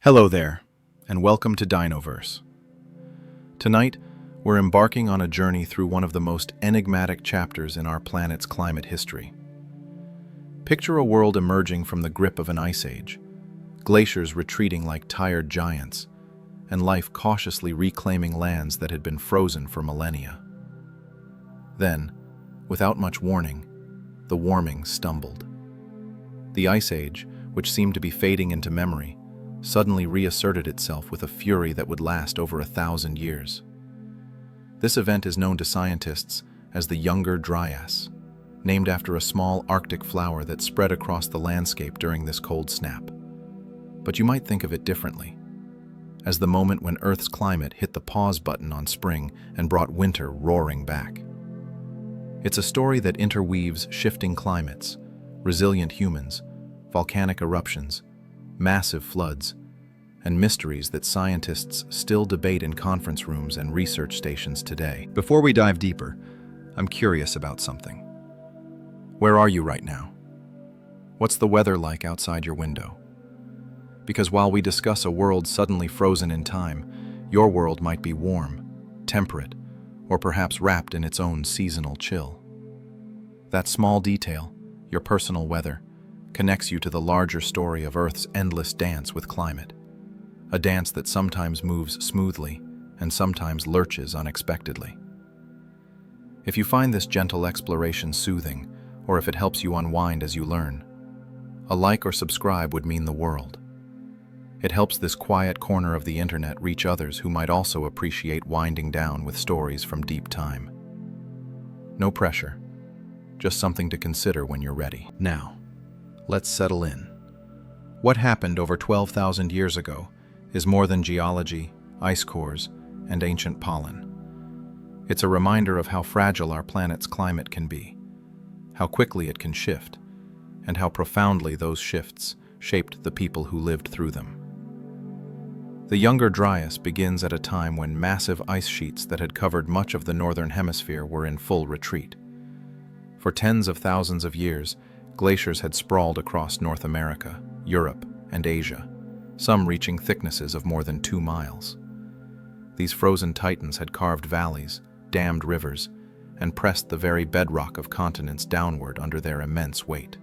Hello there, and welcome to Dinoverse. Tonight, we're embarking on a journey through one of the most enigmatic chapters in our planet's climate history. Picture a world emerging from the grip of an ice age, glaciers retreating like tired giants, and life cautiously reclaiming lands that had been frozen for millennia. Then, without much warning, the warming stumbled. The ice age, which seemed to be fading into memory, suddenly reasserted itself with a fury that would last over 1,000 years. This event is known to scientists as the Younger Dryas, named after a small Arctic flower that spread across the landscape during this cold snap. But you might think of it differently, as the moment when Earth's climate hit the pause button on spring and brought winter roaring back. It's a story that interweaves shifting climates, resilient humans, volcanic eruptions, massive floods, and mysteries that scientists still debate in conference rooms and research stations today. Before we dive deeper, I'm curious about something. Where are you right now? What's the weather like outside your window? Because while we discuss a world suddenly frozen in time, your world might be warm, temperate, or perhaps wrapped in its own seasonal chill. That small detail, your personal weather, connects you to the larger story of Earth's endless dance with climate. A dance that sometimes moves smoothly and sometimes lurches unexpectedly. If you find this gentle exploration soothing, or if it helps you unwind as you learn, a like or subscribe would mean the world. It helps this quiet corner of the internet reach others who might also appreciate winding down with stories from deep time. No pressure, just something to consider when you're ready. Now, let's settle in. What happened over 12,000 years ago is more than geology, ice cores, and ancient pollen. It's a reminder of how fragile our planet's climate can be, how quickly it can shift, and how profoundly those shifts shaped the people who lived through them. The Younger Dryas begins at a time when massive ice sheets that had covered much of the northern hemisphere were in full retreat. For tens of thousands of years, glaciers had sprawled across North America, Europe, and Asia, some reaching thicknesses of more than 2 miles. These frozen titans had carved valleys, dammed rivers, and pressed the very bedrock of continents downward under their immense weight.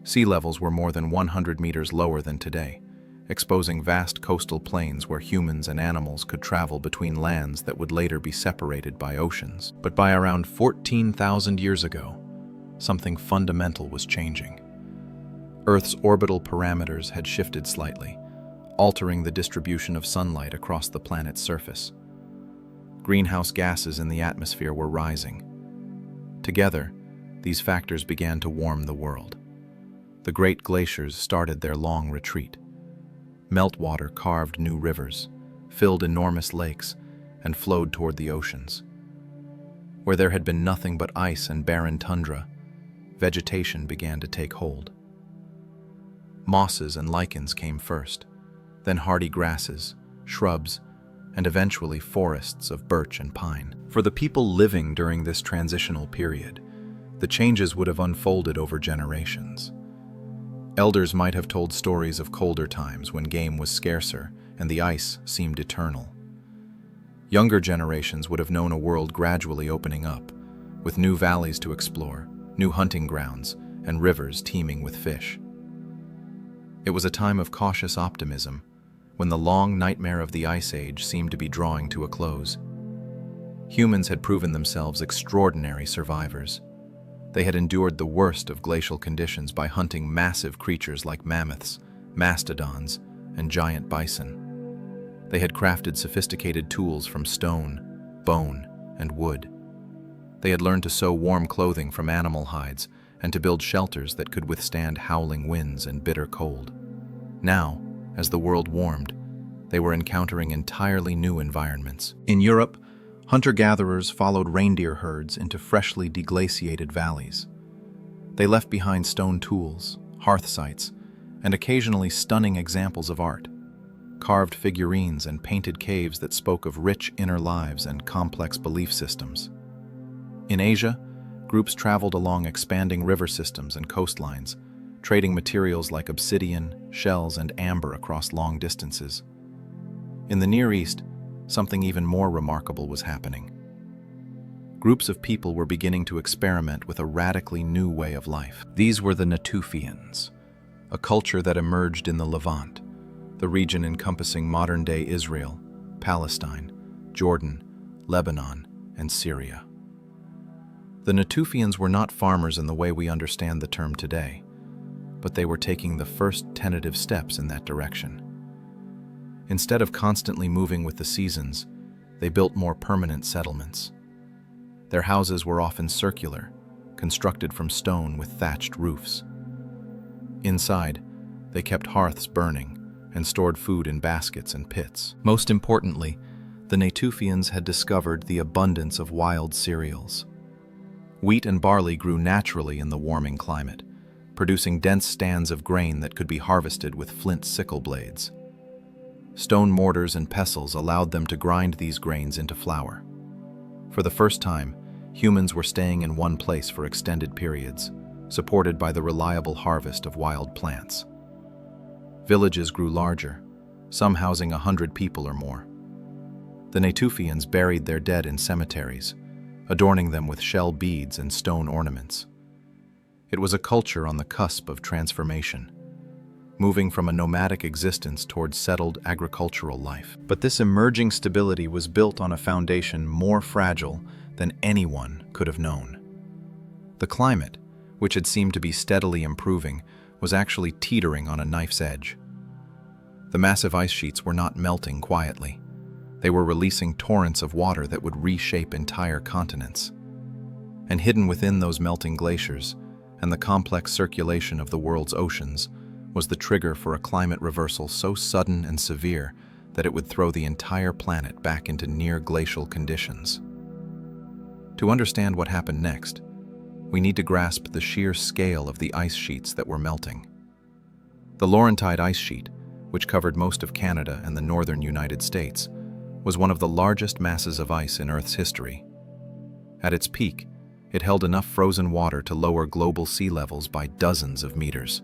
Sea levels were more than 100 meters lower than today, exposing vast coastal plains where humans and animals could travel between lands that would later be separated by oceans. But by around 14,000 years ago, something fundamental was changing. Earth's orbital parameters had shifted slightly, altering the distribution of sunlight across the planet's surface. Greenhouse gases in the atmosphere were rising. Together, these factors began to warm the world. The great glaciers started their long retreat. Meltwater carved new rivers, filled enormous lakes, and flowed toward the oceans. Where there had been nothing but ice and barren tundra, vegetation began to take hold. Mosses and lichens came first, then hardy grasses, shrubs, and eventually forests of birch and pine. For the people living during this transitional period, the changes would have unfolded over generations. Elders might have told stories of colder times when game was scarcer and the ice seemed eternal. Younger generations would have known a world gradually opening up, with new valleys to explore, new hunting grounds, and rivers teeming with fish. It was a time of cautious optimism, when the long nightmare of the Ice Age seemed to be drawing to a close. Humans had proven themselves extraordinary survivors. They had endured the worst of glacial conditions by hunting massive creatures like mammoths, mastodons, and giant bison. They had crafted sophisticated tools from stone, bone, and wood. They had learned to sew warm clothing from animal hides and to build shelters that could withstand howling winds and bitter cold. Now, as the world warmed, they were encountering entirely new environments. In Europe, hunter-gatherers followed reindeer herds into freshly deglaciated valleys. They left behind stone tools, hearth sites, and occasionally stunning examples of art, carved figurines and painted caves that spoke of rich inner lives and complex belief systems. In Asia, groups traveled along expanding river systems and coastlines, trading materials like obsidian, shells, and amber across long distances. In the Near East, something even more remarkable was happening. Groups of people were beginning to experiment with a radically new way of life. These were the Natufians, a culture that emerged in the Levant, the region encompassing modern-day Israel, Palestine, Jordan, Lebanon, and Syria. The Natufians were not farmers in the way we understand the term today, but they were taking the first tentative steps in that direction. Instead of constantly moving with the seasons, they built more permanent settlements. Their houses were often circular, constructed from stone with thatched roofs. Inside, they kept hearths burning and stored food in baskets and pits. Most importantly, the Natufians had discovered the abundance of wild cereals. Wheat and barley grew naturally in the warming climate, producing dense stands of grain that could be harvested with flint sickle blades. Stone mortars and pestles allowed them to grind these grains into flour. For the first time, humans were staying in one place for extended periods, supported by the reliable harvest of wild plants. Villages grew larger, some housing 100 people or more. The Natufians buried their dead in cemeteries, adorning them with shell beads and stone ornaments. It was a culture on the cusp of transformation, moving from a nomadic existence towards settled agricultural life. But this emerging stability was built on a foundation more fragile than anyone could have known. The climate, which had seemed to be steadily improving, was actually teetering on a knife's edge. The massive ice sheets were not melting quietly. They were releasing torrents of water that would reshape entire continents. And hidden within those melting glaciers, and the complex circulation of the world's oceans, was the trigger for a climate reversal so sudden and severe that it would throw the entire planet back into near-glacial conditions. To understand what happened next, we need to grasp the sheer scale of the ice sheets that were melting. The Laurentide ice sheet, which covered most of Canada and the northern United States, was one of the largest masses of ice in Earth's history. At its peak, it held enough frozen water to lower global sea levels by dozens of meters.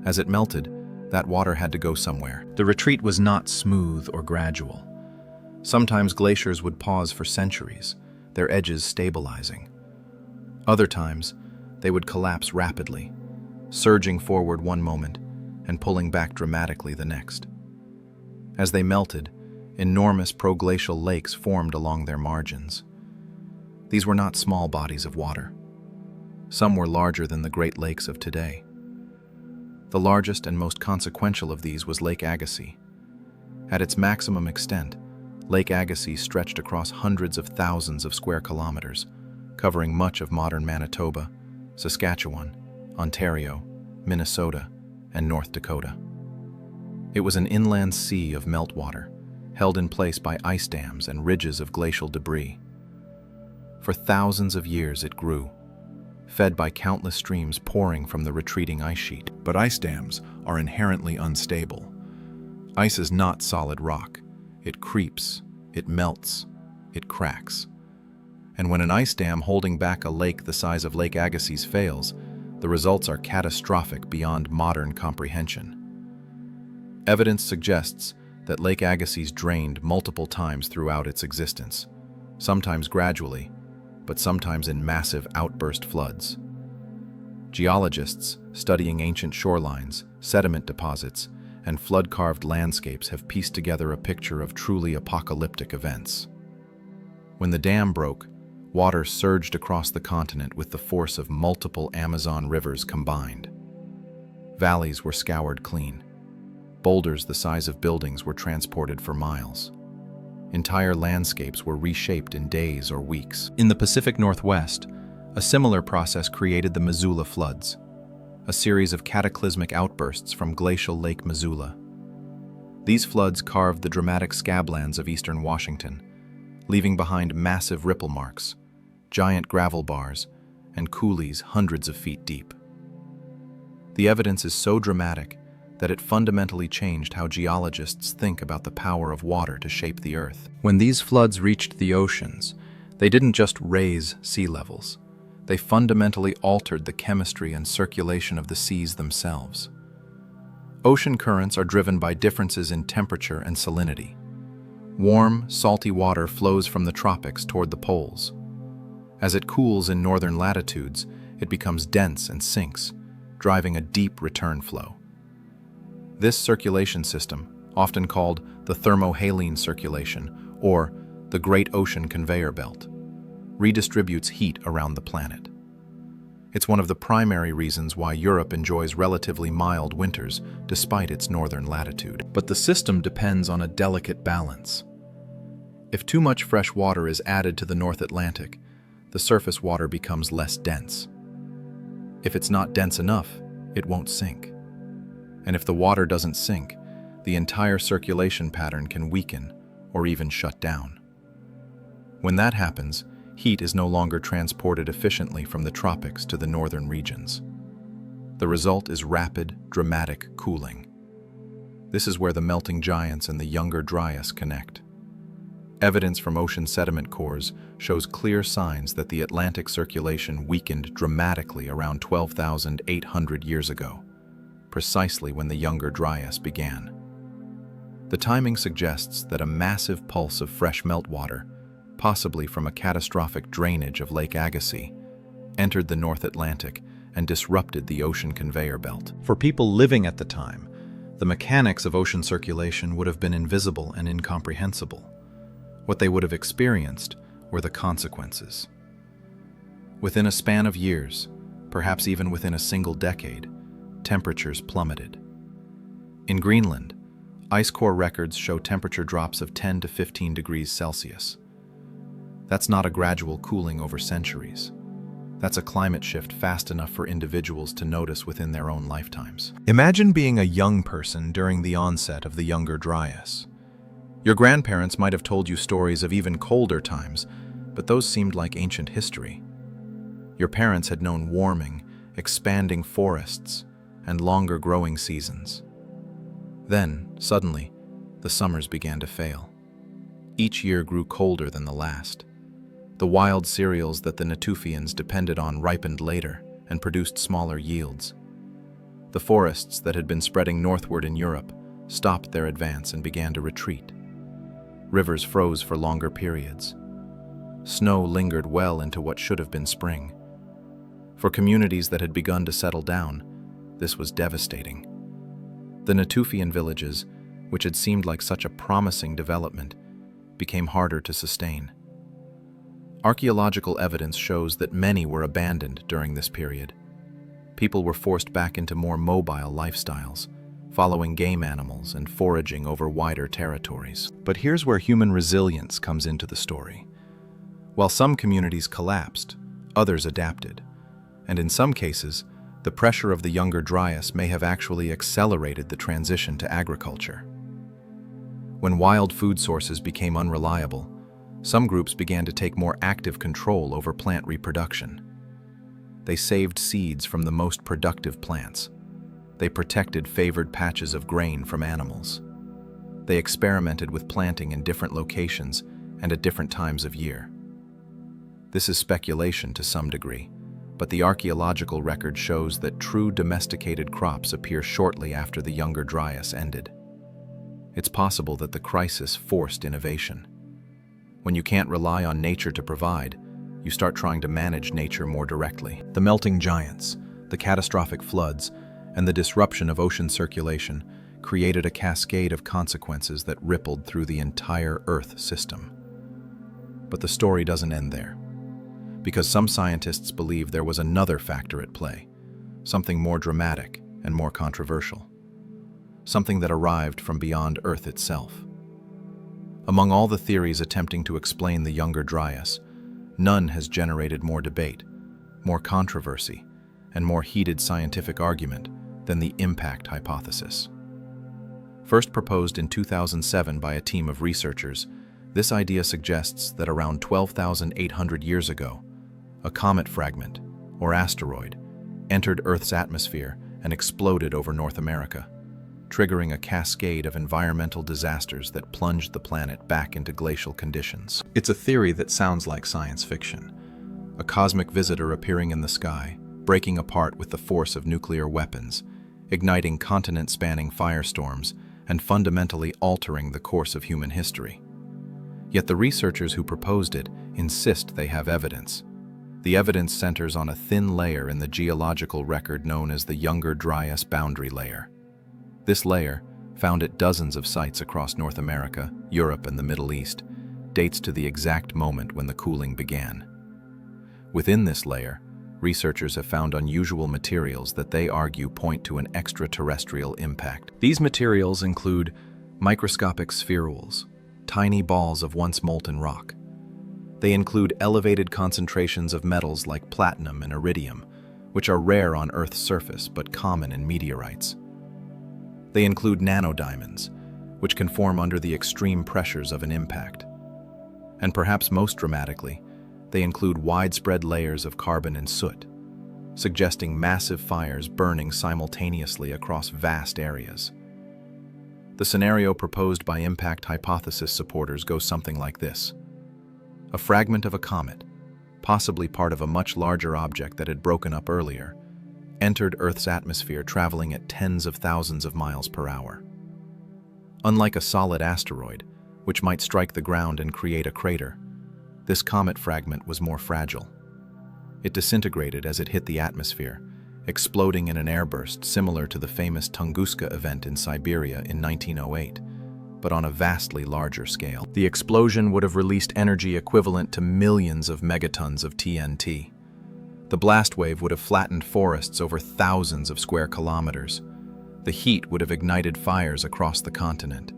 As it melted, that water had to go somewhere. The retreat was not smooth or gradual. Sometimes glaciers would pause for centuries, their edges stabilizing. Other times, they would collapse rapidly, surging forward one moment and pulling back dramatically the next. As they melted, enormous proglacial lakes formed along their margins. These were not small bodies of water. Some were larger than the Great Lakes of today. The largest and most consequential of these was Lake Agassiz. At its maximum extent, Lake Agassiz stretched across hundreds of thousands of square kilometers, covering much of modern Manitoba, Saskatchewan, Ontario, Minnesota, and North Dakota. It was an inland sea of meltwater, held in place by ice dams and ridges of glacial debris. For thousands of years it grew, fed by countless streams pouring from the retreating ice sheet. But ice dams are inherently unstable. Ice is not solid rock. It creeps, it melts, it cracks. And when an ice dam holding back a lake the size of Lake Agassiz fails, the results are catastrophic beyond modern comprehension. Evidence suggests that Lake Agassiz drained multiple times throughout its existence, sometimes gradually, but sometimes in massive outburst floods. Geologists studying ancient shorelines, sediment deposits, and flood-carved landscapes have pieced together a picture of truly apocalyptic events. When the dam broke, water surged across the continent with the force of multiple Amazon rivers combined. Valleys were scoured clean. Boulders the size of buildings were transported for miles. Entire landscapes were reshaped in days or weeks. In the Pacific Northwest, a similar process created the Missoula floods, a series of cataclysmic outbursts from glacial Lake Missoula. These floods carved the dramatic scablands of eastern Washington, leaving behind massive ripple marks, giant gravel bars, and coulees hundreds of feet deep. The evidence is so dramatic that it fundamentally changed how geologists think about the power of water to shape the Earth. When these floods reached the oceans, they didn't just raise sea levels. They fundamentally altered the chemistry and circulation of the seas themselves. Ocean currents are driven by differences in temperature and salinity. Warm, salty water flows from the tropics toward the poles. As it cools in northern latitudes, it becomes dense and sinks, driving a deep return flow. This circulation system, often called the thermohaline circulation or the Great Ocean Conveyor Belt, redistributes heat around the planet. It's one of the primary reasons why Europe enjoys relatively mild winters despite its northern latitude. But the system depends on a delicate balance. If too much fresh water is added to the North Atlantic, the surface water becomes less dense. If it's not dense enough, it won't sink. And if the water doesn't sink, the entire circulation pattern can weaken or even shut down. When that happens, heat is no longer transported efficiently from the tropics to the northern regions. The result is rapid, dramatic cooling. This is where the melting giants and the Younger Dryas connect. Evidence from ocean sediment cores shows clear signs that the Atlantic circulation weakened dramatically around 12,800 years ago, precisely when the Younger Dryas began. The timing suggests that a massive pulse of fresh meltwater, possibly from a catastrophic drainage of Lake Agassiz, entered the North Atlantic and disrupted the ocean conveyor belt. For people living at the time, the mechanics of ocean circulation would have been invisible and incomprehensible. What they would have experienced were the consequences. Within a span of years, perhaps even within a single decade, temperatures plummeted. In Greenland, ice core records show temperature drops of 10 to 15 degrees Celsius. That's not a gradual cooling over centuries. That's a climate shift fast enough for individuals to notice within their own lifetimes. Imagine being a young person during the onset of the Younger Dryas. Your grandparents might have told you stories of even colder times, but those seemed like ancient history. Your parents had known warming, expanding forests, and longer growing seasons. Then, suddenly, the summers began to fail. Each year grew colder than the last. The wild cereals that the Natufians depended on ripened later and produced smaller yields. The forests that had been spreading northward in Europe stopped their advance and began to retreat. Rivers froze for longer periods. Snow lingered well into what should have been spring. For communities that had begun to settle down, this was devastating. The Natufian villages, which had seemed like such a promising development, became harder to sustain. Archaeological evidence shows that many were abandoned during this period. People were forced back into more mobile lifestyles, following game animals and foraging over wider territories. But here's where human resilience comes into the story. While some communities collapsed, others adapted. And in some cases, the pressure of the Younger Dryas may have actually accelerated the transition to agriculture. When wild food sources became unreliable, some groups began to take more active control over plant reproduction. They saved seeds from the most productive plants. They protected favored patches of grain from animals. They experimented with planting in different locations and at different times of year. This is speculation to some degree, but the archaeological record shows that true domesticated crops appear shortly after the Younger Dryas ended. It's possible that the crisis forced innovation. When you can't rely on nature to provide, you start trying to manage nature more directly. The melting giants, the catastrophic floods, and the disruption of ocean circulation created a cascade of consequences that rippled through the entire Earth system. But the story doesn't end there, because some scientists believe there was another factor at play, something more dramatic and more controversial, something that arrived from beyond Earth itself. Among all the theories attempting to explain the Younger Dryas, none has generated more debate, more controversy, and more heated scientific argument than the impact hypothesis. First proposed in 2007 by a team of researchers, this idea suggests that around 12,800 years ago, a comet fragment, or asteroid, entered Earth's atmosphere and exploded over North America, triggering a cascade of environmental disasters that plunged the planet back into glacial conditions. It's a theory that sounds like science fiction, a cosmic visitor appearing in the sky, breaking apart with the force of nuclear weapons, igniting continent-spanning firestorms, and fundamentally altering the course of human history. Yet the researchers who proposed it insist they have evidence. The evidence centers on a thin layer in the geological record known as the Younger Dryas boundary layer. This layer, found at dozens of sites across North America, Europe, and the Middle East, dates to the exact moment when the cooling began. Within this layer, researchers have found unusual materials that they argue point to an extraterrestrial impact. These materials include microscopic spherules, tiny balls of once molten rock. They include elevated concentrations of metals like platinum and iridium, which are rare on Earth's surface but common in meteorites. They include nanodiamonds, which can form under the extreme pressures of an impact. And perhaps most dramatically, they include widespread layers of carbon and soot, suggesting massive fires burning simultaneously across vast areas. The scenario proposed by impact hypothesis supporters goes something like this. A fragment of a comet, possibly part of a much larger object that had broken up earlier, entered Earth's atmosphere traveling at tens of thousands of miles per hour. Unlike a solid asteroid, which might strike the ground and create a crater, this comet fragment was more fragile. It disintegrated as it hit the atmosphere, exploding in an airburst similar to the famous Tunguska event in Siberia in 1908, but on a vastly larger scale. The explosion would have released energy equivalent to millions of megatons of TNT. The blast wave would have flattened forests over thousands of square kilometers. The heat would have ignited fires across the continent.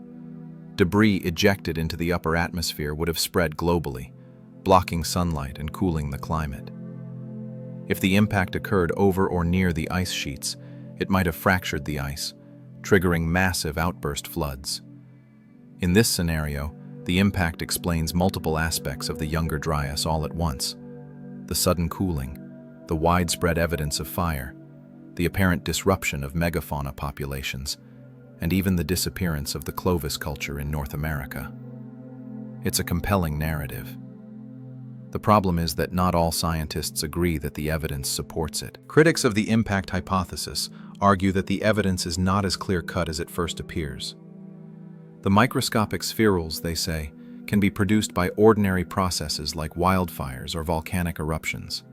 Debris ejected into the upper atmosphere would have spread globally, blocking sunlight and cooling the climate. If the impact occurred over or near the ice sheets, it might have fractured the ice, triggering massive outburst floods. In this scenario, the impact explains multiple aspects of the Younger Dryas all at once: the sudden cooling, the widespread evidence of fire, the apparent disruption of megafauna populations, and even the disappearance of the Clovis culture in North America. It's a compelling narrative. The problem is that not all scientists agree that the evidence supports it. Critics of the impact hypothesis argue that the evidence is not as clear-cut as it first appears. The microscopic spherules, they say, can be produced by ordinary processes like wildfires or volcanic eruptions.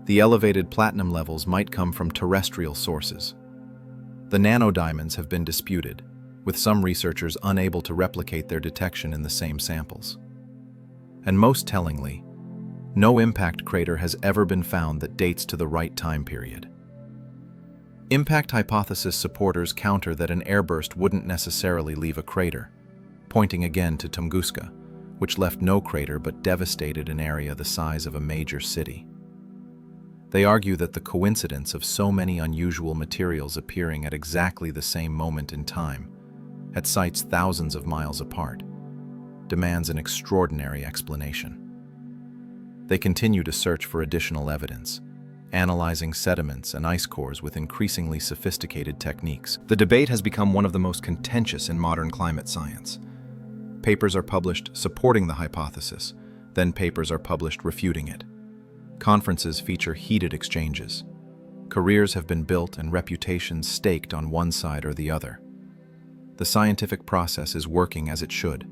The elevated platinum levels might come from terrestrial sources. The nanodiamonds have been disputed, with some researchers unable to replicate their detection in the same samples. And most tellingly, no impact crater has ever been found that dates to the right time period. Impact hypothesis supporters counter that an airburst wouldn't necessarily leave a crater, pointing again to Tunguska, which left no crater but devastated an area the size of a major city. They argue that the coincidence of so many unusual materials appearing at exactly the same moment in time, at sites thousands of miles apart, demands an extraordinary explanation. They continue to search for additional evidence, analyzing sediments and ice cores with increasingly sophisticated techniques. The debate has become one of the most contentious in modern climate science. Papers are published supporting the hypothesis, then papers are published refuting it. Conferences feature heated exchanges. Careers have been built and reputations staked on one side or the other. The scientific process is working as it should,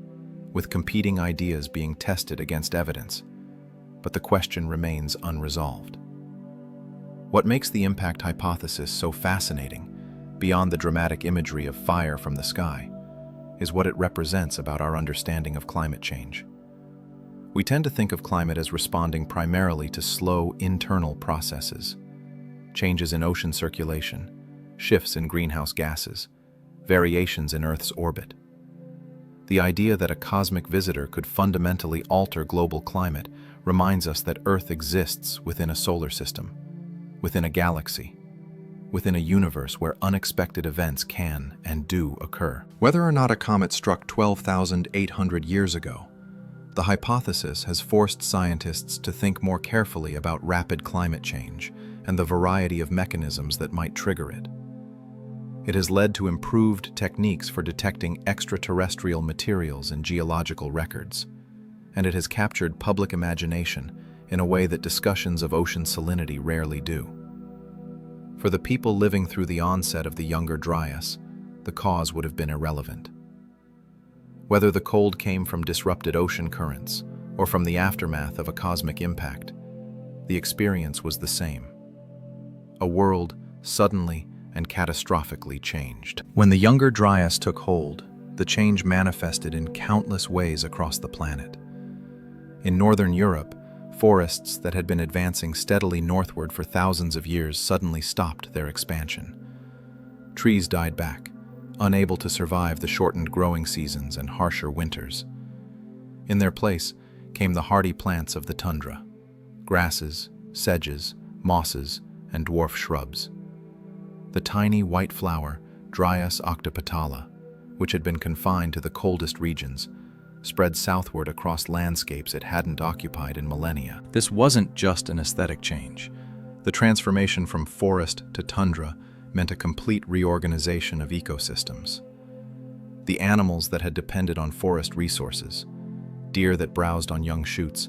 with competing ideas being tested against evidence, but the question remains unresolved. What makes the impact hypothesis so fascinating, beyond the dramatic imagery of fire from the sky, is what it represents about our understanding of climate change. We tend to think of climate as responding primarily to slow internal processes, changes in ocean circulation, shifts in greenhouse gases, variations in Earth's orbit. The idea that a cosmic visitor could fundamentally alter global climate reminds us that Earth exists within a solar system, within a galaxy, within a universe where unexpected events can and do occur. Whether or not a comet struck 12,800 years ago, the hypothesis has forced scientists to think more carefully about rapid climate change and the variety of mechanisms that might trigger it. It has led to improved techniques for detecting extraterrestrial materials in geological records, and it has captured public imagination in a way that discussions of ocean salinity rarely do. For the people living through the onset of the Younger Dryas, the cause would have been irrelevant. Whether the cold came from disrupted ocean currents or from the aftermath of a cosmic impact, the experience was the same. A world suddenly and catastrophically changed. When the Younger Dryas took hold, the change manifested in countless ways across the planet. In northern Europe, forests that had been advancing steadily northward for thousands of years suddenly stopped their expansion. Trees died back, unable to survive the shortened growing seasons and harsher winters. In their place came the hardy plants of the tundra: grasses, sedges, mosses, and dwarf shrubs. The tiny white flower, Dryas octopetala, which had been confined to the coldest regions, spread southward across landscapes it hadn't occupied in millennia. This wasn't just an aesthetic change. The transformation from forest to tundra meant a complete reorganization of ecosystems. The animals that had depended on forest resources, deer that browsed on young shoots,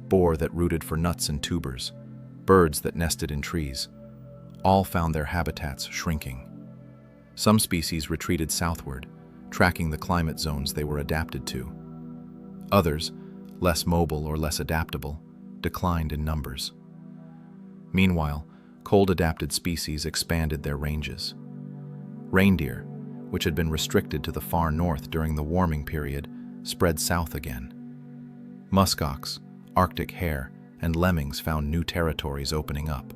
boar that rooted for nuts and tubers, birds that nested in trees, all found their habitats shrinking. Some species retreated southward, tracking the climate zones they were adapted to. Others, less mobile or less adaptable, declined in numbers. Meanwhile, cold-adapted species expanded their ranges. Reindeer, which had been restricted to the far north during the warming period, spread south again. Muskox, Arctic hare, and lemmings found new territories opening up.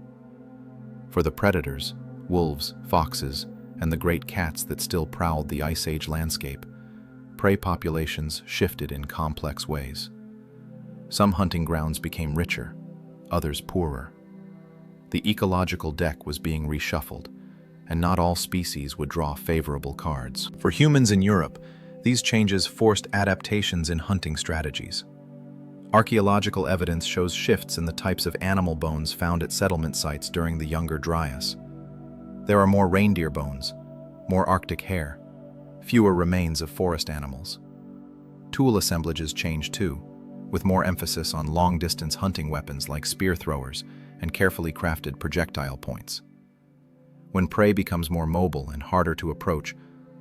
For the predators, wolves, foxes, and the great cats that still prowled the Ice Age landscape, prey populations shifted in complex ways. Some hunting grounds became richer, others poorer. The ecological deck was being reshuffled, and not all species would draw favorable cards. For humans in Europe, these changes forced adaptations in hunting strategies. Archaeological evidence shows shifts in the types of animal bones found at settlement sites during the Younger Dryas. There are more reindeer bones, more Arctic hare, fewer remains of forest animals. Tool assemblages changed too, with more emphasis on long-distance hunting weapons like spear throwers and carefully crafted projectile points. When prey becomes more mobile and harder to approach,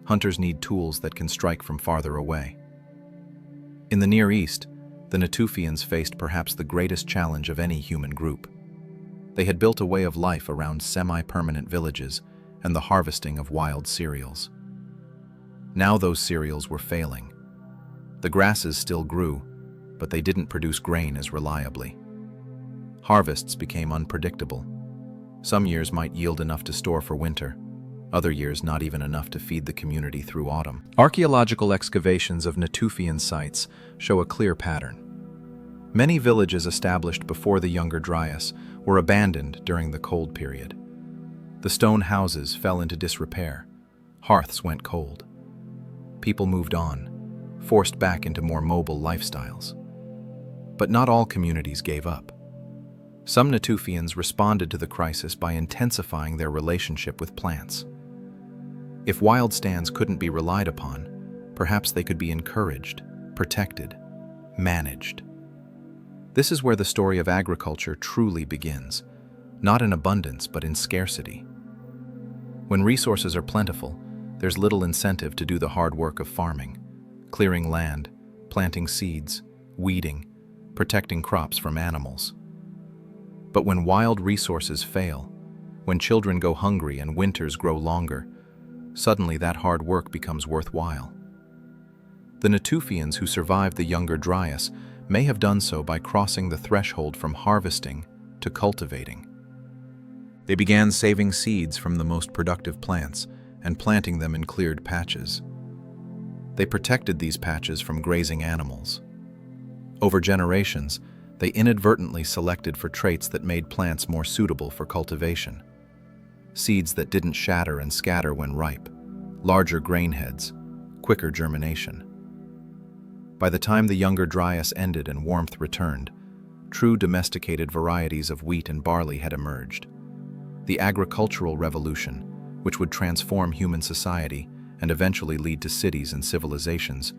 hunters need tools that can strike from farther away. In the Near East, the Natufians faced perhaps the greatest challenge of any human group. They had built a way of life around semi-permanent villages and the harvesting of wild cereals. Now those cereals were failing. The grasses still grew, but they didn't produce grain as reliably. Harvests became unpredictable. Some years might yield enough to store for winter, other years not even enough to feed the community through autumn. Archaeological excavations of Natufian sites show a clear pattern. Many villages established before the Younger Dryas were abandoned during the cold period. The stone houses fell into disrepair, hearths went cold. People moved on, forced back into more mobile lifestyles. But not all communities gave up. Some Natufians responded to the crisis by intensifying their relationship with plants. If wild stands couldn't be relied upon, perhaps they could be encouraged, protected, managed. This is where the story of agriculture truly begins, not in abundance but in scarcity. When resources are plentiful, there's little incentive to do the hard work of farming, clearing land, planting seeds, weeding, protecting crops from animals. But when wild resources fail, when children go hungry and winters grow longer, suddenly that hard work becomes worthwhile. The Natufians who survived the Younger Dryas may have done so by crossing the threshold from harvesting to cultivating. They began saving seeds from the most productive plants and planting them in cleared patches. They protected these patches from grazing animals. Over generations, they inadvertently selected for traits that made plants more suitable for cultivation. Seeds that didn't shatter and scatter when ripe, larger grain heads, quicker germination. By the time the Younger Dryas ended and warmth returned, true domesticated varieties of wheat and barley had emerged. The agricultural revolution, which would transform human society and eventually lead to cities and civilizations,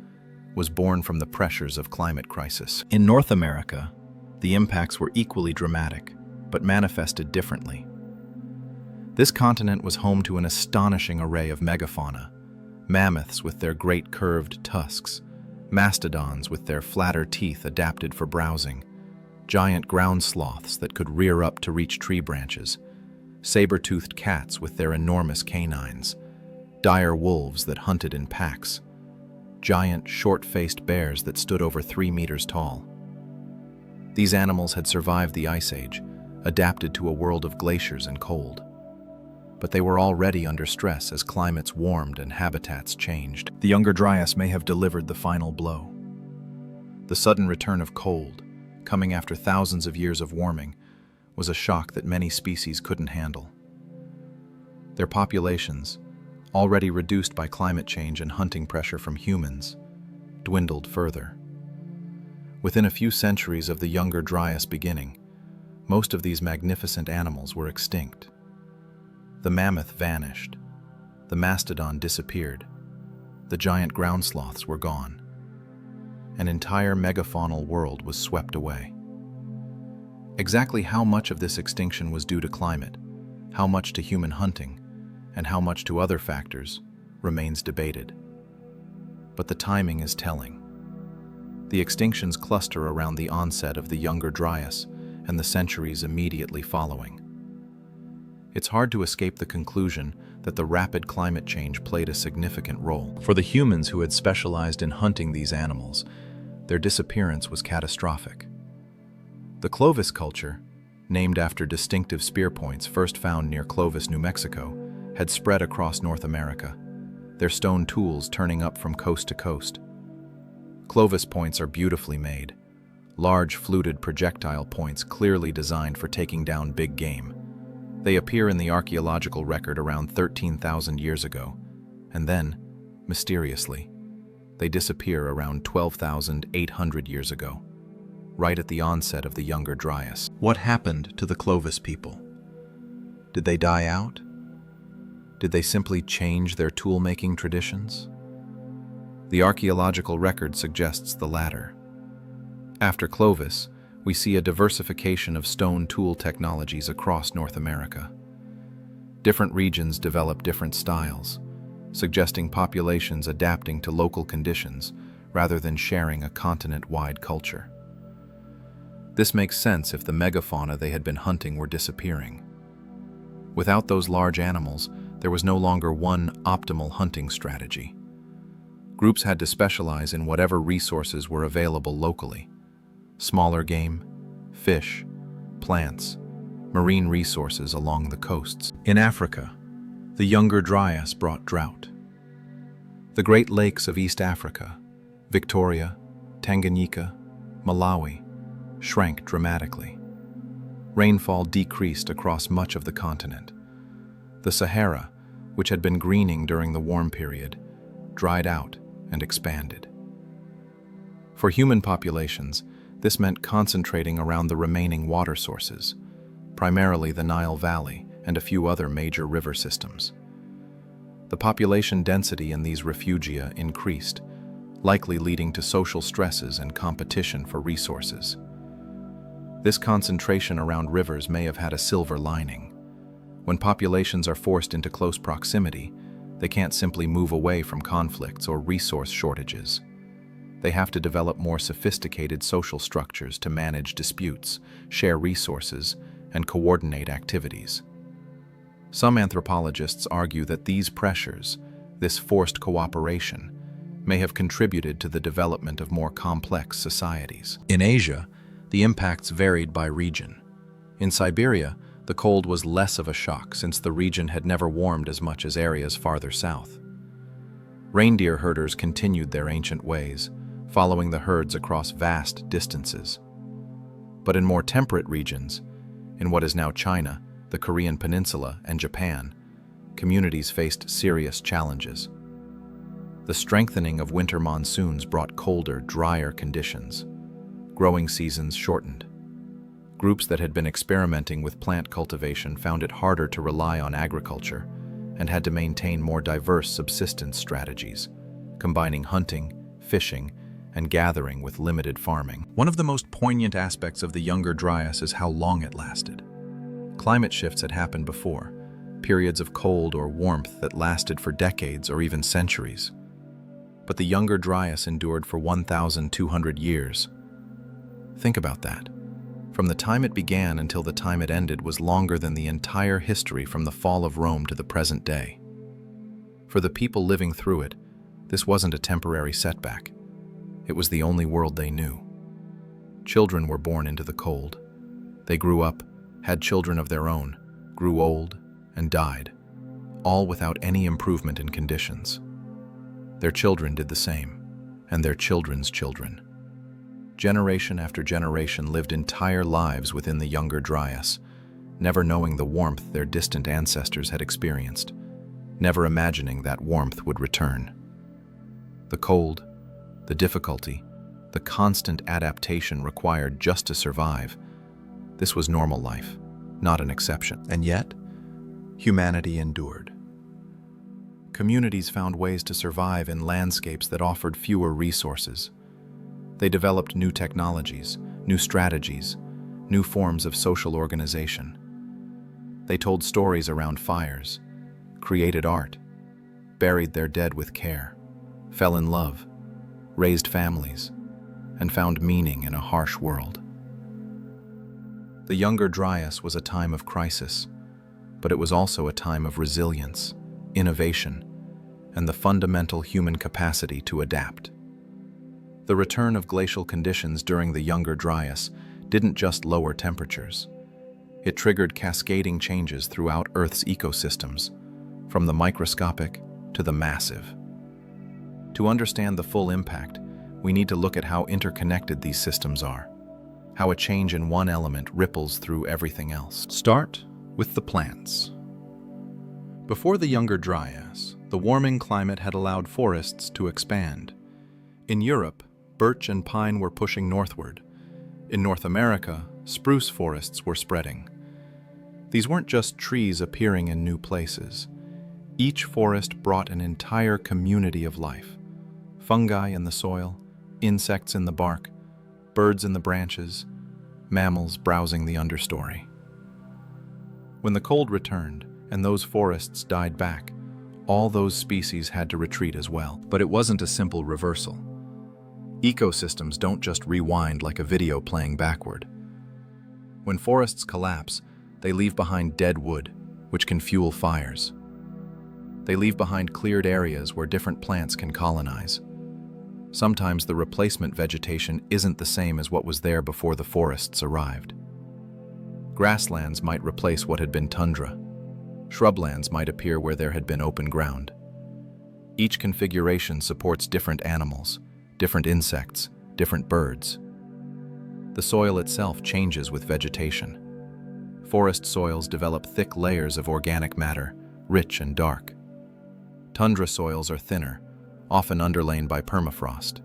was born from the pressures of climate crisis. In North America, The impacts were equally dramatic, but manifested differently. This continent was home to an astonishing array of megafauna: mammoths with their great curved tusks, mastodons with their flatter teeth adapted for browsing, giant ground sloths that could rear up to reach tree branches, saber-toothed cats with their enormous canines, dire wolves that hunted in packs, giant, short-faced bears that stood over 3 meters tall. These animals had survived the Ice Age, adapted to a world of glaciers and cold. But they were already under stress as climates warmed and habitats changed. The Younger Dryas may have delivered the final blow. The sudden return of cold, coming after thousands of years of warming, was a shock that many species couldn't handle. Their populations, already reduced by climate change and hunting pressure from humans, dwindled further. Within a few centuries of the Younger Dryas beginning, most of these magnificent animals were extinct. The mammoth vanished, the mastodon disappeared, the giant ground sloths were gone. An entire megafaunal world was swept away. Exactly how much of this extinction was due to climate, how much to human hunting, and how much to other factors remains debated. But the timing is telling. The extinctions cluster around the onset of the Younger Dryas and the centuries immediately following. It's hard to escape the conclusion that the rapid climate change played a significant role. For the humans who had specialized in hunting these animals, their disappearance was catastrophic. The Clovis culture, named after distinctive spear points first found near Clovis, New Mexico, had spread across North America, their stone tools turning up from coast to coast. Clovis points are beautifully made, large fluted projectile points clearly designed for taking down big game. They appear in the archaeological record around 13,000 years ago, and then, mysteriously, they disappear around 12,800 years ago, right at the onset of the Younger Dryas. What happened to the Clovis people? Did they die out? Did they simply change their tool-making traditions? The archaeological record suggests the latter. After Clovis, we see a diversification of stone tool technologies across North America. Different regions develop different styles, suggesting populations adapting to local conditions rather than sharing a continent-wide culture. This makes sense if the megafauna they had been hunting were disappearing. Without those large animals, there was no longer one optimal hunting strategy. Groups had to specialize in whatever resources were available locally: smaller game, fish, plants, marine resources along the coasts. In Africa, the Younger Dryas brought drought. The Great Lakes of East Africa, Victoria, Tanganyika, Malawi, shrank dramatically. Rainfall decreased across much of the continent. The Sahara, which had been greening during the warm period, dried out and expanded. For human populations, this meant concentrating around the remaining water sources, primarily the Nile Valley and a few other major river systems. The population density in these refugia increased, likely leading to social stresses and competition for resources. This concentration around rivers may have had a silver lining. When populations are forced into close proximity, they can't simply move away from conflicts or resource shortages. They have to develop more sophisticated social structures to manage disputes, share resources, and coordinate activities. Some anthropologists argue that these pressures, this forced cooperation, may have contributed to the development of more complex societies. In Asia, the impacts varied by region. In Siberia, the cold was less of a shock since the region had never warmed as much as areas farther south. Reindeer herders continued their ancient ways, following the herds across vast distances. But in more temperate regions, in what is now China, the Korean Peninsula, and Japan, communities faced serious challenges. The strengthening of winter monsoons brought colder, drier conditions. Growing seasons shortened. Groups that had been experimenting with plant cultivation found it harder to rely on agriculture and had to maintain more diverse subsistence strategies, combining hunting, fishing, and gathering with limited farming. One of the most poignant aspects of the Younger Dryas is how long it lasted. Climate shifts had happened before, periods of cold or warmth that lasted for decades or even centuries. But the Younger Dryas endured for 1,200 years. Think about that. From the time it began until the time it ended was longer than the entire history from the fall of Rome to the present day. For the people living through it, this wasn't a temporary setback. It was the only world they knew. Children were born into the cold. They grew up, had children of their own, grew old, and died, all without any improvement in conditions. Their children did the same, and their children's children. Generation after generation lived entire lives within the Younger Dryas, never knowing the warmth their distant ancestors had experienced, never imagining that warmth would return. The cold, the difficulty, the constant adaptation required just to survive, this was normal life, not an exception. And yet, humanity endured. Communities found ways to survive in landscapes that offered fewer resources. They developed new technologies, new strategies, new forms of social organization. They told stories around fires, created art, buried their dead with care, fell in love, raised families, and found meaning in a harsh world. The Younger Dryas was a time of crisis, but it was also a time of resilience, innovation, and the fundamental human capacity to adapt. The return of glacial conditions during the Younger Dryas didn't just lower temperatures. It triggered cascading changes throughout Earth's ecosystems, from the microscopic to the massive. To understand the full impact, we need to look at how interconnected these systems are, how a change in one element ripples through everything else. Start with the plants. Before the Younger Dryas, the warming climate had allowed forests to expand. In Europe, birch and pine were pushing northward. In North America, spruce forests were spreading. These weren't just trees appearing in new places. Each forest brought an entire community of life. Fungi in the soil, insects in the bark, birds in the branches, mammals browsing the understory. When the cold returned and those forests died back, all those species had to retreat as well. But it wasn't a simple reversal. Ecosystems don't just rewind like a video playing backward. When forests collapse, they leave behind dead wood, which can fuel fires. They leave behind cleared areas where different plants can colonize. Sometimes the replacement vegetation isn't the same as what was there before the forests arrived. Grasslands might replace what had been tundra. Shrublands might appear where there had been open ground. Each configuration supports different animals, different insects, different birds. The soil itself changes with vegetation. Forest soils develop thick layers of organic matter, rich and dark. Tundra soils are thinner, often underlain by permafrost.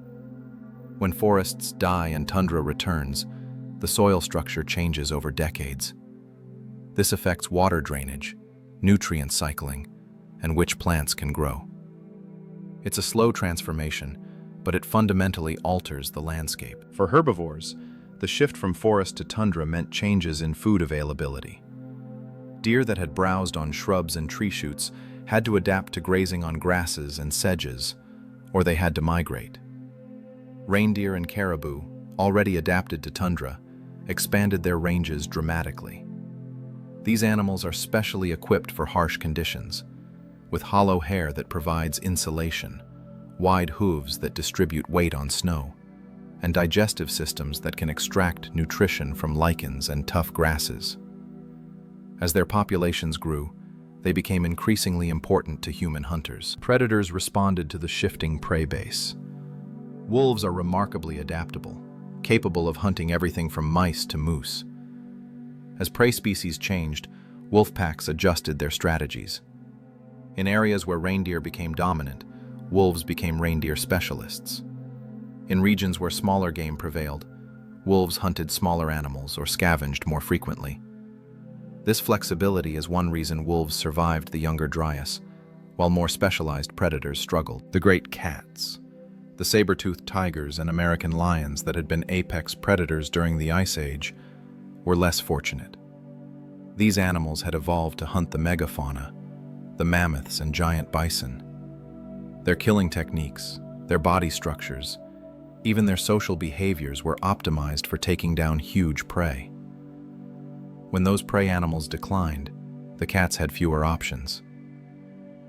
When forests die and tundra returns, the soil structure changes over decades. This affects water drainage, nutrient cycling, and which plants can grow. It's a slow transformation, but it fundamentally alters the landscape. For herbivores, the shift from forest to tundra meant changes in food availability. Deer that had browsed on shrubs and tree shoots had to adapt to grazing on grasses and sedges, or they had to migrate. Reindeer and caribou, already adapted to tundra, expanded their ranges dramatically. These animals are specially equipped for harsh conditions, with hollow hair that provides insulation, wide hooves that distribute weight on snow, and digestive systems that can extract nutrition from lichens and tough grasses. As their populations grew, they became increasingly important to human hunters. Predators responded to the shifting prey base. Wolves are remarkably adaptable, capable of hunting everything from mice to moose. As prey species changed, wolf packs adjusted their strategies. In areas where reindeer became dominant, wolves became reindeer specialists. In regions where smaller game prevailed, wolves hunted smaller animals or scavenged more frequently. This flexibility is one reason wolves survived the Younger Dryas, while more specialized predators struggled. The great cats, the The saber-toothed tigers and American lions that had been apex predators during the Ice Age were less fortunate. These animals had evolved to hunt the megafauna, the mammoths and giant bison. Their killing techniques, their body structures, even their social behaviors were optimized for taking down huge prey. When those prey animals declined, the cats had fewer options.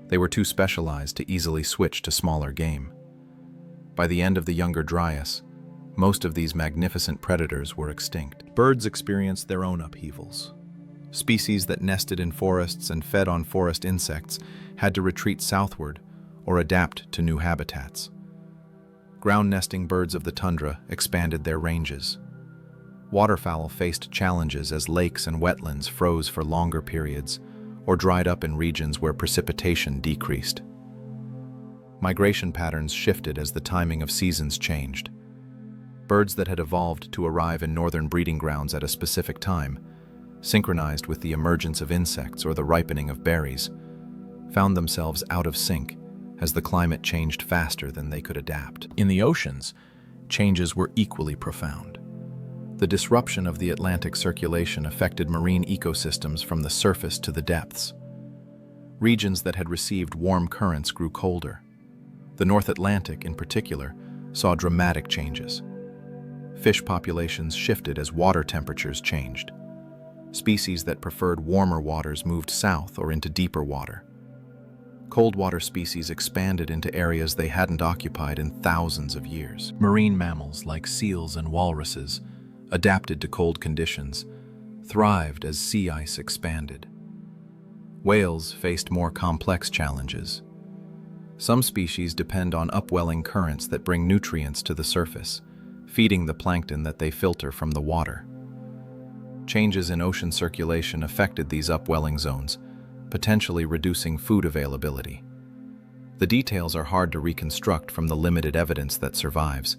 They were too specialized to easily switch to smaller game. By the end of the Younger Dryas, most of these magnificent predators were extinct. Birds experienced their own upheavals. Species that nested in forests and fed on forest insects had to retreat southward or adapt to new habitats. Ground-nesting birds of the tundra expanded their ranges. Waterfowl faced challenges as lakes and wetlands froze for longer periods or dried up in regions where precipitation decreased. Migration patterns shifted as the timing of seasons changed. Birds that had evolved to arrive in northern breeding grounds at a specific time, synchronized with the emergence of insects or the ripening of berries, found themselves out of sync as the climate changed faster than they could adapt. In the oceans, changes were equally profound. The disruption of the Atlantic circulation affected marine ecosystems from the surface to the depths. Regions that had received warm currents grew colder. The North Atlantic, in particular, saw dramatic changes. Fish populations shifted as water temperatures changed. Species that preferred warmer waters moved south or into deeper water. Cold water species expanded into areas they hadn't occupied in thousands of years. Marine mammals like seals and walruses adapted to cold conditions, thrived as sea ice expanded. Whales faced more complex challenges. Some species depend on upwelling currents that bring nutrients to the surface, feeding the plankton that they filter from the water. Changes in ocean circulation affected these upwelling zones, potentially reducing food availability. The details are hard to reconstruct from the limited evidence that survives,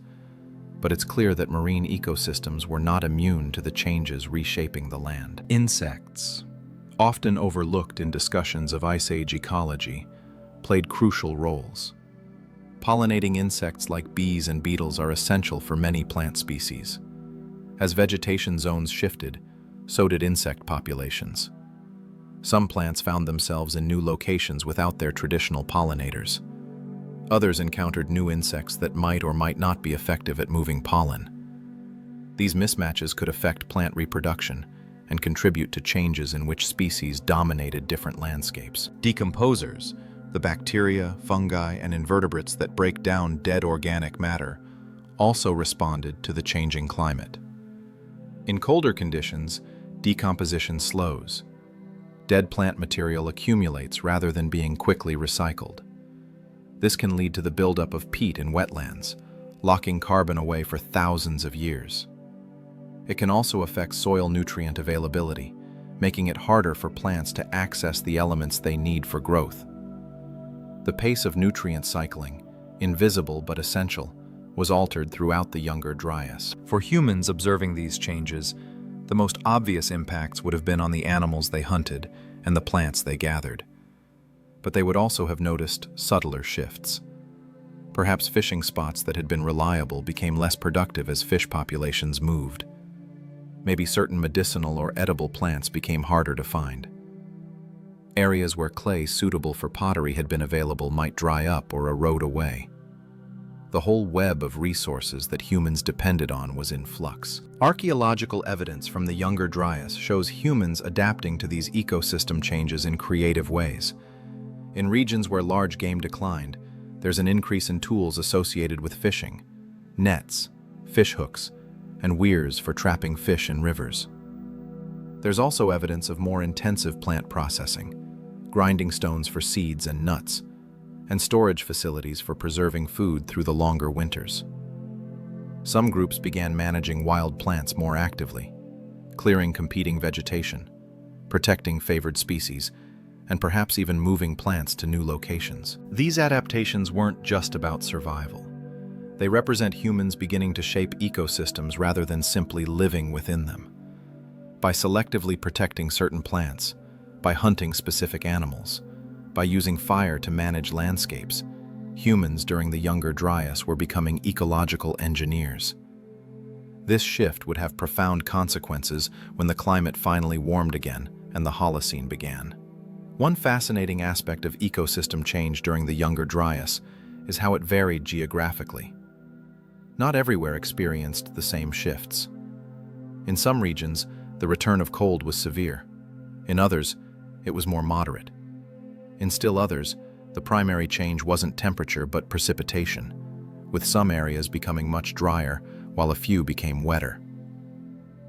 but it's clear that marine ecosystems were not immune to the changes reshaping the land. Insects, often overlooked in discussions of Ice Age ecology, played crucial roles. Pollinating insects like bees and beetles are essential for many plant species. As vegetation zones shifted, so did insect populations. Some plants found themselves in new locations without their traditional pollinators. Others encountered new insects that might or might not be effective at moving pollen. These mismatches could affect plant reproduction and contribute to changes in which species dominated different landscapes. Decomposers, the bacteria, fungi, and invertebrates that break down dead organic matter, also responded to the changing climate. In colder conditions, decomposition slows. Dead plant material accumulates rather than being quickly recycled. This can lead to the buildup of peat in wetlands, locking carbon away for thousands of years. It can also affect soil nutrient availability, making it harder for plants to access the elements they need for growth. The pace of nutrient cycling, invisible but essential, was altered throughout the Younger Dryas. For humans observing these changes, the most obvious impacts would have been on the animals they hunted and the plants they gathered. But they would also have noticed subtler shifts. Perhaps fishing spots that had been reliable became less productive as fish populations moved. Maybe certain medicinal or edible plants became harder to find. Areas where clay suitable for pottery had been available might dry up or erode away. The whole web of resources that humans depended on was in flux. Archaeological evidence from the Younger Dryas shows humans adapting to these ecosystem changes in creative ways. In regions where large game declined, there's an increase in tools associated with fishing: nets, fish hooks, and weirs for trapping fish in rivers. There's also evidence of more intensive plant processing, grinding stones for seeds and nuts, and storage facilities for preserving food through the longer winters. Some groups began managing wild plants more actively, clearing competing vegetation, protecting favored species, and perhaps even moving plants to new locations. These adaptations weren't just about survival. They represent humans beginning to shape ecosystems rather than simply living within them. By selectively protecting certain plants, by hunting specific animals, by using fire to manage landscapes, Humans during the Younger Dryas were becoming ecological engineers. This shift would have profound consequences when the climate finally warmed again and the Holocene began. One fascinating aspect of ecosystem change during the Younger Dryas is how it varied geographically. Not everywhere experienced the same shifts. In some regions, the return of cold was severe. In others, it was more moderate. In still others, the primary change wasn't temperature but precipitation, with some areas becoming much drier while a few became wetter.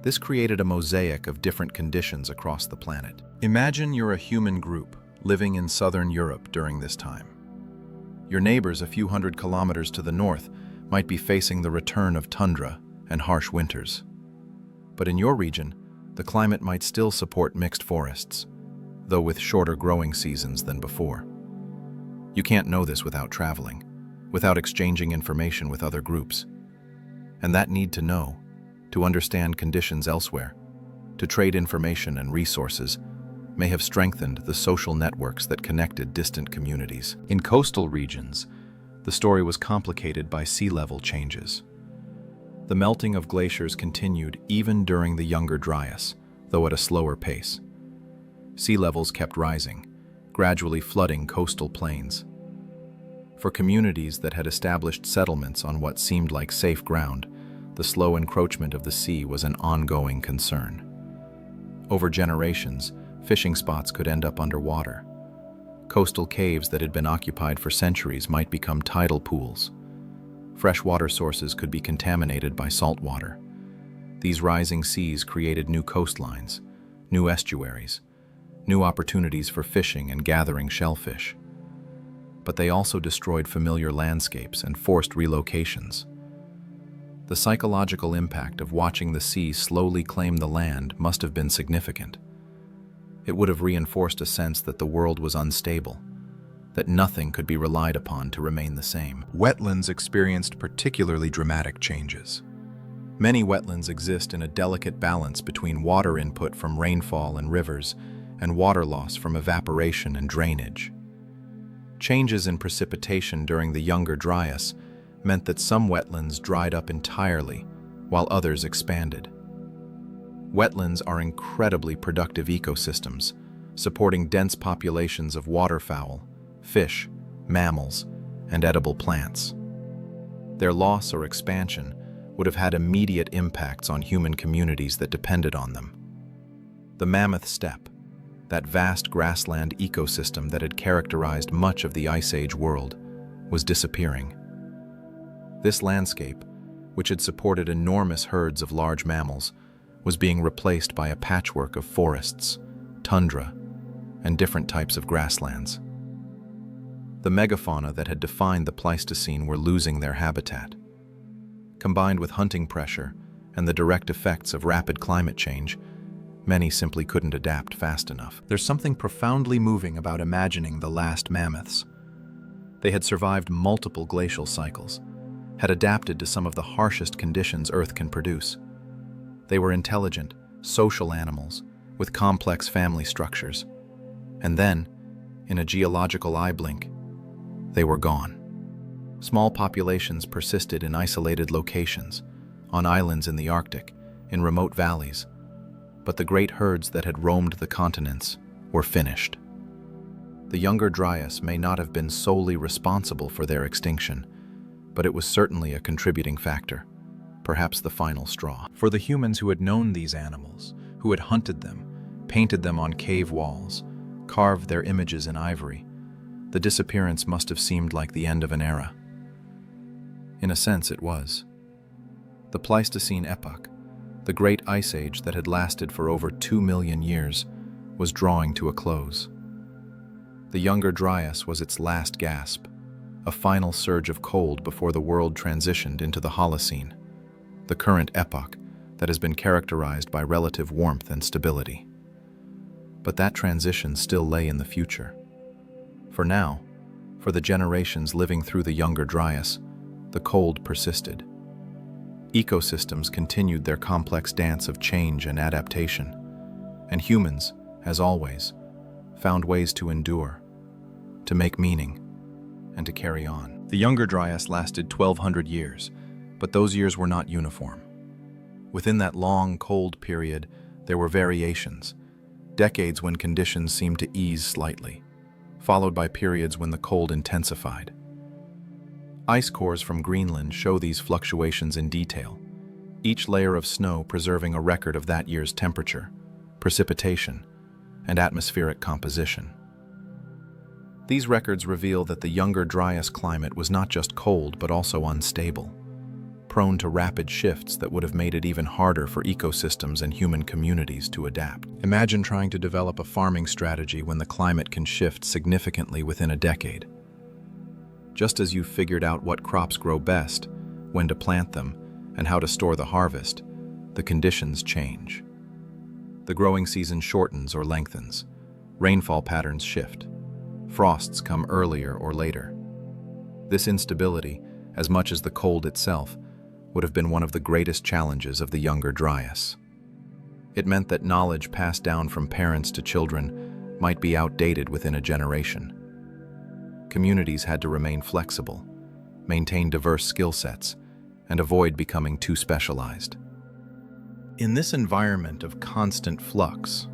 This created a mosaic of different conditions across the planet. Imagine you're a human group living in southern Europe during this time. Your neighbors a few hundred kilometers to the north might be facing the return of tundra and harsh winters. But in your region, the climate might still support mixed forests, though with shorter growing seasons than before. You can't know this without traveling, without exchanging information with other groups. And that need to know, to understand conditions elsewhere, to trade information and resources, may have strengthened the social networks that connected distant communities. In coastal regions, the story was complicated by sea level changes. The melting of glaciers continued even during the Younger Dryas, though at a slower pace. Sea levels kept rising, gradually flooding coastal plains. For communities that had established settlements on what seemed like safe ground, the slow encroachment of the sea was an ongoing concern. Over generations, fishing spots could end up underwater. Coastal caves that had been occupied for centuries might become tidal pools. Freshwater sources could be contaminated by salt water. These rising seas created new coastlines, new estuaries, new opportunities for fishing and gathering shellfish. But they also destroyed familiar landscapes and forced relocations. The psychological impact of watching the sea slowly claim the land must have been significant. It would have reinforced a sense that the world was unstable, that nothing could be relied upon to remain the same. Wetlands experienced particularly dramatic changes. Many wetlands exist in a delicate balance between water input from rainfall and rivers and water loss from evaporation and drainage. Changes in precipitation during the Younger Dryas meant that some wetlands dried up entirely, while others expanded. Wetlands are incredibly productive ecosystems, supporting dense populations of waterfowl, fish, mammals, and edible plants. Their loss or expansion would have had immediate impacts on human communities that depended on them. The Mammoth Steppe, that vast grassland ecosystem that had characterized much of the Ice Age world, was disappearing. This landscape, which had supported enormous herds of large mammals, was being replaced by a patchwork of forests, tundra, and different types of grasslands. The megafauna that had defined the Pleistocene were losing their habitat. Combined with hunting pressure and the direct effects of rapid climate change, many simply couldn't adapt fast enough. There's something profoundly moving about imagining the last mammoths. They had survived multiple glacial cycles, had adapted to some of the harshest conditions Earth can produce. They were intelligent, social animals with complex family structures. And then, in a geological eye blink, they were gone. Small populations persisted in isolated locations, on islands in the Arctic, in remote valleys, but the great herds that had roamed the continents were finished. The Younger Dryas may not have been solely responsible for their extinction, but it was certainly a contributing factor, perhaps the final straw. For the humans who had known these animals, who had hunted them, painted them on cave walls, carved their images in ivory, the disappearance must have seemed like the end of an era. In a sense, it was. The Pleistocene epoch, the great ice age that had lasted for over 2 million years, was drawing to a close. The Younger Dryas was its last gasp, a final surge of cold before the world transitioned into the Holocene, the current epoch that has been characterized by relative warmth and stability. But that transition still lay in the future. For now, for the generations living through the Younger Dryas, the cold persisted. Ecosystems continued their complex dance of change and adaptation, and humans, as always, found ways to endure, to make meaning, and to carry on. The Younger Dryas lasted 1,200 years, but those years were not uniform. Within that long, cold period, there were variations, decades when conditions seemed to ease slightly, followed by periods when the cold intensified. Ice cores from Greenland show these fluctuations in detail, each layer of snow preserving a record of that year's temperature, precipitation, and atmospheric composition. These records reveal that the Younger Dryas climate was not just cold but also unstable, prone to rapid shifts that would have made it even harder for ecosystems and human communities to adapt. Imagine trying to develop a farming strategy when the climate can shift significantly within a decade. Just as you've figured out what crops grow best, when to plant them, and how to store the harvest, the conditions change. The growing season shortens or lengthens. Rainfall patterns shift. Frosts come earlier or later. This instability, as much as the cold itself, would have been one of the greatest challenges of the Younger Dryas. It meant that knowledge passed down from parents to children might be outdated within a generation. Communities had to remain flexible, maintain diverse skill sets, and avoid becoming too specialized. In this environment of constant flux,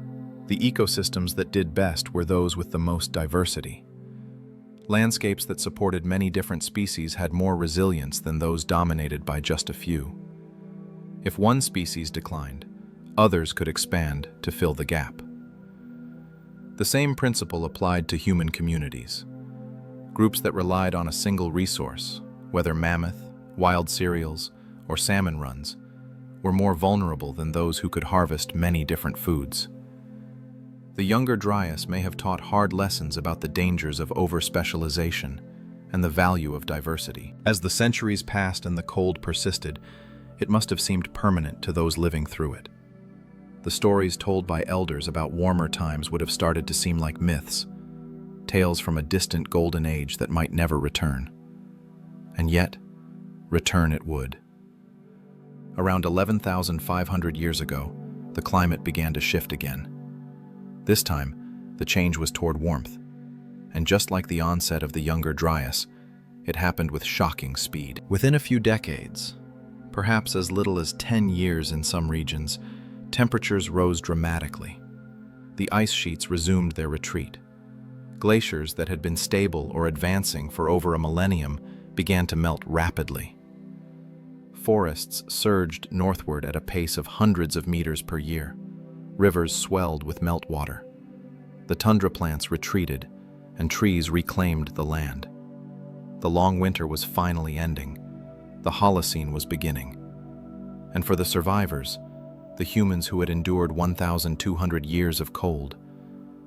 the ecosystems that did best were those with the most diversity. Landscapes that supported many different species had more resilience than those dominated by just a few. If one species declined, others could expand to fill the gap. The same principle applied to human communities. Groups that relied on a single resource, whether mammoth, wild cereals, or salmon runs, were more vulnerable than those who could harvest many different foods. The Younger Dryas may have taught hard lessons about the dangers of over-specialization and the value of diversity. As the centuries passed and the cold persisted, it must have seemed permanent to those living through it. The stories told by elders about warmer times would have started to seem like myths, tales from a distant golden age that might never return. And yet, return it would. Around 11,500 years ago, the climate began to shift again. This time, the change was toward warmth, and just like the onset of the Younger Dryas, it happened with shocking speed. Within a few decades, perhaps as little as 10 years in some regions, temperatures rose dramatically. The ice sheets resumed their retreat. Glaciers that had been stable or advancing for over a millennium began to melt rapidly. Forests surged northward at a pace of hundreds of meters per year. Rivers swelled with meltwater. The tundra plants retreated, and trees reclaimed the land. The long winter was finally ending. The Holocene was beginning. And for the survivors, the humans who had endured 1,200 years of cold,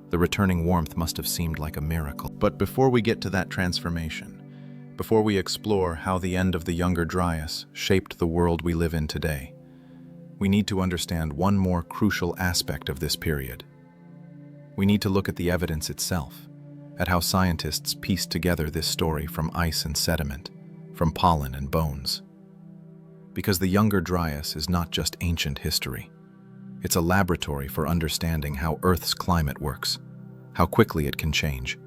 the returning warmth must have seemed like a miracle. But before we get to that transformation, before we explore how the end of the Younger Dryas shaped the world we live in today, we need to understand one more crucial aspect of this period. We need to look at the evidence itself, at how scientists pieced together this story from ice and sediment, from pollen and bones. Because the Younger Dryas is not just ancient history. It's a laboratory for understanding how Earth's climate works, how quickly it can change,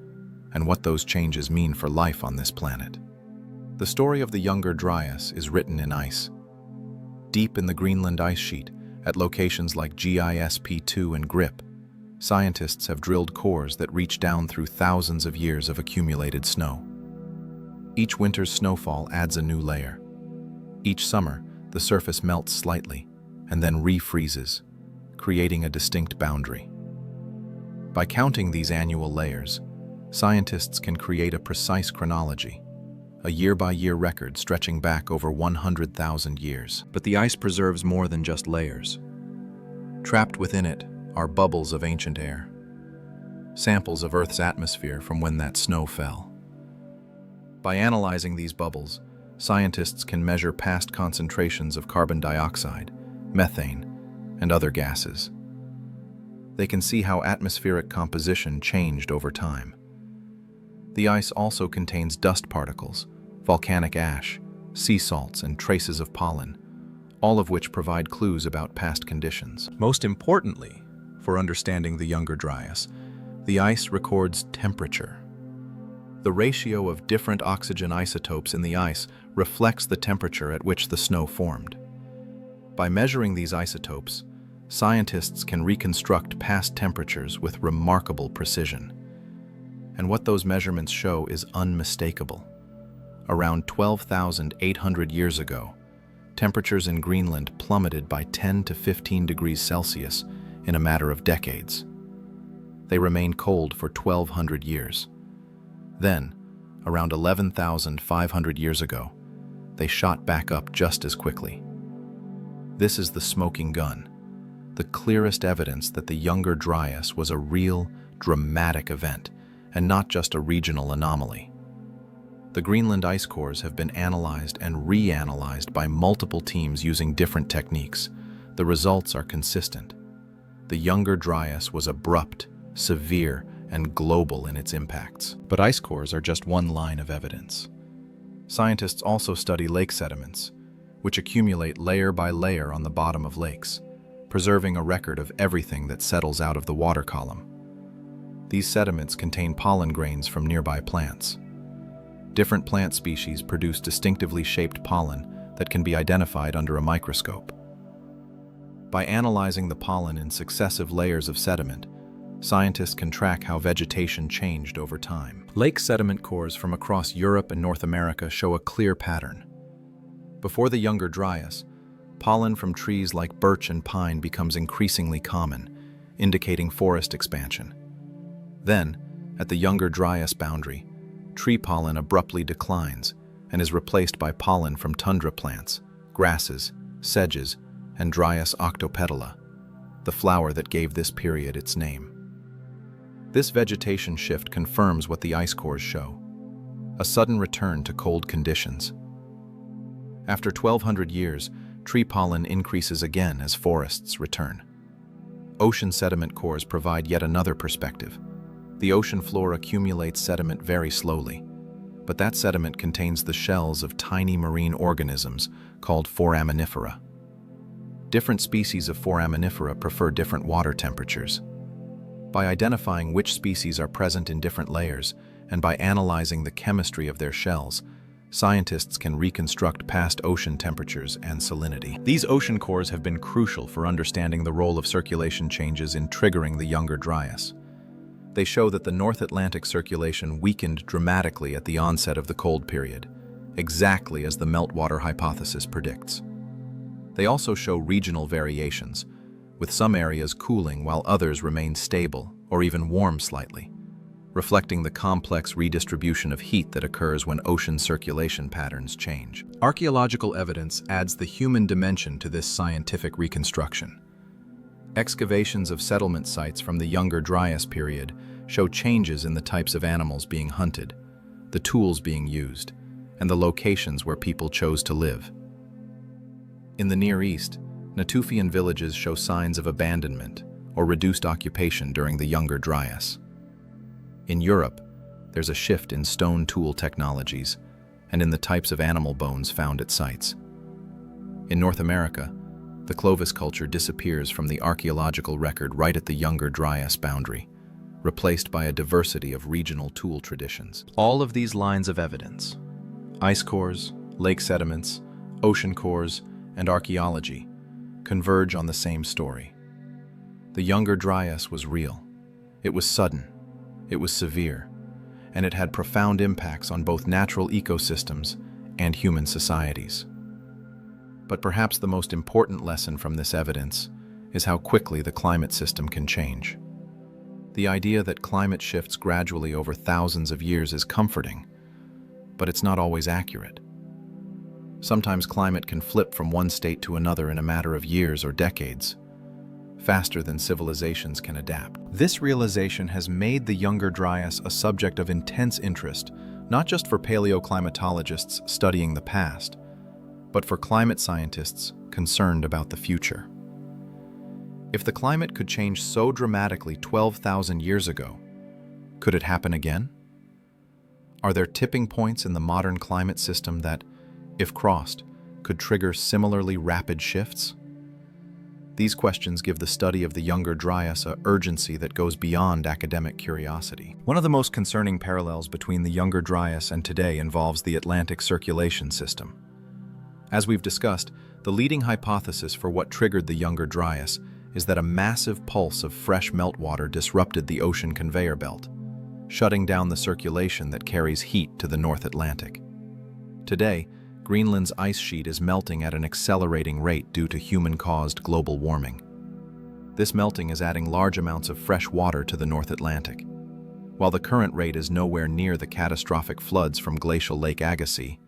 and what those changes mean for life on this planet. The story of the Younger Dryas is written in ice. Deep in the Greenland ice sheet, at locations like GISP2 and GRIP, scientists have drilled cores that reach down through thousands of years of accumulated snow. Each winter's snowfall adds a new layer. Each summer, the surface melts slightly and then refreezes, creating a distinct boundary. By counting these annual layers, scientists can create a precise chronology, a year-by-year record stretching back over 100,000 years. But the ice preserves more than just layers. Trapped within it are bubbles of ancient air, samples of Earth's atmosphere from when that snow fell. By analyzing these bubbles, scientists can measure past concentrations of carbon dioxide, methane, and other gases. They can see how atmospheric composition changed over time. The ice also contains dust particles, volcanic ash, sea salts, and traces of pollen, all of which provide clues about past conditions. Most importantly, for understanding the Younger Dryas, the ice records temperature. The ratio of different oxygen isotopes in the ice reflects the temperature at which the snow formed. By measuring these isotopes, scientists can reconstruct past temperatures with remarkable precision. And what those measurements show is unmistakable. Around 12,800 years ago, temperatures in Greenland plummeted by 10 to 15 degrees Celsius in a matter of decades. They remained cold for 1,200 years. Then, around 11,500 years ago, they shot back up just as quickly. This is the smoking gun, the clearest evidence that the Younger Dryas was a real, dramatic event, and not just a regional anomaly. The Greenland ice cores have been analyzed and reanalyzed by multiple teams using different techniques. The results are consistent. The Younger Dryas was abrupt, severe, and global in its impacts. But ice cores are just one line of evidence. Scientists also study lake sediments, which accumulate layer by layer on the bottom of lakes, preserving a record of everything that settles out of the water column. These sediments contain pollen grains from nearby plants. Different plant species produce distinctively shaped pollen that can be identified under a microscope. By analyzing the pollen in successive layers of sediment, scientists can track how vegetation changed over time. Lake sediment cores from across Europe and North America show a clear pattern. Before the Younger Dryas, pollen from trees like birch and pine becomes increasingly common, indicating forest expansion. Then, at the Younger Dryas boundary, tree pollen abruptly declines and is replaced by pollen from tundra plants, grasses, sedges, and Dryas octopetala, the flower that gave this period its name. This vegetation shift confirms what the ice cores show: a sudden return to cold conditions. After 1,200 years, tree pollen increases again as forests return. Ocean sediment cores provide yet another perspective. The ocean floor accumulates sediment very slowly, but that sediment contains the shells of tiny marine organisms called foraminifera. Different species of foraminifera prefer different water temperatures. By identifying which species are present in different layers and by analyzing the chemistry of their shells, scientists can reconstruct past ocean temperatures and salinity. These ocean cores have been crucial for understanding the role of circulation changes in triggering the Younger Dryas. They show that the North Atlantic circulation weakened dramatically at the onset of the cold period, exactly as the meltwater hypothesis predicts. They also show regional variations, with some areas cooling while others remain stable or even warm slightly, reflecting the complex redistribution of heat that occurs when ocean circulation patterns change. Archaeological evidence adds the human dimension to this scientific reconstruction. Excavations of settlement sites from the Younger Dryas period show changes in the types of animals being hunted, the tools being used, and the locations where people chose to live. In the Near East, Natufian villages show signs of abandonment or reduced occupation during the Younger Dryas. In Europe, there's a shift in stone tool technologies and in the types of animal bones found at sites. In North America, the Clovis culture disappears from the archaeological record right at the Younger Dryas boundary, replaced by a diversity of regional tool traditions. All of these lines of evidence, ice cores, lake sediments, ocean cores, and archaeology, converge on the same story. The Younger Dryas was real. It was sudden. It was severe. And it had profound impacts on both natural ecosystems and human societies. But perhaps the most important lesson from this evidence is how quickly the climate system can change. The idea that climate shifts gradually over thousands of years is comforting, but it's not always accurate. Sometimes climate can flip from one state to another in a matter of years or decades, faster than civilizations can adapt. This realization has made the Younger Dryas a subject of intense interest, not just for paleoclimatologists studying the past, but for climate scientists concerned about the future. If the climate could change so dramatically 12,000 years ago, could it happen again? Are there tipping points in the modern climate system that, if crossed, could trigger similarly rapid shifts? These questions give the study of the Younger Dryas an urgency that goes beyond academic curiosity. One of the most concerning parallels between the Younger Dryas and today involves the Atlantic circulation system. As we've discussed, the leading hypothesis for what triggered the Younger Dryas is that a massive pulse of fresh meltwater disrupted the ocean conveyor belt, shutting down the circulation that carries heat to the North Atlantic. Today, Greenland's ice sheet is melting at an accelerating rate due to human-caused global warming. This melting is adding large amounts of fresh water to the North Atlantic. While the current rate is nowhere near the catastrophic floods from glacial Lake Agassiz,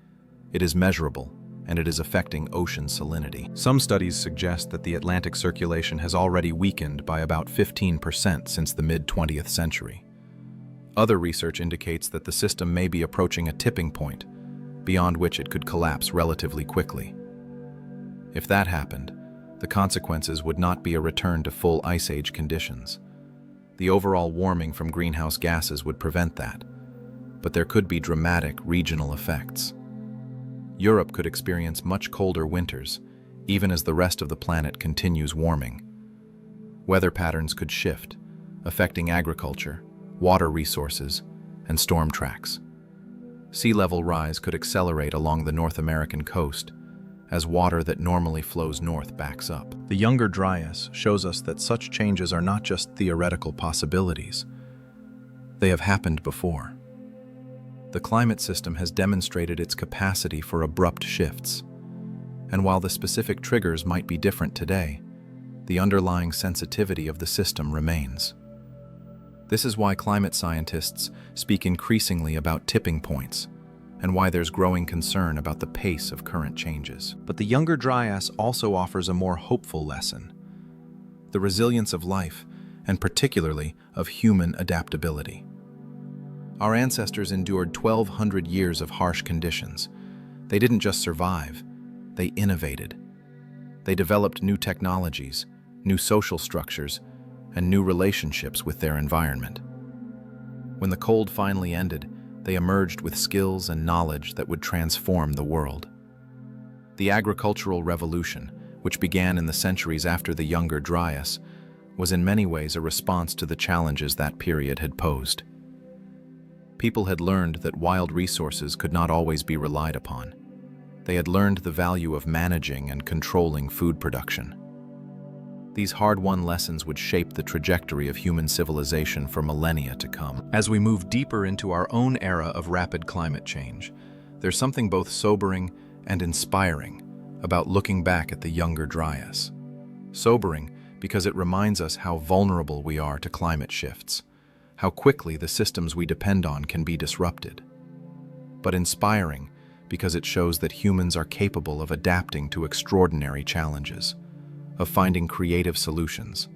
it is measurable, and it is affecting ocean salinity. Some studies suggest that the Atlantic circulation has already weakened by about 15% since the mid-20th century. Other research indicates that the system may be approaching a tipping point, beyond which it could collapse relatively quickly. If that happened, the consequences would not be a return to full ice age conditions. The overall warming from greenhouse gases would prevent that, but there could be dramatic regional effects. Europe could experience much colder winters, even as the rest of the planet continues warming. Weather patterns could shift, affecting agriculture, water resources, and storm tracks. Sea level rise could accelerate along the North American coast, as water that normally flows north backs up. The Younger Dryas shows us that such changes are not just theoretical possibilities. They have happened before. The climate system has demonstrated its capacity for abrupt shifts. And while the specific triggers might be different today, the underlying sensitivity of the system remains. This is why climate scientists speak increasingly about tipping points, and why there's growing concern about the pace of current changes. But the Younger Dryas also offers a more hopeful lesson: the resilience of life, and particularly of human adaptability. Our ancestors endured 1,200 years of harsh conditions. They didn't just survive, they innovated. They developed new technologies, new social structures, and new relationships with their environment. When the cold finally ended, they emerged with skills and knowledge that would transform the world. The agricultural revolution, which began in the centuries after the Younger Dryas, was in many ways a response to the challenges that period had posed. People had learned that wild resources could not always be relied upon. They had learned the value of managing and controlling food production. These hard-won lessons would shape the trajectory of human civilization for millennia to come. As we move deeper into our own era of rapid climate change, there's something both sobering and inspiring about looking back at the Younger Dryas. Sobering because it reminds us how vulnerable we are to climate shifts, how quickly the systems we depend on can be disrupted. But inspiring because it shows that humans are capable of adapting to extraordinary challenges, of finding creative solutions,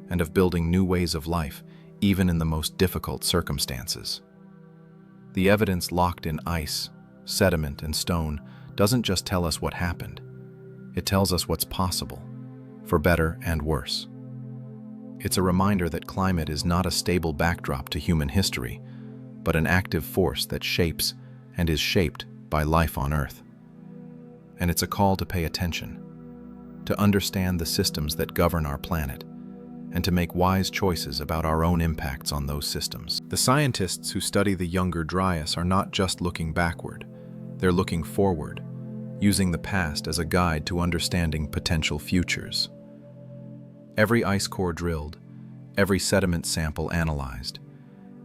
and of building new ways of life even in the most difficult circumstances. The evidence locked in ice, sediment, and stone doesn't just tell us what happened. It tells us what's possible, for better and worse. It's a reminder that climate is not a stable backdrop to human history, but an active force that shapes and is shaped by life on Earth. And it's a call to pay attention, to understand the systems that govern our planet, and to make wise choices about our own impacts on those systems. The scientists who study the Younger Dryas are not just looking backward, they're looking forward, using the past as a guide to understanding potential futures. Every ice core drilled, every sediment sample analyzed,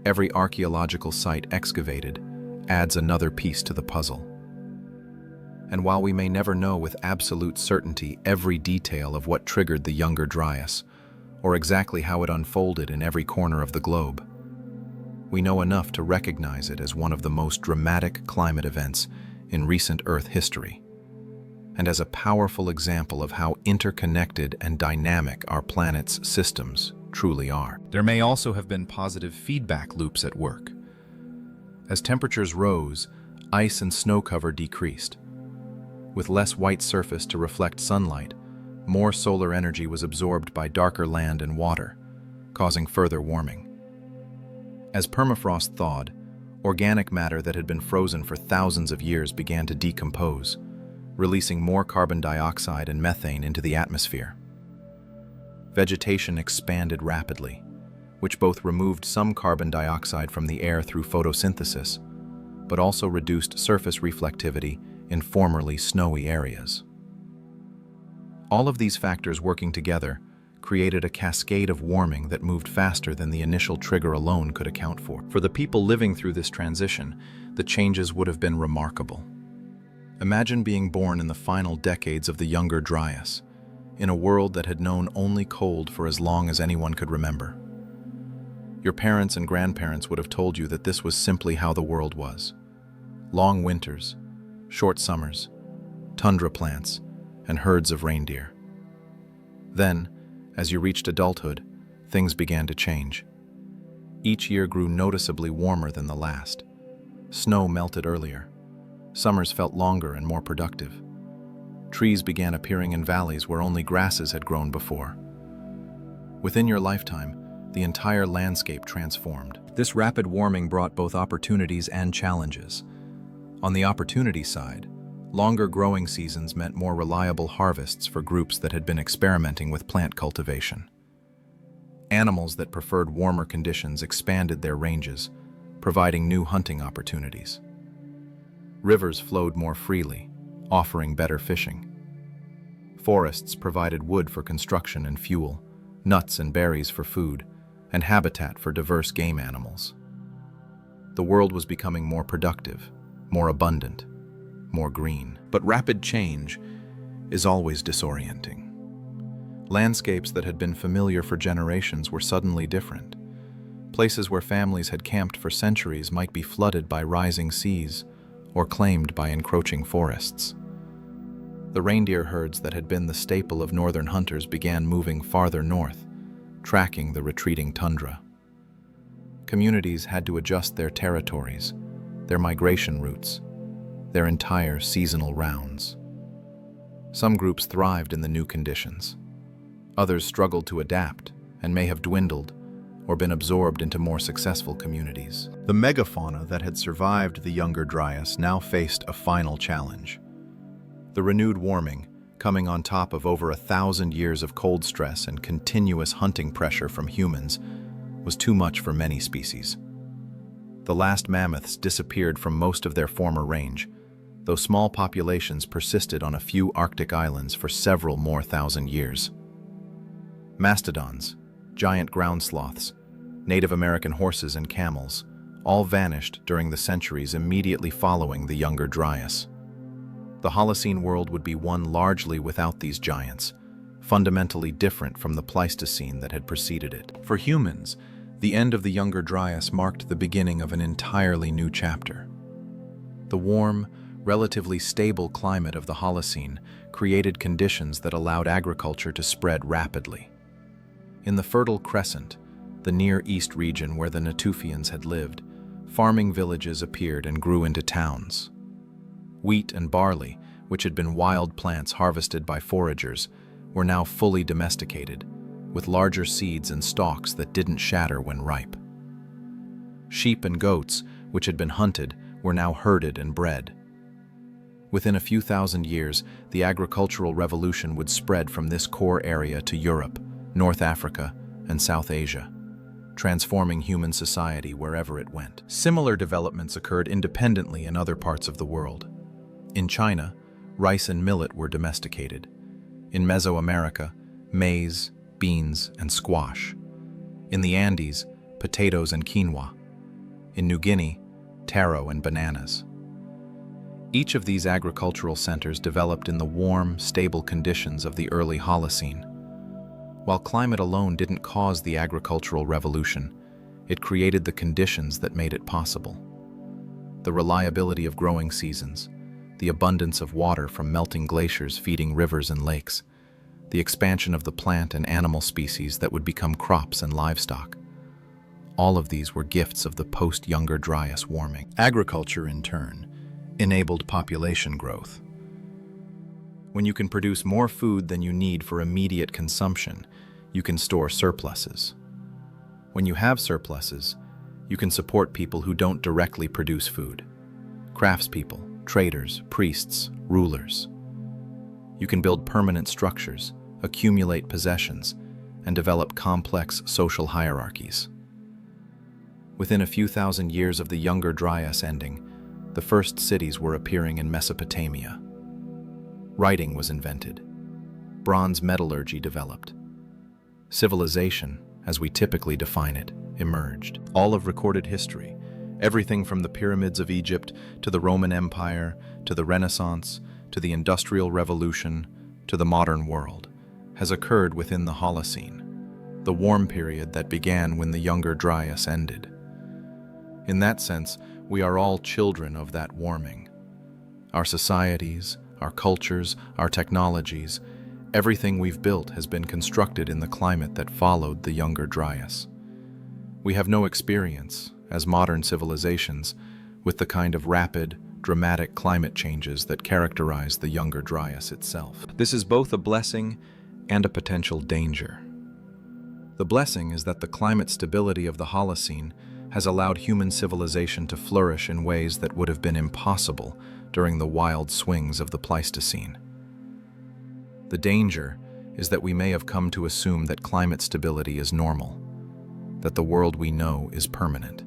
every archaeological site excavated adds another piece to the puzzle. And while we may never know with absolute certainty every detail of what triggered the Younger Dryas, or exactly how it unfolded in every corner of the globe, we know enough to recognize it as one of the most dramatic climate events in recent Earth history, and as a powerful example of how interconnected and dynamic our planet's systems truly are. There may also have been positive feedback loops at work. As temperatures rose, ice and snow cover decreased. With less white surface to reflect sunlight, more solar energy was absorbed by darker land and water, causing further warming. As permafrost thawed, organic matter that had been frozen for thousands of years began to decompose, releasing more carbon dioxide and methane into the atmosphere. vegetation expanded rapidly, which both removed some carbon dioxide from the air through photosynthesis, but also reduced surface reflectivity in formerly snowy areas. All of these factors working together created a cascade of warming that moved faster than the initial trigger alone could account for. For the people living through this transition, the changes would have been remarkable. Imagine being born in the final decades of the Younger Dryas, in a world that had known only cold for as long as anyone could remember. Your parents and grandparents would have told you that this was simply how the world was. Long winters, short summers, tundra plants, and herds of reindeer. Then, as you reached adulthood, things began to change. Each year grew noticeably warmer than the last. Snow melted earlier. Summers felt longer and more productive. Trees began appearing in valleys where only grasses had grown before. Within your lifetime, the entire landscape transformed. This rapid warming brought both opportunities and challenges. On the opportunity side, longer growing seasons meant more reliable harvests for groups that had been experimenting with plant cultivation. Animals that preferred warmer conditions expanded their ranges, providing new hunting opportunities. Rivers flowed more freely, offering better fishing. Forests provided wood for construction and fuel, nuts and berries for food, and habitat for diverse game animals. The world was becoming more productive, more abundant, more green. But rapid change is always disorienting. Landscapes that had been familiar for generations were suddenly different. Places where families had camped for centuries might be flooded by rising seas or claimed by encroaching forests. The reindeer herds that had been the staple of northern hunters began moving farther north, tracking the retreating tundra. Communities had to adjust their territories, their migration routes, their entire seasonal rounds. Some groups thrived in the new conditions. Others struggled to adapt and may have dwindled or been absorbed into more successful communities. The megafauna that had survived the Younger Dryas now faced a final challenge. The renewed warming, coming on top of over 1,000 years of cold stress and continuous hunting pressure from humans, was too much for many species. The last mammoths disappeared from most of their former range, though small populations persisted on a few Arctic islands for several more thousand years. Mastodons, giant ground sloths, Native American horses and camels, all vanished during the centuries immediately following the Younger Dryas. The Holocene world would be one largely without these giants, fundamentally different from the Pleistocene that had preceded it. For humans, the end of the Younger Dryas marked the beginning of an entirely new chapter. The warm, relatively stable climate of the Holocene created conditions that allowed agriculture to spread rapidly. In the Fertile Crescent, the Near East region where the Natufians had lived, farming villages appeared and grew into towns. Wheat and barley, which had been wild plants harvested by foragers, were now fully domesticated, with larger seeds and stalks that didn't shatter when ripe. Sheep and goats, which had been hunted, were now herded and bred. Within a few thousand years, the agricultural revolution would spread from this core area to Europe, North Africa, and South Asia, transforming human society wherever it went. Similar developments occurred independently in other parts of the world. In China, rice and millet were domesticated. In Mesoamerica, maize, beans, and squash. In the Andes, potatoes and quinoa. In New Guinea, taro and bananas. Each of these agricultural centers developed in the warm, stable conditions of the early Holocene. While climate alone didn't cause the agricultural revolution, it created the conditions that made it possible. The reliability of growing seasons, the abundance of water from melting glaciers feeding rivers and lakes, the expansion of the plant and animal species that would become crops and livestock. All of these were gifts of the post-Younger Dryas warming. Agriculture, in turn, enabled population growth. When you can produce more food than you need for immediate consumption, you can store surpluses. When you have surpluses, you can support people who don't directly produce food. Craftspeople, traders, priests, rulers. You can build permanent structures, accumulate possessions, and develop complex social hierarchies. Within a few thousand years of the Younger Dryas ending, the first cities were appearing in Mesopotamia. Writing was invented. Bronze metallurgy developed. Civilization, as we typically define it, emerged. All of recorded history, everything from the pyramids of Egypt to the Roman Empire, to the Renaissance, to the Industrial Revolution, to the modern world, has occurred within the Holocene, the warm period that began when the Younger Dryas ended. In that sense, we are all children of that warming. Our societies, our cultures, our technologies, everything we've built has been constructed in the climate that followed the Younger Dryas. We have no experience, as modern civilizations, with the kind of rapid, dramatic climate changes that characterize the Younger Dryas itself. This is both a blessing and a potential danger. The blessing is that the climate stability of the Holocene has allowed human civilization to flourish in ways that would have been impossible during the wild swings of the Pleistocene. The danger is that we may have come to assume that climate stability is normal, that the world we know is permanent.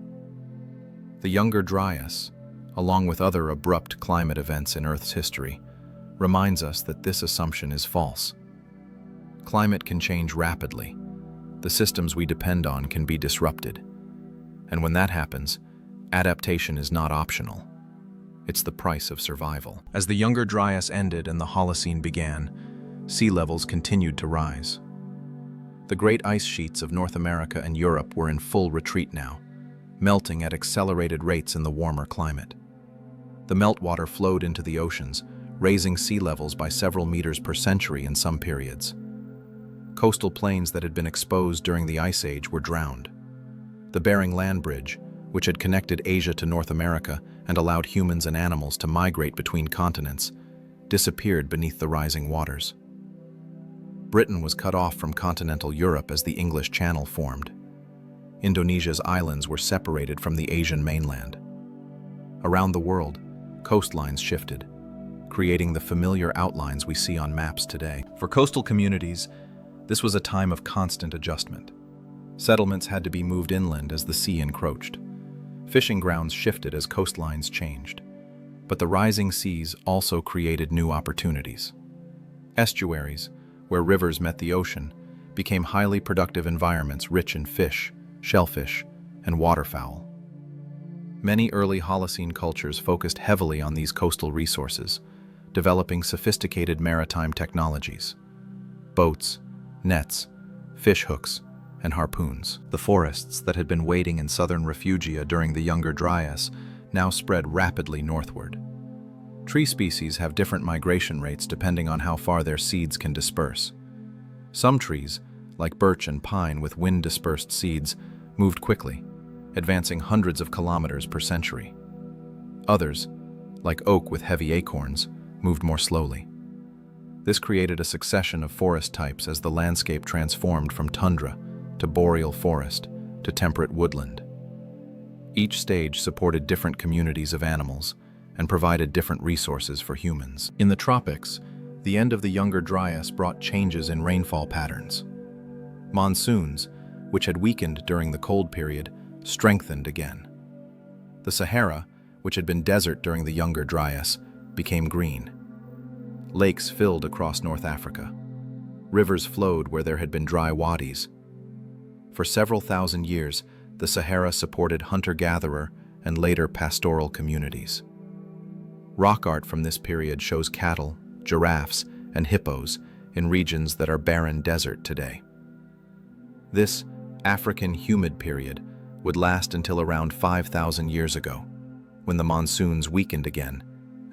The Younger Dryas, along with other abrupt climate events in Earth's history, reminds us that this assumption is false. Climate can change rapidly. The systems we depend on can be disrupted. And when that happens, adaptation is not optional. It's the price of survival. As the Younger Dryas ended and the Holocene began, sea levels continued to rise. The great ice sheets of North America and Europe were in full retreat now, melting at accelerated rates in the warmer climate. The meltwater flowed into the oceans, raising sea levels by several meters per century in some periods. Coastal plains that had been exposed during the Ice Age were drowned. The Bering Land Bridge, which had connected Asia to North America and allowed humans and animals to migrate between continents, disappeared beneath the rising waters. Britain was cut off from continental Europe as the English Channel formed. Indonesia's islands were separated from the Asian mainland. Around the world, coastlines shifted, creating the familiar outlines we see on maps today. For coastal communities, this was a time of constant adjustment. Settlements had to be moved inland as the sea encroached. Fishing grounds shifted as coastlines changed. But the rising seas also created new opportunities. Estuaries, where rivers met the ocean, became highly productive environments rich in fish, shellfish, and waterfowl. Many early Holocene cultures focused heavily on these coastal resources, developing sophisticated maritime technologies. Boats, nets, fish hooks, and harpoons. The forests that had been waiting in southern refugia during the Younger Dryas now spread rapidly northward. Tree species have different migration rates depending on how far their seeds can disperse. Some trees, like birch and pine with wind-dispersed seeds, moved quickly, advancing hundreds of kilometers per century. Others, like oak with heavy acorns, moved more slowly. This created a succession of forest types as the landscape transformed from tundra to boreal forest to temperate woodland. Each stage supported different communities of animals and provided different resources for humans. In the tropics, the end of the Younger Dryas brought changes in rainfall patterns. Monsoons, which had weakened during the cold period, strengthened again. The Sahara, which had been desert during the Younger Dryas, became green. Lakes filled across North Africa. Rivers flowed where there had been dry wadis. For several thousand years, the Sahara supported hunter-gatherer and later pastoral communities. Rock art from this period shows cattle, giraffes, and hippos in regions that are barren desert today. This African humid period would last until around 5,000 years ago, when the monsoons weakened again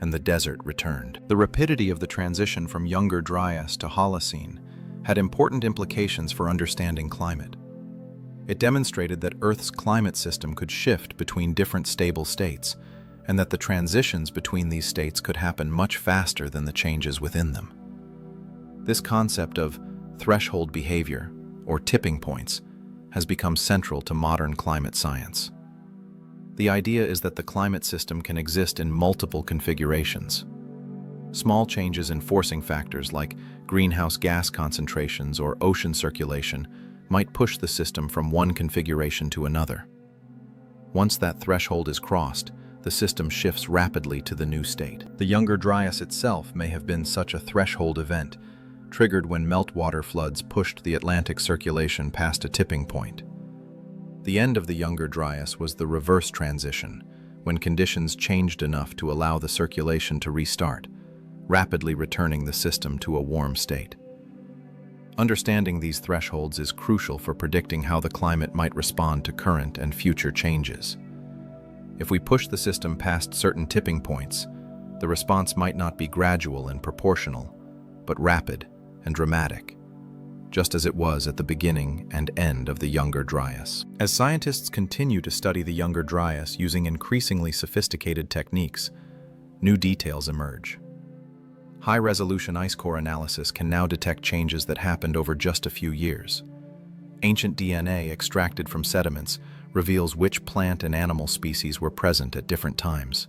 and the desert returned. The rapidity of the transition from Younger Dryas to Holocene had important implications for understanding climate. It demonstrated that Earth's climate system could shift between different stable states, and that the transitions between these states could happen much faster than the changes within them. This concept of threshold behavior, or tipping points, has become central to modern climate science. The idea is that the climate system can exist in multiple configurations. Small changes in forcing factors like greenhouse gas concentrations or ocean circulation might push the system from one configuration to another. Once that threshold is crossed, the system shifts rapidly to the new state. The Younger Dryas itself may have been such a threshold event, triggered when meltwater floods pushed the Atlantic circulation past a tipping point. The end of the Younger Dryas was the reverse transition, when conditions changed enough to allow the circulation to restart, rapidly returning the system to a warm state. Understanding these thresholds is crucial for predicting how the climate might respond to current and future changes. If we push the system past certain tipping points, the response might not be gradual and proportional, but rapid and dramatic, just as it was at the beginning and end of the Younger Dryas. As scientists continue to study the Younger Dryas using increasingly sophisticated techniques, new details emerge. High-resolution ice core analysis can now detect changes that happened over just a few years. Ancient DNA extracted from sediments reveals which plant and animal species were present at different times.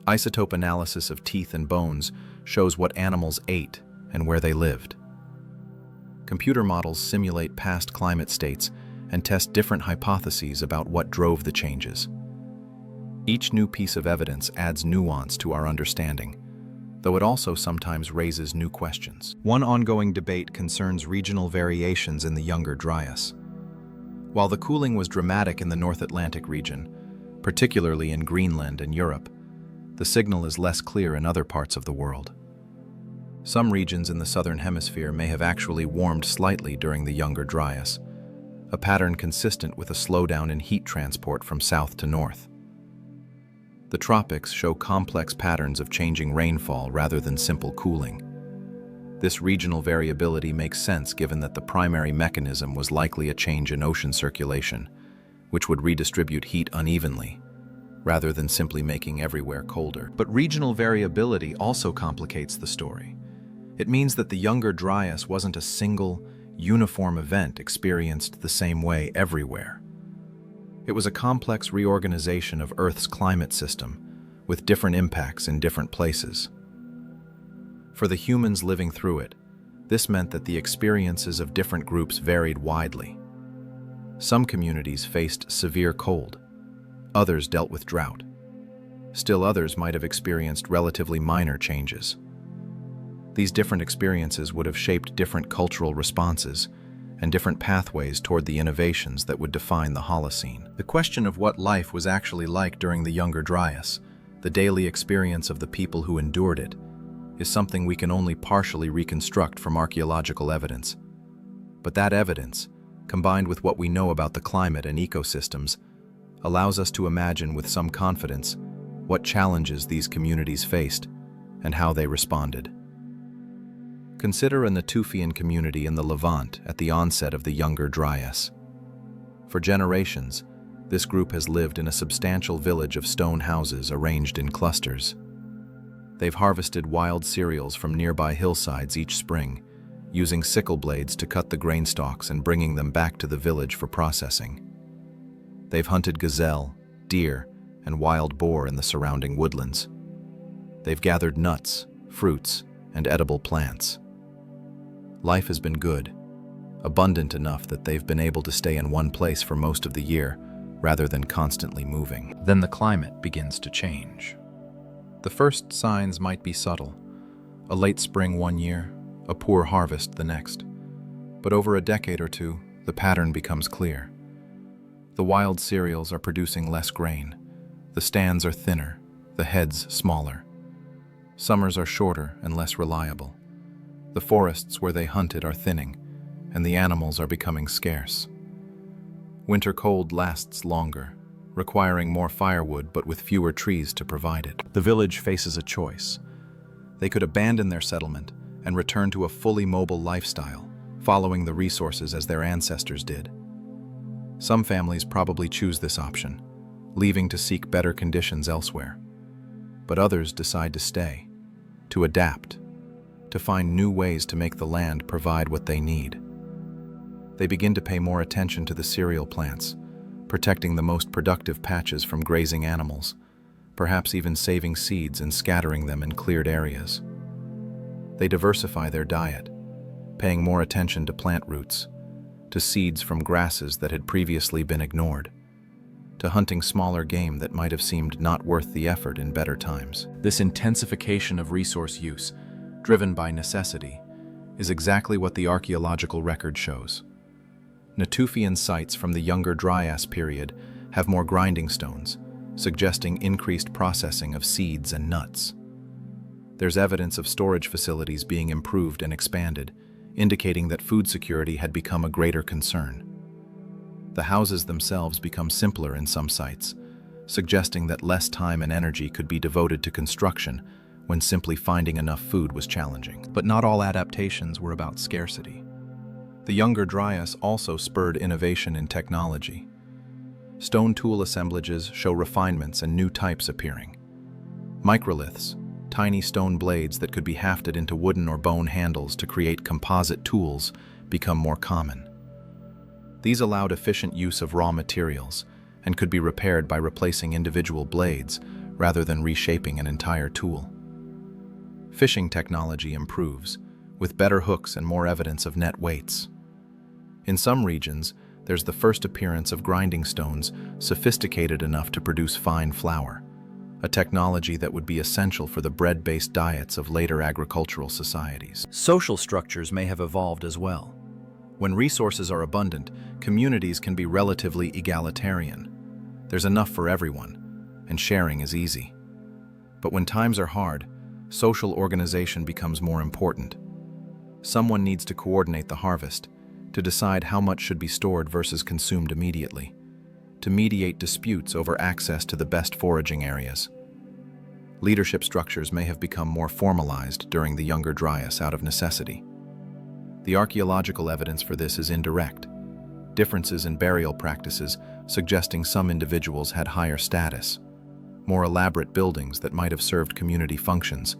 Isotope analysis of teeth and bones shows what animals ate and where they lived. Computer models simulate past climate states and test different hypotheses about what drove the changes. Each new piece of evidence adds nuance to our understanding, though it also sometimes raises new questions. One ongoing debate concerns regional variations in the Younger Dryas. While the cooling was dramatic in the North Atlantic region, particularly in Greenland and Europe, the signal is less clear in other parts of the world. Some regions in the southern hemisphere may have actually warmed slightly during the Younger Dryas, a pattern consistent with a slowdown in heat transport from south to north. The tropics show complex patterns of changing rainfall rather than simple cooling. This regional variability makes sense given that the primary mechanism was likely a change in ocean circulation, which would redistribute heat unevenly, rather than simply making everywhere colder. But regional variability also complicates the story. It means that the Younger Dryas wasn't a single, uniform event experienced the same way everywhere. It was a complex reorganization of Earth's climate system, with different impacts in different places. For the humans living through it, this meant that the experiences of different groups varied widely. Some communities faced severe cold, others dealt with drought. Still others might have experienced relatively minor changes. These different experiences would have shaped different cultural responses and different pathways toward the innovations that would define the Holocene. The question of what life was actually like during the Younger Dryas, the daily experience of the people who endured it, is something we can only partially reconstruct from archaeological evidence. But that evidence, combined with what we know about the climate and ecosystems, allows us to imagine with some confidence what challenges these communities faced and how they responded. Consider a Natufian community in the Levant at the onset of the Younger Dryas. For generations, this group has lived in a substantial village of stone houses arranged in clusters. They've harvested wild cereals from nearby hillsides each spring, using sickle blades to cut the grain stalks and bringing them back to the village for processing. They've hunted gazelle, deer, and wild boar in the surrounding woodlands. They've gathered nuts, fruits, and edible plants. Life has been good, abundant enough that they've been able to stay in one place for most of the year, rather than constantly moving. Then the climate begins to change. The first signs might be subtle. A late spring one year, a poor harvest the next. But over a decade or two, the pattern becomes clear. The wild cereals are producing less grain. The stands are thinner, the heads smaller. Summers are shorter and less reliable. The forests where they hunted are thinning, and the animals are becoming scarce. Winter cold lasts longer, requiring more firewood but with fewer trees to provide it. The village faces a choice. They could abandon their settlement and return to a fully mobile lifestyle, following the resources as their ancestors did. Some families probably choose this option, leaving to seek better conditions elsewhere. But others decide to stay, to adapt, to find new ways to make the land provide what they need. They begin to pay more attention to the cereal plants, protecting the most productive patches from grazing animals, perhaps even saving seeds and scattering them in cleared areas. They diversify their diet, paying more attention to plant roots, to seeds from grasses that had previously been ignored, to hunting smaller game that might have seemed not worth the effort in better times. This intensification of resource use, driven by necessity, is exactly what the archaeological record shows. Natufian sites from the Younger Dryas period have more grinding stones, suggesting increased processing of seeds and nuts. There's evidence of storage facilities being improved and expanded, indicating that food security had become a greater concern. The houses themselves become simpler in some sites, suggesting that less time and energy could be devoted to construction when simply finding enough food was challenging. But not all adaptations were about scarcity. The Younger Dryas also spurred innovation in technology. Stone tool assemblages show refinements and new types appearing. Microliths, tiny stone blades that could be hafted into wooden or bone handles to create composite tools, become more common. These allowed efficient use of raw materials and could be repaired by replacing individual blades rather than reshaping an entire tool. Fishing technology improves, with better hooks and more evidence of net weights. In some regions, there's the first appearance of grinding stones sophisticated enough to produce fine flour, a technology that would be essential for the bread-based diets of later agricultural societies. Social structures may have evolved as well. When resources are abundant, communities can be relatively egalitarian. There's enough for everyone, and sharing is easy. But when times are hard, social organization becomes more important. Someone needs to coordinate the harvest, to decide how much should be stored versus consumed immediately, to mediate disputes over access to the best foraging areas. Leadership structures may have become more formalized during the Younger Dryas out of necessity. The archaeological evidence for this is indirect. Differences in burial practices suggesting some individuals had higher status, more elaborate buildings that might have served community functions,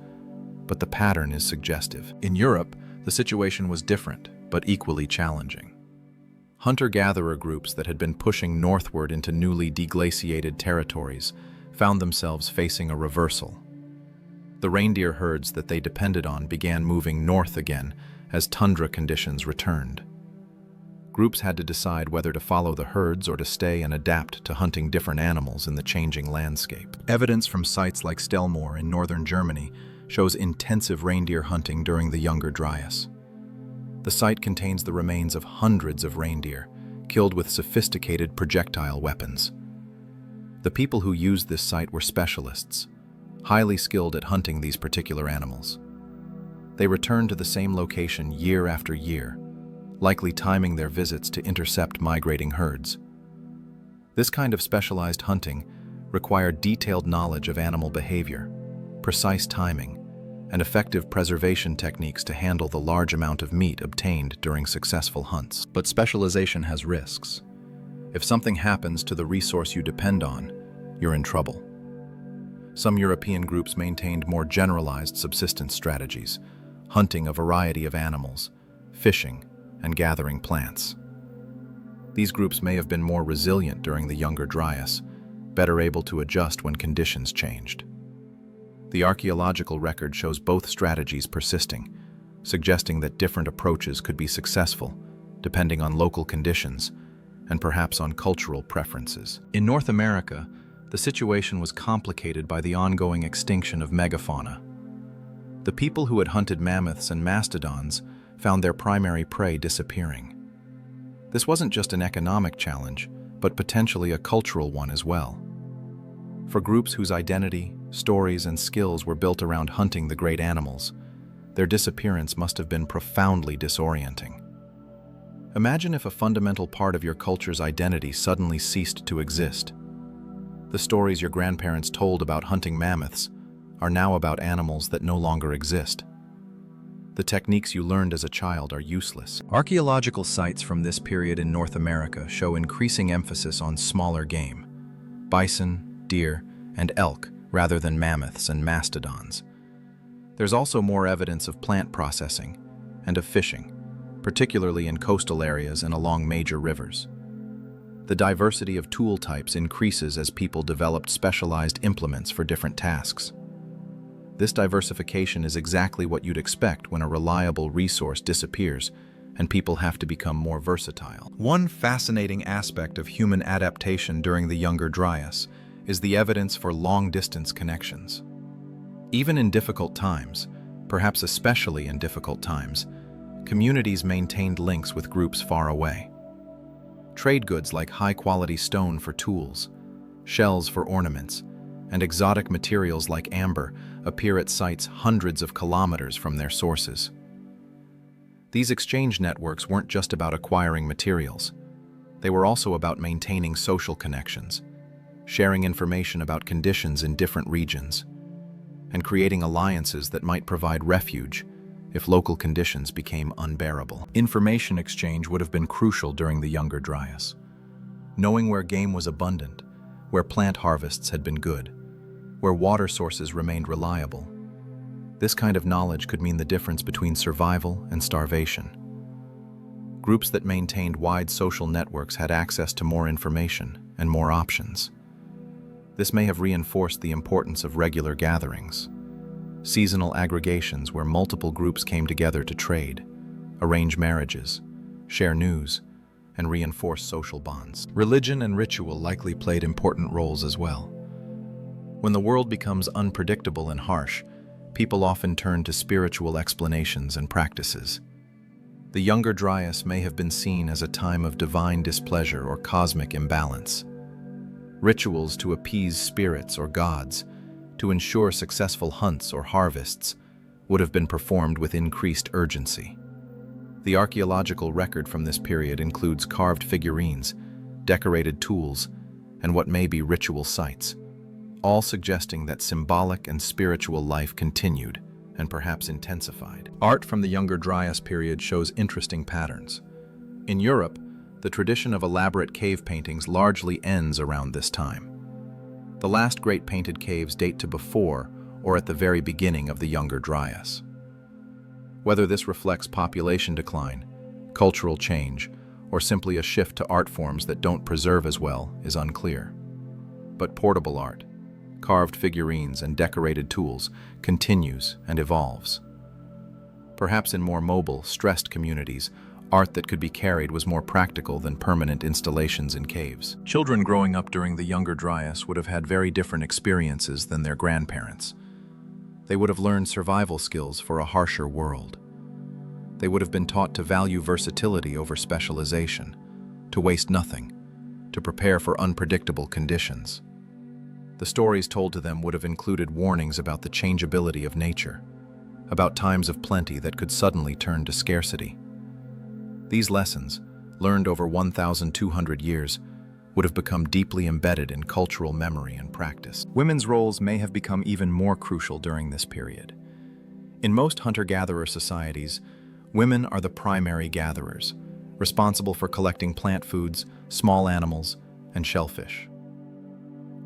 but the pattern is suggestive. In Europe, the situation was different, but equally challenging. Hunter-gatherer groups that had been pushing northward into newly deglaciated territories found themselves facing a reversal. The reindeer herds that they depended on began moving north again as tundra conditions returned. Groups had to decide whether to follow the herds or to stay and adapt to hunting different animals in the changing landscape. Evidence from sites like Stellmoor in northern Germany shows intensive reindeer hunting during the Younger Dryas. The site contains the remains of hundreds of reindeer, killed with sophisticated projectile weapons. The people who used this site were specialists, highly skilled at hunting these particular animals. They returned to the same location year after year, likely timing their visits to intercept migrating herds. This kind of specialized hunting required detailed knowledge of animal behavior, precise timing, and effective preservation techniques to handle the large amount of meat obtained during successful hunts. But specialization has risks. If something happens to the resource you depend on, you're in trouble. Some European groups maintained more generalized subsistence strategies, hunting a variety of animals, fishing, and gathering plants. These groups may have been more resilient during the Younger Dryas, better able to adjust when conditions changed. The archaeological record shows both strategies persisting, suggesting that different approaches could be successful, depending on local conditions and perhaps on cultural preferences. In North America, the situation was complicated by the ongoing extinction of megafauna. The people who had hunted mammoths and mastodons found their primary prey disappearing. This wasn't just an economic challenge, but potentially a cultural one as well. For groups whose identity, stories, and skills were built around hunting the great animals, their disappearance must have been profoundly disorienting. Imagine if a fundamental part of your culture's identity suddenly ceased to exist. The stories your grandparents told about hunting mammoths are now about animals that no longer exist. The techniques you learned as a child are useless. Archaeological sites from this period in North America show increasing emphasis on smaller game, bison, deer, and elk, rather than mammoths and mastodons. There's also more evidence of plant processing and of fishing, particularly in coastal areas and along major rivers. The diversity of tool types increases as people developed specialized implements for different tasks. This diversification is exactly what you'd expect when a reliable resource disappears and people have to become more versatile. One fascinating aspect of human adaptation during the Younger Dryas is the evidence for long-distance connections. Even in difficult times, perhaps especially in difficult times, communities maintained links with groups far away. Trade goods like high-quality stone for tools, shells for ornaments, and exotic materials like amber appear at sites hundreds of kilometers from their sources. These exchange networks weren't just about acquiring materials. They were also about maintaining social connections, sharing information about conditions in different regions, and creating alliances that might provide refuge if local conditions became unbearable. Information exchange would have been crucial during the Younger Dryas. Knowing where game was abundant, where plant harvests had been good, where water sources remained reliable. This kind of knowledge could mean the difference between survival and starvation. Groups that maintained wide social networks had access to more information and more options. This may have reinforced the importance of regular gatherings, seasonal aggregations where multiple groups came together to trade, arrange marriages, share news, and reinforce social bonds. Religion and ritual likely played important roles as well. When the world becomes unpredictable and harsh, people often turn to spiritual explanations and practices. The Younger Dryas may have been seen as a time of divine displeasure or cosmic imbalance. Rituals to appease spirits or gods, to ensure successful hunts or harvests, would have been performed with increased urgency. The archaeological record from this period includes carved figurines, decorated tools, and what may be ritual sites, all suggesting that symbolic and spiritual life continued and perhaps intensified. Art from the Younger Dryas period shows interesting patterns. In Europe, the tradition of elaborate cave paintings largely ends around this time. The last great painted caves date to before or at the very beginning of the Younger Dryas. Whether this reflects population decline, cultural change, or simply a shift to art forms that don't preserve as well is unclear. But portable art, carved figurines and decorated tools, continues and evolves. Perhaps in more mobile, stressed communities, art that could be carried was more practical than permanent installations in caves. Children growing up during the Younger Dryas would have had very different experiences than their grandparents. They would have learned survival skills for a harsher world. They would have been taught to value versatility over specialization, to waste nothing, to prepare for unpredictable conditions. The stories told to them would have included warnings about the changeability of nature, about times of plenty that could suddenly turn to scarcity. These lessons, learned over 1,200 years, would have become deeply embedded in cultural memory and practice. Women's roles may have become even more crucial during this period. In most hunter-gatherer societies, women are the primary gatherers, responsible for collecting plant foods, small animals, and shellfish.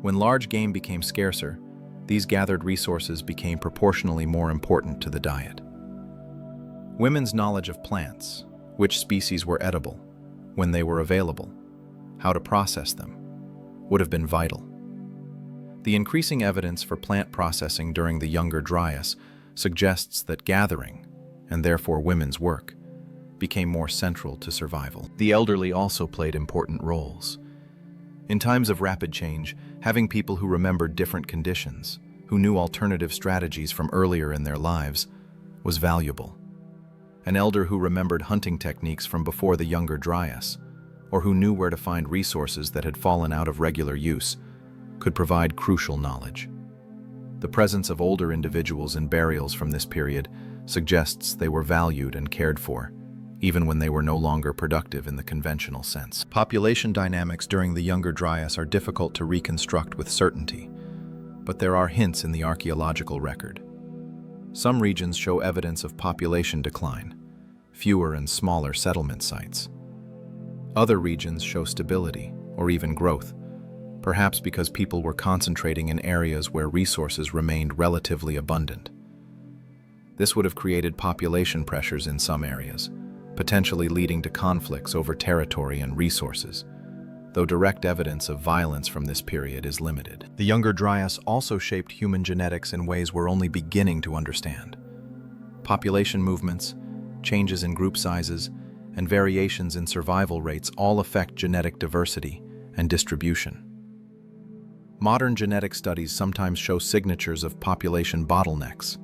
When large game became scarcer, these gathered resources became proportionally more important to the diet. Women's knowledge of plants, which species were edible, when they were available, how to process them, would have been vital. The increasing evidence for plant processing during the Younger Dryas suggests that gathering, and therefore women's work, became more central to survival. The elderly also played important roles. In times of rapid change, having people who remembered different conditions, who knew alternative strategies from earlier in their lives, was valuable. An elder who remembered hunting techniques from before the Younger Dryas, or who knew where to find resources that had fallen out of regular use, could provide crucial knowledge. The presence of older individuals in burials from this period suggests they were valued and cared for, even when they were no longer productive in the conventional sense. Population dynamics during the Younger Dryas are difficult to reconstruct with certainty, but there are hints in the archaeological record. Some regions show evidence of population decline, fewer and smaller settlement sites. Other regions show stability or even growth, perhaps because people were concentrating in areas where resources remained relatively abundant. This would have created population pressures in some areas, potentially leading to conflicts over territory and resources. though direct evidence of violence from this period is limited. The Younger Dryas also shaped human genetics in ways we're only beginning to understand. Population movements, changes in group sizes, and variations in survival rates all affect genetic diversity and distribution. Modern genetic studies sometimes show signatures of population bottlenecks,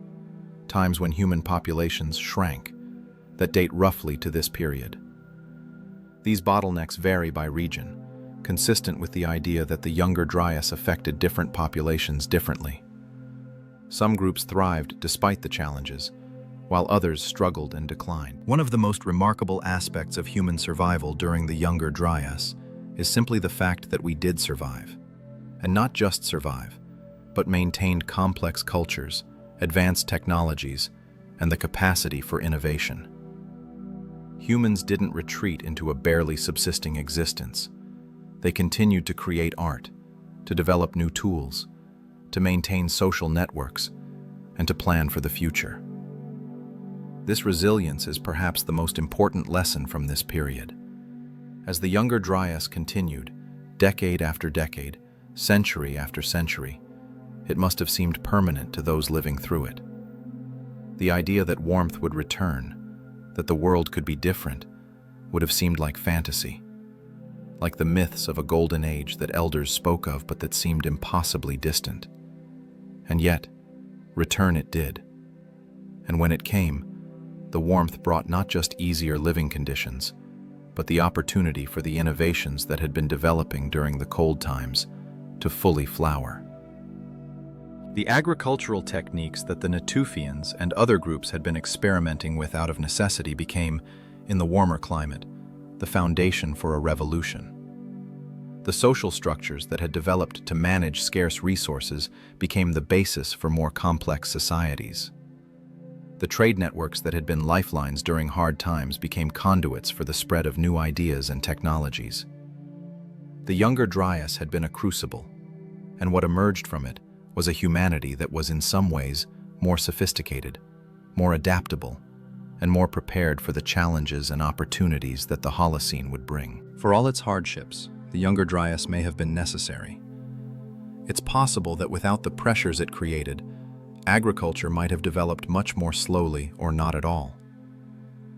times when human populations shrank, that date roughly to this period. These bottlenecks vary by region, consistent with the idea that the Younger Dryas affected different populations differently. Some groups thrived despite the challenges, while others struggled and declined. One of the most remarkable aspects of human survival during the Younger Dryas is simply the fact that we did survive. And not just survive, but maintained complex cultures, advanced technologies, and the capacity for innovation. Humans didn't retreat into a barely subsisting existence. They continued to create art, to develop new tools, to maintain social networks, and to plan for the future. This resilience is perhaps the most important lesson from this period. As the Younger Dryas continued, decade after decade, century after century, it must have seemed permanent to those living through it. The idea that warmth would return, that the world could be different, would have seemed like fantasy, like the myths of a golden age that elders spoke of but that seemed impossibly distant. And yet, return it did. And when it came, the warmth brought not just easier living conditions, but the opportunity for the innovations that had been developing during the cold times to fully flower. The agricultural techniques that the Natufians and other groups had been experimenting with out of necessity became, in the warmer climate, the foundation for a revolution. The social structures that had developed to manage scarce resources became the basis for more complex societies. The trade networks that had been lifelines during hard times became conduits for the spread of new ideas and technologies. The Younger Dryas had been a crucible, and what emerged from it was a humanity that was in some ways more sophisticated, more adaptable, and more prepared for the challenges and opportunities that the Holocene would bring. For all its hardships, the Younger Dryas may have been necessary. It's possible that without the pressures it created, agriculture might have developed much more slowly or not at all.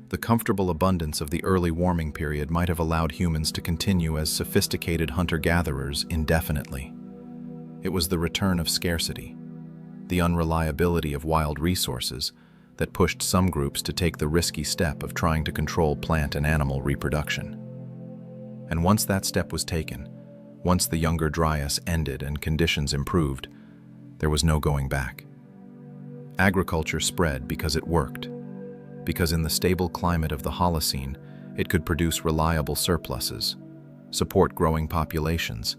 The comfortable abundance of the early warming period might have allowed humans to continue as sophisticated hunter-gatherers indefinitely. It was the return of scarcity, the unreliability of wild resources, that pushed some groups to take the risky step of trying to control plant and animal reproduction. And once that step was taken, once the Younger Dryas ended and conditions improved, there was no going back. Agriculture spread because it worked, because in the stable climate of the Holocene, it could produce reliable surpluses, support growing populations,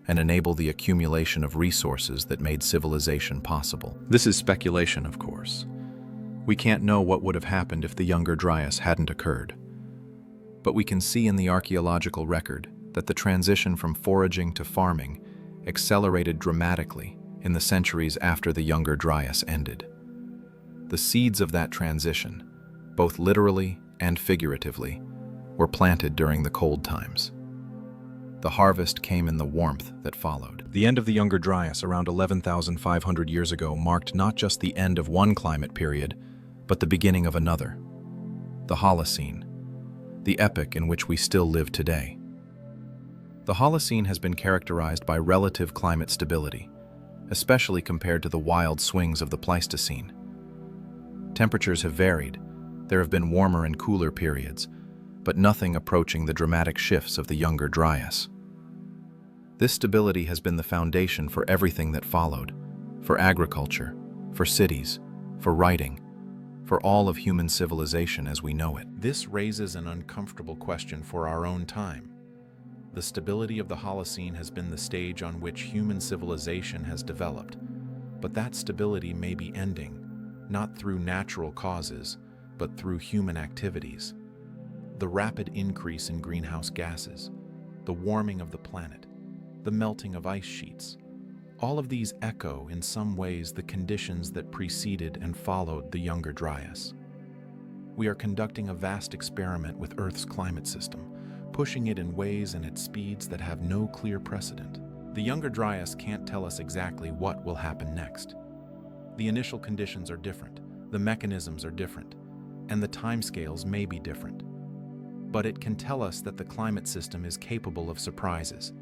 and enable the accumulation of resources that made civilization possible. This is speculation, of course. We can't know what would have happened if the Younger Dryas hadn't occurred. But we can see in the archaeological record that the transition from foraging to farming accelerated dramatically in the centuries after the Younger Dryas ended. The seeds of that transition, both literally and figuratively, were planted during the cold times. The harvest came in the warmth that followed. The end of the Younger Dryas around 11,500 years ago marked not just the end of one climate period, but the beginning of another, the Holocene, the epoch in which we still live today. The Holocene has been characterized by relative climate stability, especially compared to the wild swings of the Pleistocene. Temperatures have varied. There have been warmer and cooler periods, but nothing approaching the dramatic shifts of the Younger Dryas. This stability has been the foundation for everything that followed, for agriculture, for cities, for writing, for all of human civilization as we know it. This raises an uncomfortable question for our own time. The stability of the Holocene has been the stage on which human civilization has developed, but that stability may be ending, not through natural causes, but through human activities. The rapid increase in greenhouse gases, the warming of the planet, the melting of ice sheets, all of these echo in some ways the conditions that preceded and followed the Younger Dryas. We are conducting a vast experiment with Earth's climate system, pushing it in ways and at speeds that have no clear precedent. The Younger Dryas can't tell us exactly what will happen next. The initial conditions are different, the mechanisms are different, and the timescales may be different. But it can tell us that the climate system is capable of surprises,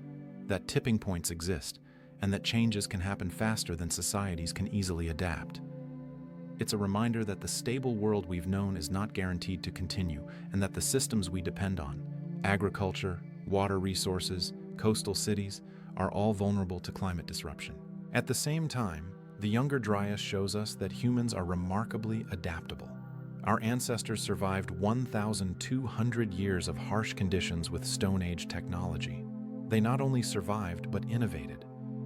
that tipping points exist, and that changes can happen faster than societies can easily adapt. It's a reminder that the stable world we've known is not guaranteed to continue, and that the systems we depend on, agriculture, water resources, coastal cities, are all vulnerable to climate disruption. At the same time, the Younger Dryas shows us that humans are remarkably adaptable. Our ancestors survived 1,200 years of harsh conditions with Stone Age technology. They not only survived, but innovated,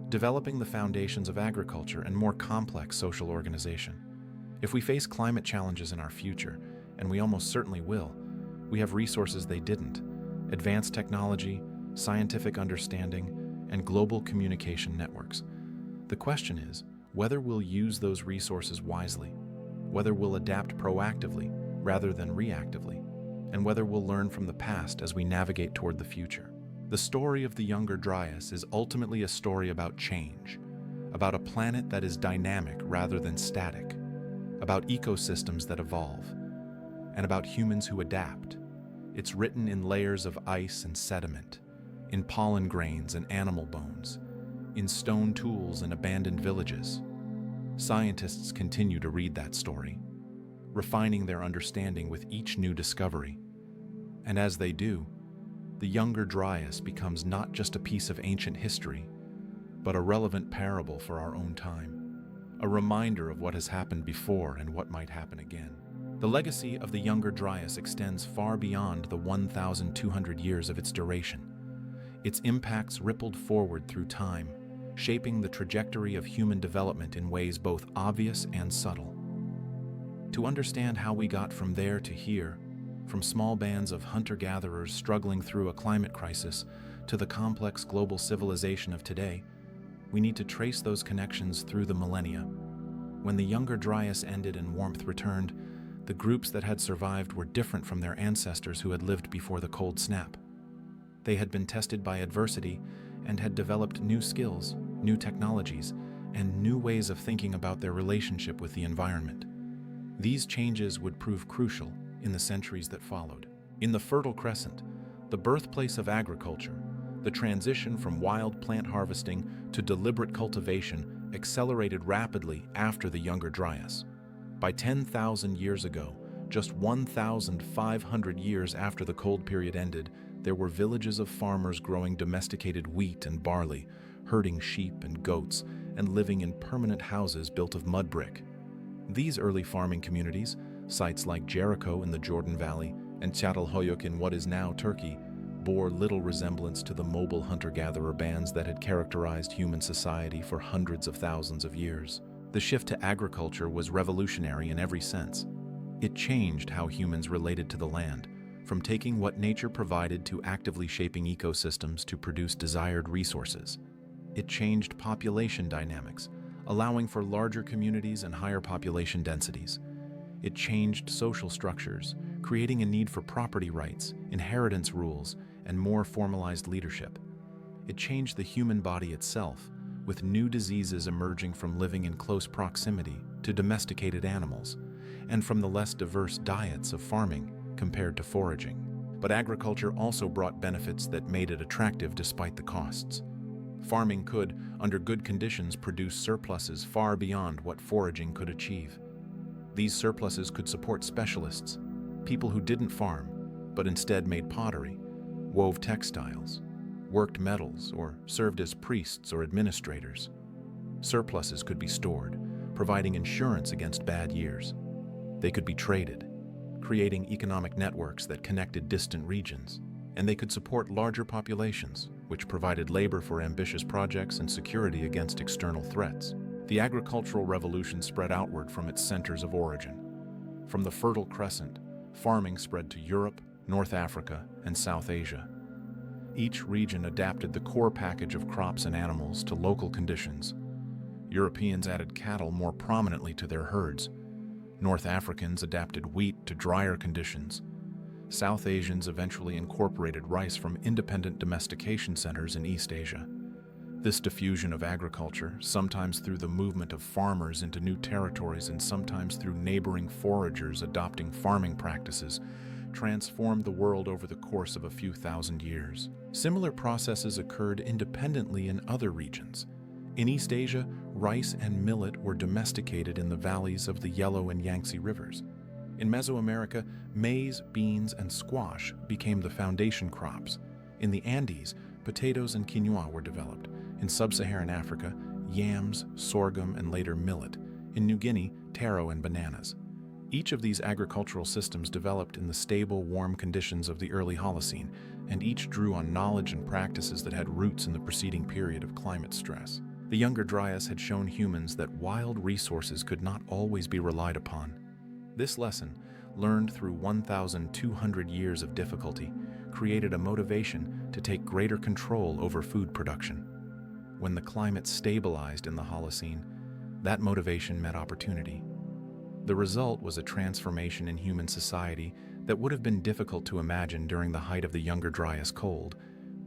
developing the foundations of agriculture and more complex social organization. If we face climate challenges in our future, and we almost certainly will, we have resources they didn't: advanced technology, scientific understanding, and global communication networks. The question is whether we'll use those resources wisely, whether we'll adapt proactively rather than reactively, and whether we'll learn from the past as we navigate toward the future. The story of the Younger Dryas is ultimately a story about change, about a planet that is dynamic rather than static, about ecosystems that evolve, and about humans who adapt. It's written in layers of ice and sediment, in pollen grains and animal bones, in stone tools and abandoned villages. Scientists continue to read that story, refining their understanding with each new discovery. And as they do, the Younger Dryas becomes not just a piece of ancient history, but a relevant parable for our own time, a reminder of what has happened before and what might happen again. The legacy of the Younger Dryas extends far beyond the 1,200 years of its duration. Its impacts rippled forward through time, shaping the trajectory of human development in ways both obvious and subtle. To understand how we got from there to here, from small bands of hunter-gatherers struggling through a climate crisis to the complex global civilization of today, we need to trace those connections through the millennia. When the Younger Dryas ended and warmth returned, the groups that had survived were different from their ancestors who had lived before the cold snap. They had been tested by adversity and had developed new skills, new technologies, and new ways of thinking about their relationship with the environment. These changes would prove crucial in the centuries that followed. In the Fertile Crescent, the birthplace of agriculture, the transition from wild plant harvesting to deliberate cultivation accelerated rapidly after the Younger Dryas. By 10,000 years ago, just 1,500 years after the cold period ended, there were villages of farmers growing domesticated wheat and barley, herding sheep and goats, and living in permanent houses built of mud brick. These early farming communities, sites like Jericho in the Jordan Valley and Çatalhöyük in what is now Turkey, bore little resemblance to the mobile hunter-gatherer bands that had characterized human society for hundreds of thousands of years. The shift to agriculture was revolutionary in every sense. It changed how humans related to the land, from taking what nature provided to actively shaping ecosystems to produce desired resources. It changed population dynamics, allowing for larger communities and higher population densities. It changed social structures, creating a need for property rights, inheritance rules, and more formalized leadership. It changed the human body itself, with new diseases emerging from living in close proximity to domesticated animals, and from the less diverse diets of farming compared to foraging. But agriculture also brought benefits that made it attractive despite the costs. Farming could, under good conditions, produce surpluses far beyond what foraging could achieve. These surpluses could support specialists, people who didn't farm, but instead made pottery, wove textiles, worked metals, or served as priests or administrators. Surpluses could be stored, providing insurance against bad years. They could be traded, creating economic networks that connected distant regions, and they could support larger populations, which provided labor for ambitious projects and security against external threats. The agricultural revolution spread outward from its centers of origin. From the Fertile Crescent, farming spread to Europe, North Africa, and South Asia. Each region adapted the core package of crops and animals to local conditions. Europeans added cattle more prominently to their herds. North Africans adapted wheat to drier conditions. South Asians eventually incorporated rice from independent domestication centers in East Asia. This diffusion of agriculture, sometimes through the movement of farmers into new territories and sometimes through neighboring foragers adopting farming practices, transformed the world over the course of a few thousand years. Similar processes occurred independently in other regions. In East Asia, rice and millet were domesticated in the valleys of the Yellow and Yangtze rivers. In Mesoamerica, maize, beans, and squash became the foundation crops. In the Andes, potatoes and quinoa were developed. In sub-Saharan Africa, yams, sorghum, and later millet. In New Guinea, taro and bananas. Each of these agricultural systems developed in the stable, warm conditions of the early Holocene, and each drew on knowledge and practices that had roots in the preceding period of climate stress. The Younger Dryas had shown humans that wild resources could not always be relied upon. This lesson, learned through 1,200 years of difficulty, created a motivation to take greater control over food production. When the climate stabilized in the Holocene, that motivation met opportunity. The result was a transformation in human society that would have been difficult to imagine during the height of the Younger Dryas cold,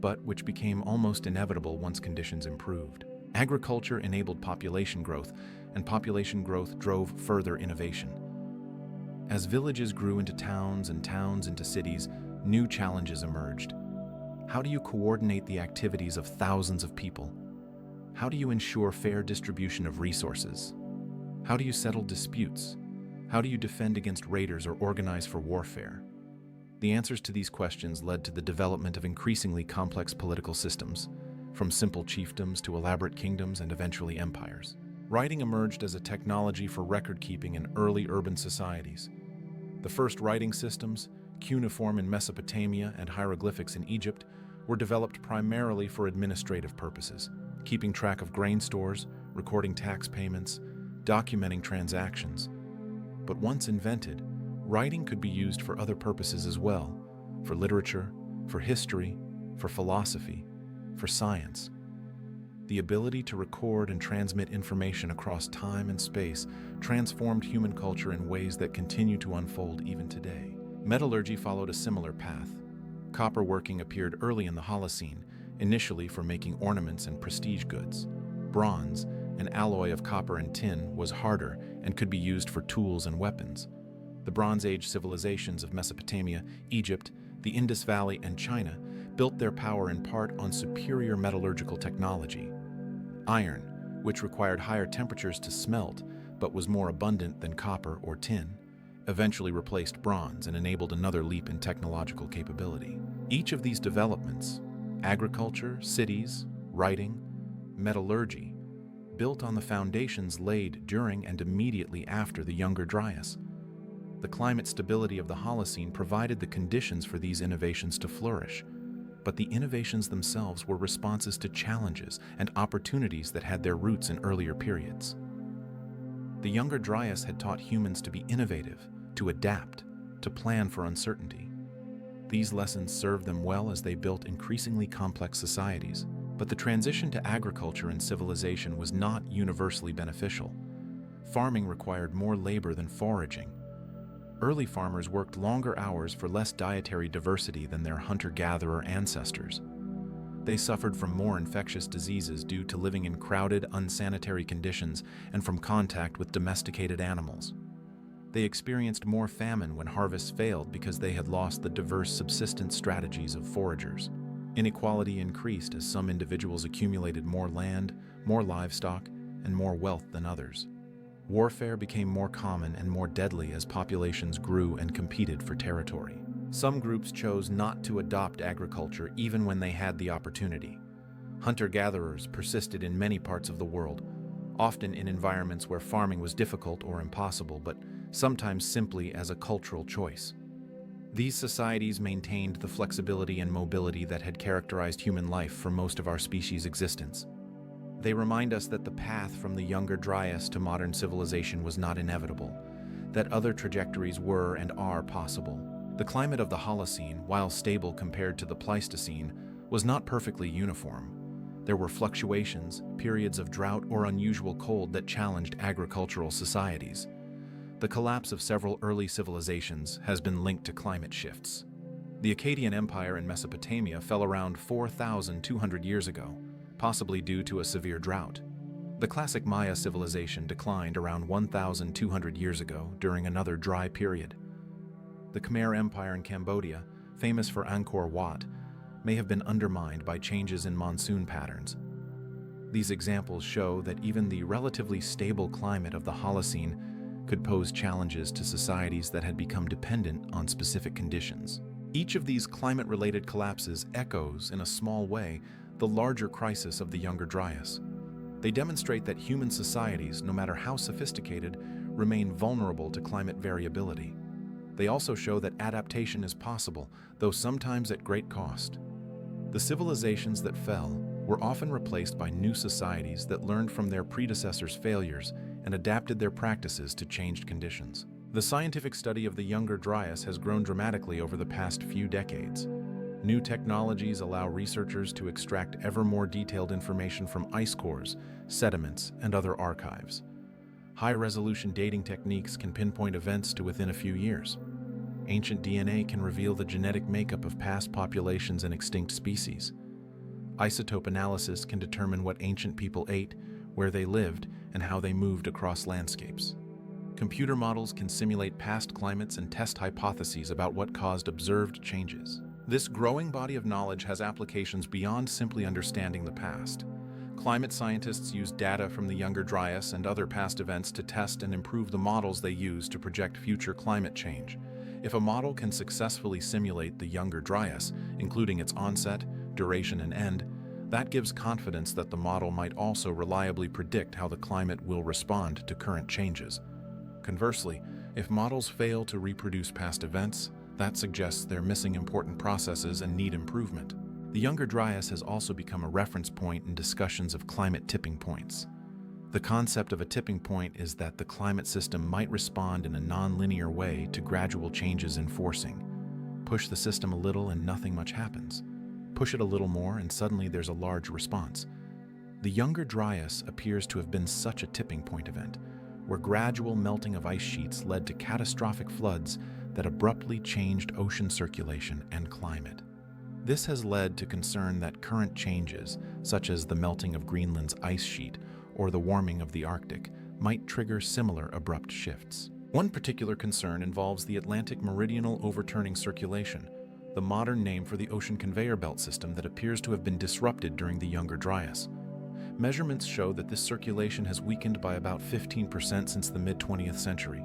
but which became almost inevitable once conditions improved. Agriculture enabled population growth, and population growth drove further innovation. As villages grew into towns and towns into cities, new challenges emerged. How do you coordinate the activities of thousands of people? How do you ensure fair distribution of resources? How do you settle disputes? How do you defend against raiders or organize for warfare? The answers to these questions led to the development of increasingly complex political systems, from simple chiefdoms to elaborate kingdoms and eventually empires. Writing emerged as a technology for record-keeping in early urban societies. The first writing systems, cuneiform in Mesopotamia and hieroglyphics in Egypt, were developed primarily for administrative purposes, keeping track of grain stores, recording tax payments, documenting transactions. But once invented, writing could be used for other purposes as well, for literature, for history, for philosophy, for science. The ability to record and transmit information across time and space transformed human culture in ways that continue to unfold even today. Metallurgy followed a similar path. Copper working appeared early in the Holocene, initially for making ornaments and prestige goods. Bronze, an alloy of copper and tin, was harder and could be used for tools and weapons. The Bronze Age civilizations of Mesopotamia, Egypt, the Indus Valley, and China built their power in part on superior metallurgical technology. Iron, which required higher temperatures to smelt but was more abundant than copper or tin, eventually replaced bronze and enabled another leap in technological capability. Each of these developments, agriculture, cities, writing, metallurgy, built on the foundations laid during and immediately after the Younger Dryas. The climate stability of the Holocene provided the conditions for these innovations to flourish, but the innovations themselves were responses to challenges and opportunities that had their roots in earlier periods. The Younger Dryas had taught humans to be innovative, to adapt, to plan for uncertainty. These lessons served them well as they built increasingly complex societies. But the transition to agriculture and civilization was not universally beneficial. Farming required more labor than foraging. Early farmers worked longer hours for less dietary diversity than their hunter-gatherer ancestors. They suffered from more infectious diseases due to living in crowded, unsanitary conditions and from contact with domesticated animals. They experienced more famine when harvests failed because they had lost the diverse subsistence strategies of foragers. Inequality increased as some individuals accumulated more land, more livestock, and more wealth than others. Warfare became more common and more deadly as populations grew and competed for territory. Some groups chose not to adopt agriculture even when they had the opportunity. Hunter-gatherers persisted in many parts of the world, often in environments where farming was difficult or impossible, but sometimes simply as a cultural choice. These societies maintained the flexibility and mobility that had characterized human life for most of our species' existence. They remind us that the path from the Younger Dryas to modern civilization was not inevitable, that other trajectories were and are possible. The climate of the Holocene, while stable compared to the Pleistocene, was not perfectly uniform. There were fluctuations, periods of drought or unusual cold that challenged agricultural societies. The collapse of several early civilizations has been linked to climate shifts. The Akkadian Empire in Mesopotamia fell around 4,200 years ago, possibly due to a severe drought. The classic Maya civilization declined around 1,200 years ago during another dry period. The Khmer Empire in Cambodia, famous for Angkor Wat, may have been undermined by changes in monsoon patterns. These examples show that even the relatively stable climate of the Holocene could pose challenges to societies that had become dependent on specific conditions. Each of these climate-related collapses echoes, in a small way, the larger crisis of the Younger Dryas. They demonstrate that human societies, no matter how sophisticated, remain vulnerable to climate variability. They also show that adaptation is possible, though sometimes at great cost. The civilizations that fell were often replaced by new societies that learned from their predecessors' failures and adapted their practices to changed conditions. The scientific study of the Younger Dryas has grown dramatically over the past few decades. New technologies allow researchers to extract ever more detailed information from ice cores, sediments, and other archives. High-resolution dating techniques can pinpoint events to within a few years. Ancient DNA can reveal the genetic makeup of past populations and extinct species. Isotope analysis can determine what ancient people ate, where they lived, and how they moved across landscapes. Computer models can simulate past climates and test hypotheses about what caused observed changes. This growing body of knowledge has applications beyond simply understanding the past. Climate scientists use data from the Younger Dryas and other past events to test and improve the models they use to project future climate change. If a model can successfully simulate the Younger Dryas, including its onset, duration, and end, that gives confidence that the model might also reliably predict how the climate will respond to current changes. Conversely, if models fail to reproduce past events, that suggests they're missing important processes and need improvement. The Younger Dryas has also become a reference point in discussions of climate tipping points. The concept of a tipping point is that the climate system might respond in a non-linear way to gradual changes in forcing. Push the system a little and nothing much happens. Push it a little more and suddenly there's a large response. The Younger Dryas appears to have been such a tipping point event, where gradual melting of ice sheets led to catastrophic floods that abruptly changed ocean circulation and climate. This has led to concern that current changes, such as the melting of Greenland's ice sheet or the warming of the Arctic, might trigger similar abrupt shifts. One particular concern involves the Atlantic meridional overturning circulation, the modern name for the ocean conveyor belt system that appears to have been disrupted during the Younger Dryas. Measurements show that this circulation has weakened by about 15% since the mid-20th century.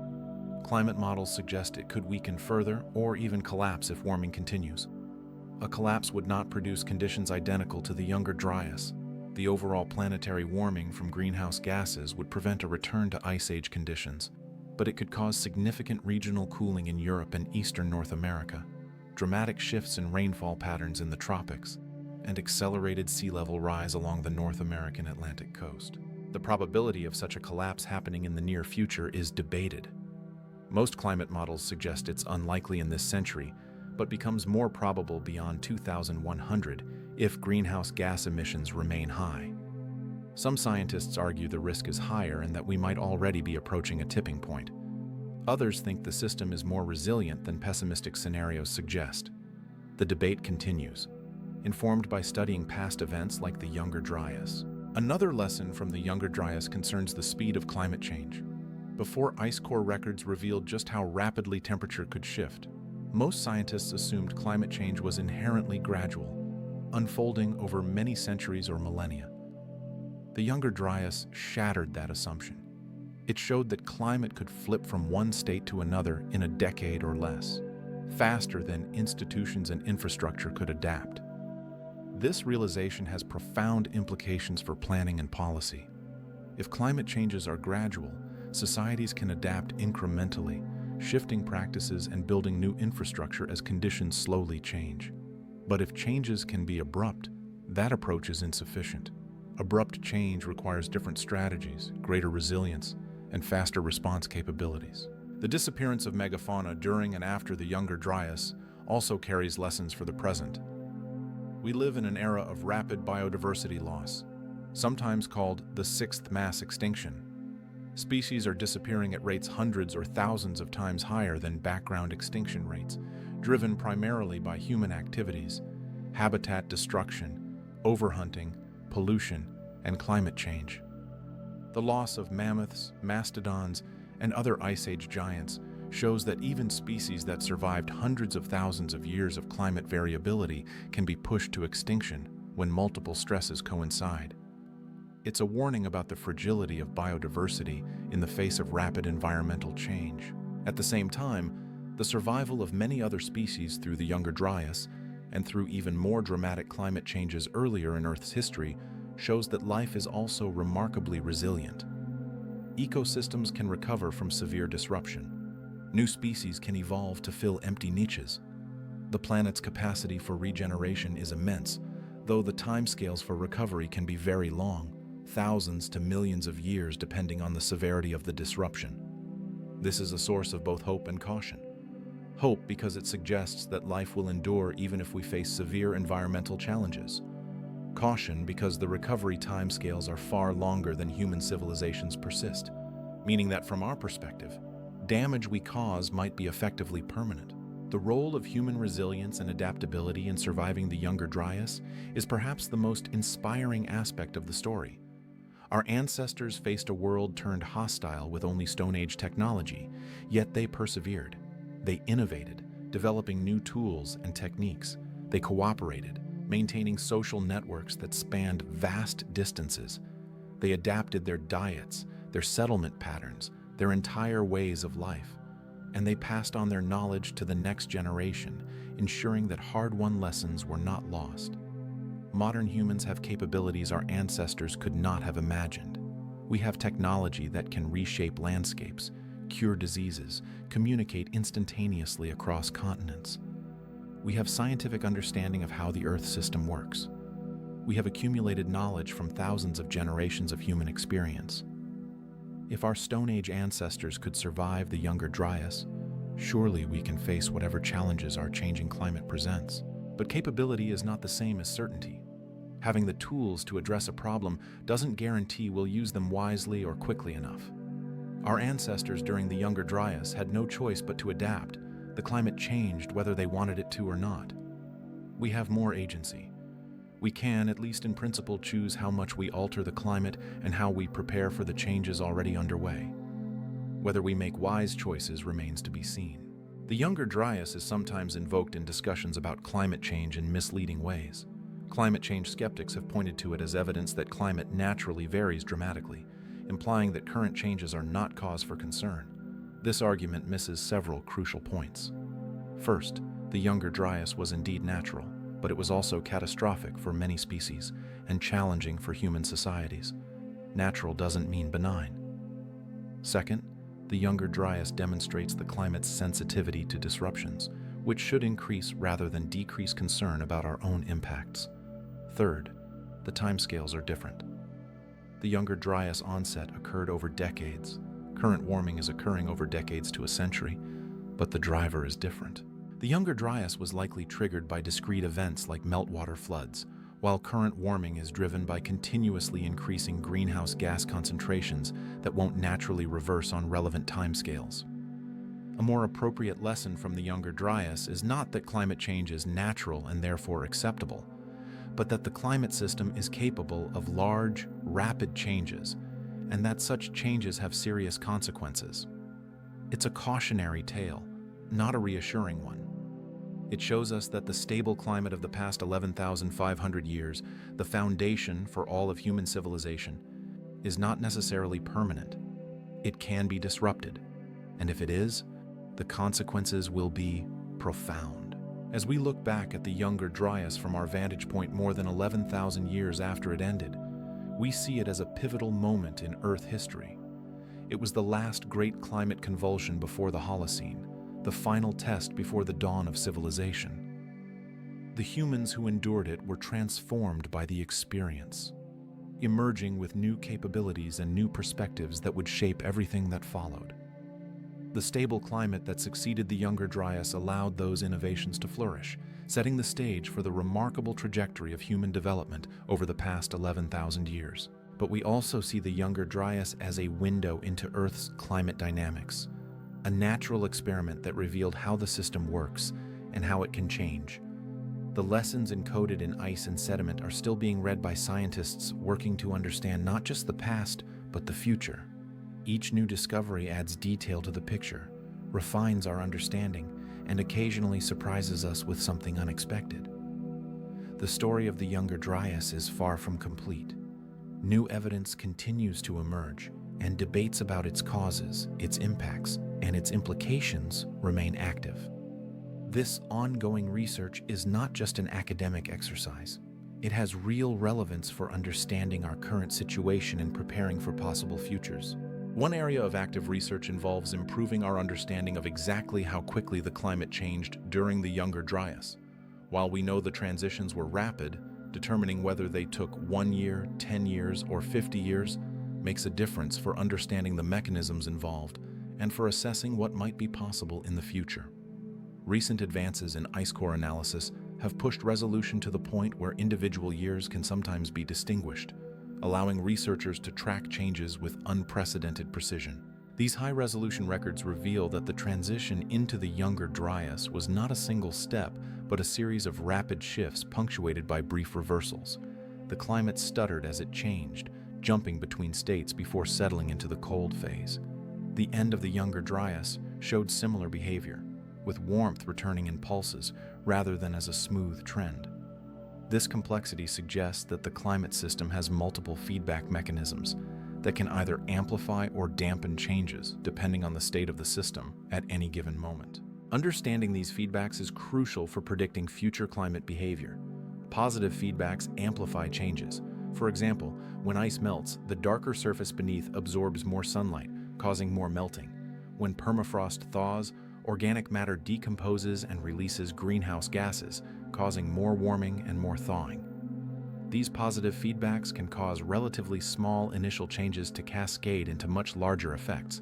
Climate models suggest it could weaken further or even collapse if warming continues. A collapse would not produce conditions identical to the Younger Dryas. The overall planetary warming from greenhouse gases would prevent a return to Ice Age conditions, but it could cause significant regional cooling in Europe and eastern North America, dramatic shifts in rainfall patterns in the tropics, and accelerated sea level rise along the North American Atlantic coast. The probability of such a collapse happening in the near future is debated. Most climate models suggest it's unlikely in this century, but becomes more probable beyond 2100 if greenhouse gas emissions remain high. Some scientists argue the risk is higher and that we might already be approaching a tipping point. Others think the system is more resilient than pessimistic scenarios suggest. The debate continues, informed by studying past events like the Younger Dryas. Another lesson from the Younger Dryas concerns the speed of climate change. Before ice core records revealed just how rapidly temperature could shift, most scientists assumed climate change was inherently gradual, unfolding over many centuries or millennia. The Younger Dryas shattered that assumption. It showed that climate could flip from one state to another in a decade or less, faster than institutions and infrastructure could adapt. This realization has profound implications for planning and policy. If climate changes are gradual, societies can adapt incrementally, shifting practices and building new infrastructure as conditions slowly change. But if changes can be abrupt, that approach is insufficient. Abrupt change requires different strategies, greater resilience, and faster response capabilities. The disappearance of megafauna during and after the Younger Dryas also carries lessons for the present. We live in an era of rapid biodiversity loss, sometimes called the sixth mass extinction. Species are disappearing at rates hundreds or thousands of times higher than background extinction rates, driven primarily by human activities, habitat destruction, overhunting, pollution, and climate change. The loss of mammoths, mastodons, and other Ice Age giants shows that even species that survived hundreds of thousands of years of climate variability can be pushed to extinction when multiple stresses coincide. It's a warning about the fragility of biodiversity in the face of rapid environmental change. At the same time, the survival of many other species through the Younger Dryas and through even more dramatic climate changes earlier in Earth's history shows that life is also remarkably resilient. Ecosystems can recover from severe disruption. New species can evolve to fill empty niches. The planet's capacity for regeneration is immense, though the timescales for recovery can be very long, thousands to millions of years depending on the severity of the disruption. This is a source of both hope and caution. Hope because it suggests that life will endure even if we face severe environmental challenges. Caution because the recovery timescales are far longer than human civilizations persist, meaning that from our perspective, damage we cause might be effectively permanent. The role of human resilience and adaptability in surviving the Younger Dryas is perhaps the most inspiring aspect of the story. Our ancestors faced a world turned hostile with only Stone Age technology, yet they persevered. They innovated, developing new tools and techniques. They cooperated, maintaining social networks that spanned vast distances. They adapted their diets, their settlement patterns, their entire ways of life, and they passed on their knowledge to the next generation, ensuring that hard-won lessons were not lost. Modern humans have capabilities our ancestors could not have imagined. We have technology that can reshape landscapes, cure diseases, communicate instantaneously across continents. We have scientific understanding of how the Earth system works. We have accumulated knowledge from thousands of generations of human experience. If our Stone Age ancestors could survive the Younger Dryas, surely we can face whatever challenges our changing climate presents. But capability is not the same as certainty. Having the tools to address a problem doesn't guarantee we'll use them wisely or quickly enough. Our ancestors during the Younger Dryas had no choice but to adapt. The climate changed whether they wanted it to or not. We have more agency. We can, at least in principle, choose how much we alter the climate and how we prepare for the changes already underway. Whether we make wise choices remains to be seen. The Younger Dryas is sometimes invoked in discussions about climate change in misleading ways. Climate change skeptics have pointed to it as evidence that climate naturally varies dramatically, implying that current changes are not cause for concern. This argument misses several crucial points. First, the Younger Dryas was indeed natural, but it was also catastrophic for many species and challenging for human societies. Natural doesn't mean benign. Second, the Younger Dryas demonstrates the climate's sensitivity to disruptions, which should increase rather than decrease concern about our own impacts. Third, the timescales are different. The Younger Dryas onset occurred over decades. Current warming is occurring over decades to a century, but the driver is different. The Younger Dryas was likely triggered by discrete events like meltwater floods, while current warming is driven by continuously increasing greenhouse gas concentrations that won't naturally reverse on relevant timescales. A more appropriate lesson from the Younger Dryas is not that climate change is natural and therefore acceptable, but that the climate system is capable of large, rapid changes, and that such changes have serious consequences. It's a cautionary tale, not a reassuring one. It shows us that the stable climate of the past 11,500 years, the foundation for all of human civilization, is not necessarily permanent. It can be disrupted, and if it is, the consequences will be profound. As we look back at the Younger Dryas from our vantage point more than 11,000 years after it ended, we see it as a pivotal moment in Earth history. It was the last great climate convulsion before the Holocene, the final test before the dawn of civilization. The humans who endured it were transformed by the experience, emerging with new capabilities and new perspectives that would shape everything that followed. The stable climate that succeeded the Younger Dryas allowed those innovations to flourish, setting the stage for the remarkable trajectory of human development over the past 11,000 years. But we also see the Younger Dryas as a window into Earth's climate dynamics, a natural experiment that revealed how the system works and how it can change. The lessons encoded in ice and sediment are still being read by scientists working to understand not just the past, but the future. Each new discovery adds detail to the picture, refines our understanding, and occasionally surprises us with something unexpected. The story of the Younger Dryas is far from complete. New evidence continues to emerge, and debates about its causes, its impacts, and its implications remain active. This ongoing research is not just an academic exercise. It has real relevance for understanding our current situation and preparing for possible futures. One area of active research involves improving our understanding of exactly how quickly the climate changed during the Younger Dryas. While we know the transitions were rapid, determining whether they took 1 year, 10 years, or 50 years makes a difference for understanding the mechanisms involved and for assessing what might be possible in the future. Recent advances in ice core analysis have pushed resolution to the point where individual years can sometimes be distinguished, allowing researchers to track changes with unprecedented precision. These high-resolution records reveal that the transition into the Younger Dryas was not a single step, but a series of rapid shifts punctuated by brief reversals. The climate stuttered as it changed, jumping between states before settling into the cold phase. The end of the Younger Dryas showed similar behavior, with warmth returning in pulses rather than as a smooth trend. This complexity suggests that the climate system has multiple feedback mechanisms that can either amplify or dampen changes depending on the state of the system at any given moment. Understanding these feedbacks is crucial for predicting future climate behavior. Positive feedbacks amplify changes. For example, when ice melts, the darker surface beneath absorbs more sunlight, causing more melting. When permafrost thaws, organic matter decomposes and releases greenhouse gases, causing more warming and more thawing. These positive feedbacks can cause relatively small initial changes to cascade into much larger effects.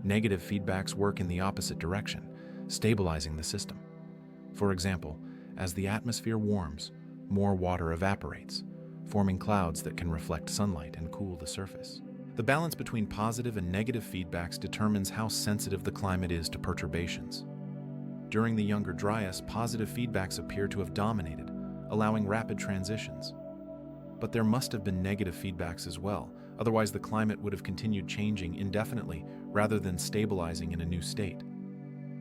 Negative feedbacks work in the opposite direction, stabilizing the system. For example, as the atmosphere warms, more water evaporates, forming clouds that can reflect sunlight and cool the surface. The balance between positive and negative feedbacks determines how sensitive the climate is to perturbations. During the Younger Dryas, positive feedbacks appear to have dominated, allowing rapid transitions. But there must have been negative feedbacks as well, otherwise the climate would have continued changing indefinitely rather than stabilizing in a new state.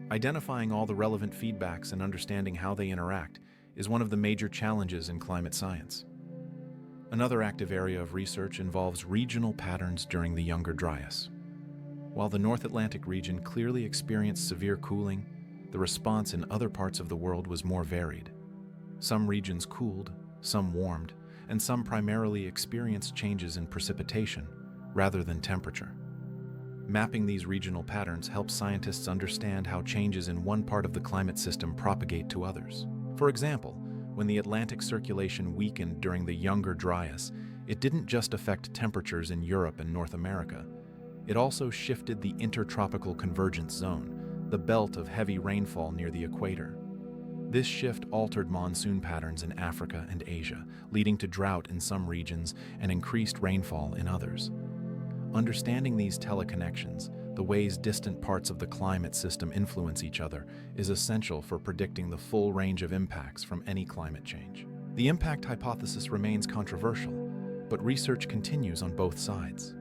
Identifying all the relevant feedbacks and understanding how they interact is one of the major challenges in climate science. Another active area of research involves regional patterns during the Younger Dryas. While the North Atlantic region clearly experienced severe cooling, the response in other parts of the world was more varied. Some regions cooled, some warmed, and some primarily experienced changes in precipitation rather than temperature. Mapping these regional patterns helps scientists understand how changes in one part of the climate system propagate to others. For example, when the Atlantic circulation weakened during the Younger Dryas, it didn't just affect temperatures in Europe and North America. It also shifted the intertropical convergence zone, the belt of heavy rainfall near the equator. This shift altered monsoon patterns in Africa and Asia, leading to drought in some regions and increased rainfall in others. Understanding these teleconnections, the ways distant parts of the climate system influence each other, is essential for predicting the full range of impacts from any climate change. The impact hypothesis remains controversial, but research continues on both sides.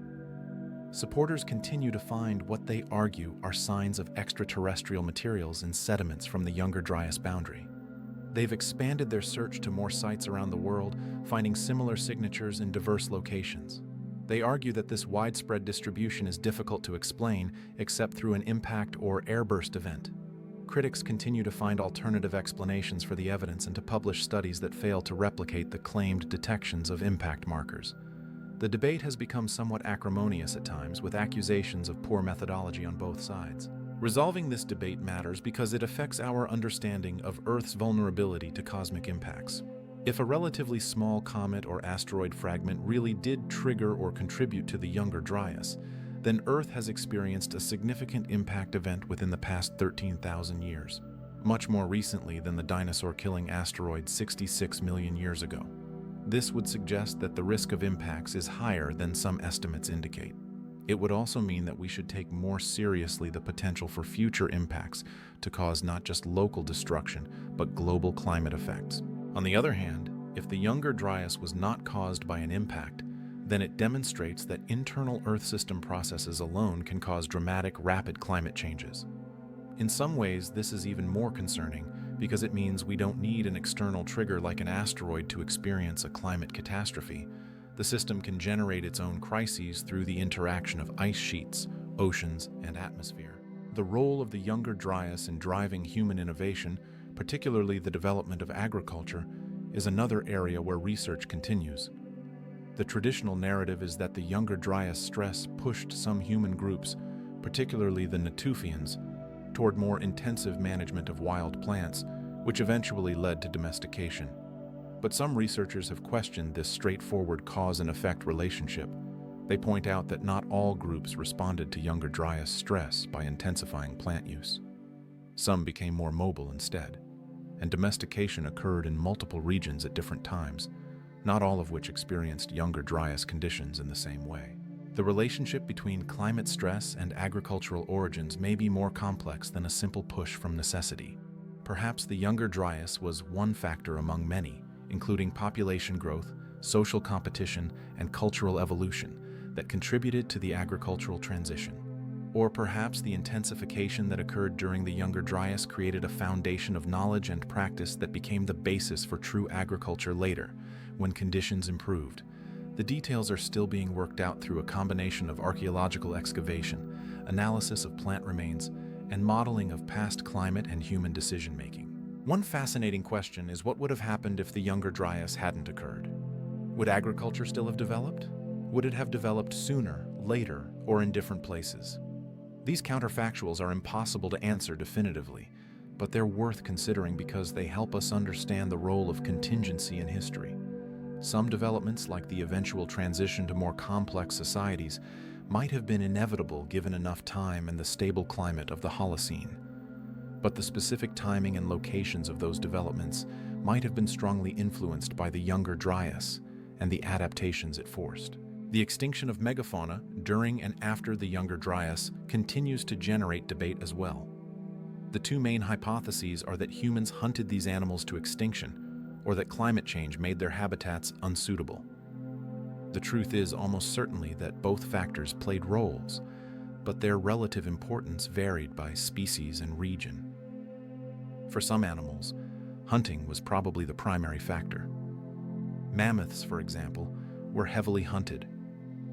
Supporters continue to find what they argue are signs of extraterrestrial materials in sediments from the Younger Dryas boundary. They've expanded their search to more sites around the world, finding similar signatures in diverse locations. They argue that this widespread distribution is difficult to explain except through an impact or airburst event. Critics continue to find alternative explanations for the evidence and to publish studies that fail to replicate the claimed detections of impact markers. The debate has become somewhat acrimonious at times, with accusations of poor methodology on both sides. Resolving this debate matters because it affects our understanding of Earth's vulnerability to cosmic impacts. If a relatively small comet or asteroid fragment really did trigger or contribute to the Younger Dryas, then Earth has experienced a significant impact event within the past 13,000 years, much more recently than the dinosaur-killing asteroid 66 million years ago. This would suggest that the risk of impacts is higher than some estimates indicate. It would also mean that we should take more seriously the potential for future impacts to cause not just local destruction, but global climate effects. On the other hand, if the Younger Dryas was not caused by an impact, then it demonstrates that internal Earth system processes alone can cause dramatic, rapid climate changes. In some ways, this is even more concerning because it means we don't need an external trigger like an asteroid to experience a climate catastrophe. The system can generate its own crises through the interaction of ice sheets, oceans, and atmosphere. The role of the Younger Dryas in driving human innovation, particularly the development of agriculture, is another area where research continues. The traditional narrative is that the Younger Dryas stress pushed some human groups, particularly the Natufians, toward more intensive management of wild plants, which eventually led to domestication. But some researchers have questioned this straightforward cause and effect relationship. They point out that not all groups responded to Younger Dryas stress by intensifying plant use. Some became more mobile instead, and domestication occurred in multiple regions at different times, not all of which experienced Younger Dryas conditions in the same way. The relationship between climate stress and agricultural origins may be more complex than a simple push from necessity. Perhaps the Younger Dryas was one factor among many, including population growth, social competition, and cultural evolution, that contributed to the agricultural transition. Or perhaps the intensification that occurred during the Younger Dryas created a foundation of knowledge and practice that became the basis for true agriculture later, when conditions improved. The details are still being worked out through a combination of archaeological excavation, analysis of plant remains, and modeling of past climate and human decision-making. One fascinating question is what would have happened if the Younger Dryas hadn't occurred? Would agriculture still have developed? Would it have developed sooner, later, or in different places? These counterfactuals are impossible to answer definitively, but they're worth considering because they help us understand the role of contingency in history. Some developments, like the eventual transition to more complex societies, might have been inevitable given enough time and the stable climate of the Holocene. But the specific timing and locations of those developments might have been strongly influenced by the Younger Dryas and the adaptations it forced. The extinction of Megafauna during and after the Younger Dryas continues to generate debate as well. The two main hypotheses are that humans hunted these animals to extinction, or that climate change made their habitats unsuitable. The truth is almost certainly that both factors played roles, but their relative importance varied by species and region. For some animals, hunting was probably the primary factor. Mammoths, for example, were heavily hunted,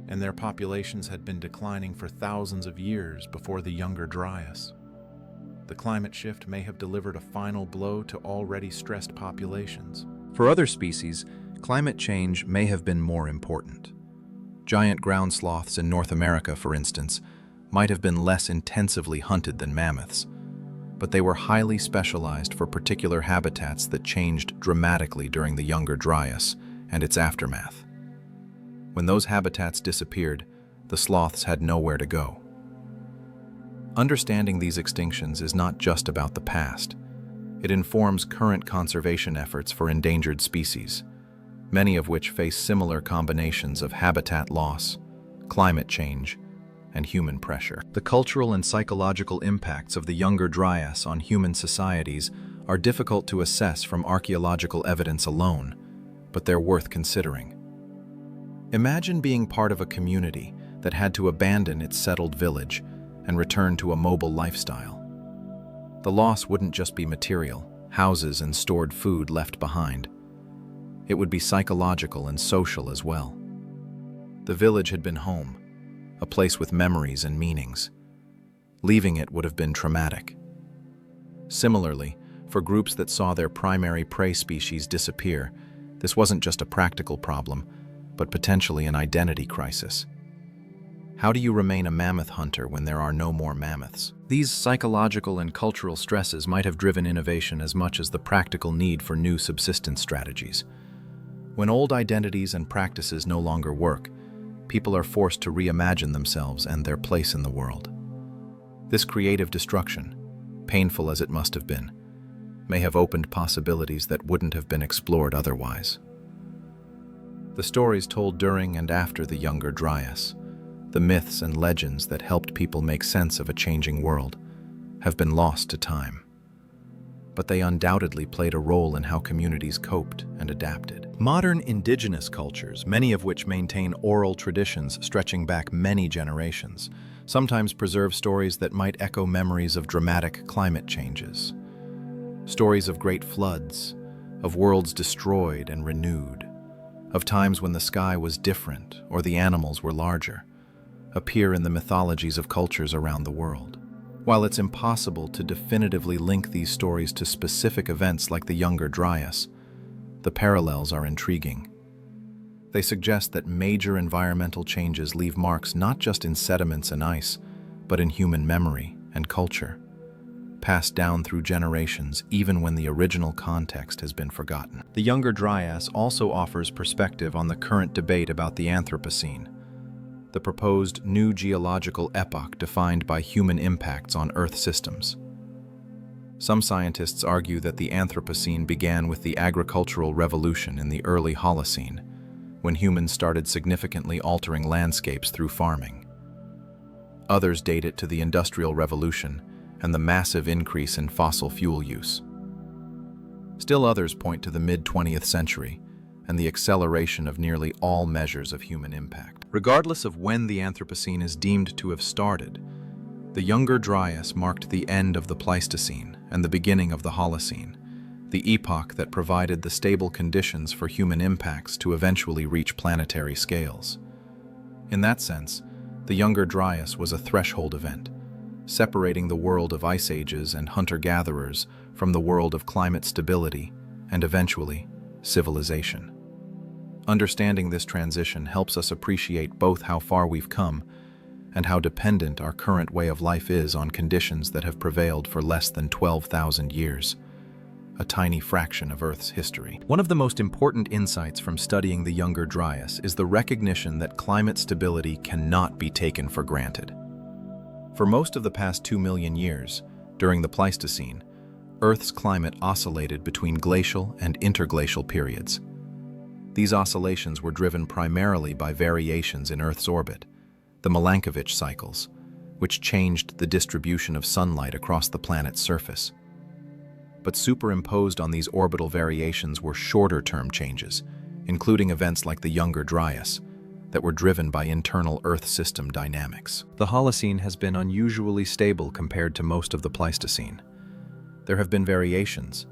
and their populations had been declining for thousands of years before the Younger Dryas. The climate shift may have delivered a final blow to already stressed populations. For other species, climate change may have been more important. Giant ground sloths in North America, for instance, might have been less intensively hunted than mammoths, but they were highly specialized for particular habitats that changed dramatically during the Younger Dryas and its aftermath. When those habitats disappeared, the sloths had nowhere to go. Understanding these extinctions is not just about the past. It informs current conservation efforts for endangered species, many of which face similar combinations of habitat loss, climate change, and human pressure. The cultural and psychological impacts of the Younger Dryas on human societies are difficult to assess from archaeological evidence alone, but they're worth considering. Imagine being part of a community that had to abandon its settled village and return to a mobile lifestyle. The loss wouldn't just be material, houses and stored food left behind. It would be psychological and social as well. The village had been home, a place with memories and meanings. Leaving it would have been traumatic. Similarly, for groups that saw their primary prey species disappear, this wasn't just a practical problem, but potentially an identity crisis. How do you remain a mammoth hunter when there are no more mammoths? These psychological and cultural stresses might have driven innovation as much as the practical need for new subsistence strategies. When old identities and practices no longer work, people are forced to reimagine themselves and their place in the world. This creative destruction, painful as it must have been, may have opened possibilities that wouldn't have been explored otherwise. The stories told during and after the Younger Dryas, The myths and legends that helped people make sense of a changing world have been lost to time. But they undoubtedly played a role in how communities coped and adapted. Modern indigenous cultures, many of which maintain oral traditions stretching back many generations, sometimes preserve stories that might echo memories of dramatic climate changes. Stories of great floods, of worlds destroyed and renewed, of times when the sky was different or the animals were larger, appear in the mythologies of cultures around the world. While it's impossible to definitively link these stories to specific events like the Younger Dryas, the parallels are intriguing. They suggest that major environmental changes leave marks not just in sediments and ice, but in human memory and culture, passed down through generations even when the original context has been forgotten. The Younger Dryas also offers perspective on the current debate about the Anthropocene, the proposed new geological epoch defined by human impacts on Earth systems. Some scientists argue that the Anthropocene began with the agricultural revolution in the early Holocene, when humans started significantly altering landscapes through farming. Others date it to the Industrial Revolution and the massive increase in fossil fuel use. Still others point to the mid-20th century and the acceleration of nearly all measures of human impact. Regardless of when the Anthropocene is deemed to have started, the Younger Dryas marked the end of the Pleistocene and the beginning of the Holocene, the epoch that provided the stable conditions for human impacts to eventually reach planetary scales. In that sense, the Younger Dryas was a threshold event, separating the world of ice ages and hunter-gatherers from the world of climate stability and eventually civilization. Understanding this transition helps us appreciate both how far we've come and how dependent our current way of life is on conditions that have prevailed for less than 12,000 years, a tiny fraction of Earth's history. One of the most important insights from studying the Younger Dryas is the recognition that climate stability cannot be taken for granted. For most of the past 2 million years, during the Pleistocene, Earth's climate oscillated between glacial and interglacial periods. These oscillations were driven primarily by variations in Earth's orbit, the Milankovitch cycles, which changed the distribution of sunlight across the planet's surface. But superimposed on these orbital variations were shorter-term changes, including events like the Younger Dryas, that were driven by internal Earth system dynamics. The Holocene has been unusually stable compared to most of the Pleistocene. There have been variations,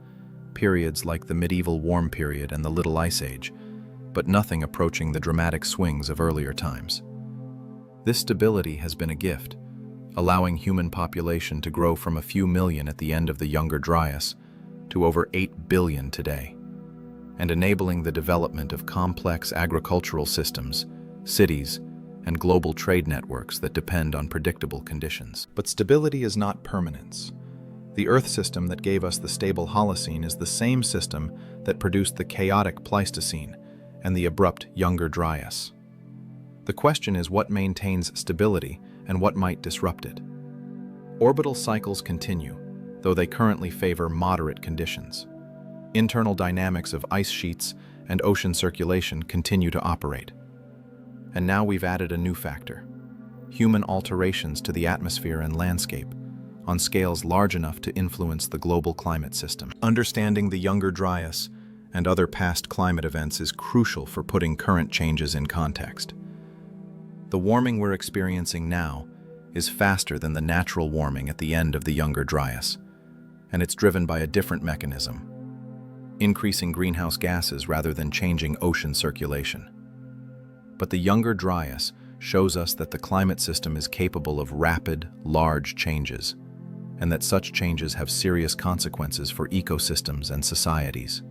periods like the medieval warm period and the Little Ice Age, but nothing approaching the dramatic swings of earlier times. This stability has been a gift, allowing human population to grow from a few million at the end of the Younger Dryas to over 8 billion today, and enabling the development of complex agricultural systems, cities, and global trade networks that depend on predictable conditions. But stability is not permanence. The Earth system that gave us the stable Holocene is the same system that produced the chaotic Pleistocene and the abrupt Younger Dryas. The question is what maintains stability and what might disrupt it. Orbital cycles continue, though they currently favor moderate conditions. Internal dynamics of ice sheets and ocean circulation continue to operate. And now we've added a new factor: human alterations to the atmosphere and landscape, on scales large enough to influence the global climate system. Understanding the Younger Dryas and other past climate events is crucial for putting current changes in context. The warming we're experiencing now is faster than the natural warming at the end of the Younger Dryas, and it's driven by a different mechanism: increasing greenhouse gases rather than changing ocean circulation. But the Younger Dryas shows us that the climate system is capable of rapid, large changes, and that such changes have serious consequences for ecosystems and societies.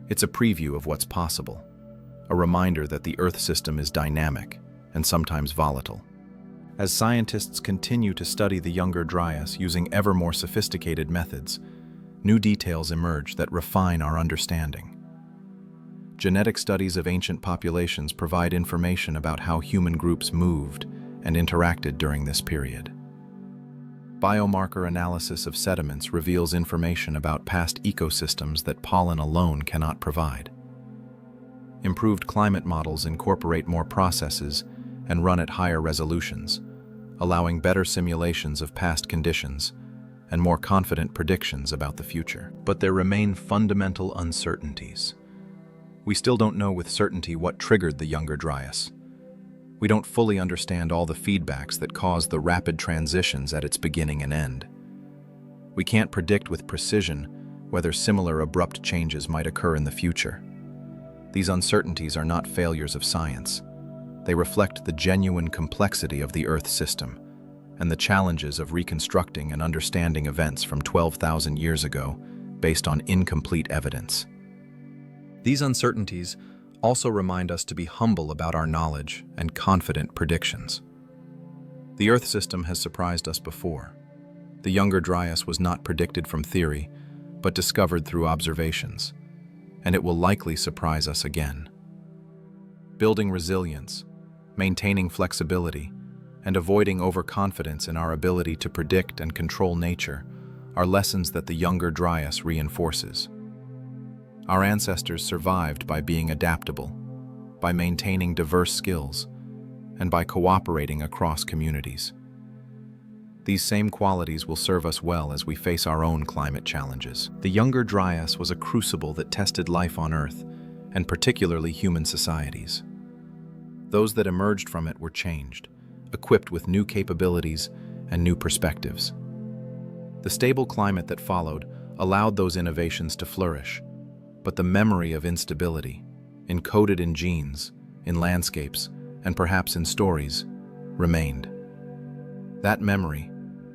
It's a preview of what's possible, a reminder that the Earth system is dynamic and sometimes volatile. As scientists continue to study the Younger Dryas using ever more sophisticated methods, new details emerge that refine our understanding. Genetic studies of ancient populations provide information about how human groups moved and interacted during this period. Biomarker analysis of sediments reveals information about past ecosystems that pollen alone cannot provide. Improved climate models incorporate more processes and run at higher resolutions, allowing better simulations of past conditions and more confident predictions about the future. But there remain fundamental uncertainties. We still don't know with certainty what triggered the Younger Dryas. We don't fully understand all the feedbacks that caused the rapid transitions at its beginning and end. We can't predict with precision whether similar abrupt changes might occur in the future. These uncertainties are not failures of science. They reflect the genuine complexity of the Earth system and the challenges of reconstructing and understanding events from 12,000 years ago based on incomplete evidence. These uncertainties also remind us to be humble about our knowledge and confident predictions. The Earth system has surprised us before. The Younger Dryas was not predicted from theory, but discovered through observations, and it will likely surprise us again. Building resilience, maintaining flexibility, and avoiding overconfidence in our ability to predict and control nature are lessons that the Younger Dryas reinforces. Our ancestors survived by being adaptable, by maintaining diverse skills, and by cooperating across communities. These same qualities will serve us well as we face our own climate challenges. The Younger Dryas was a crucible that tested life on Earth, and particularly human societies. Those that emerged from it were changed, equipped with new capabilities and new perspectives. The stable climate that followed allowed those innovations to flourish, but the memory of instability, encoded in genes, in landscapes, and perhaps in stories, remained. That memory,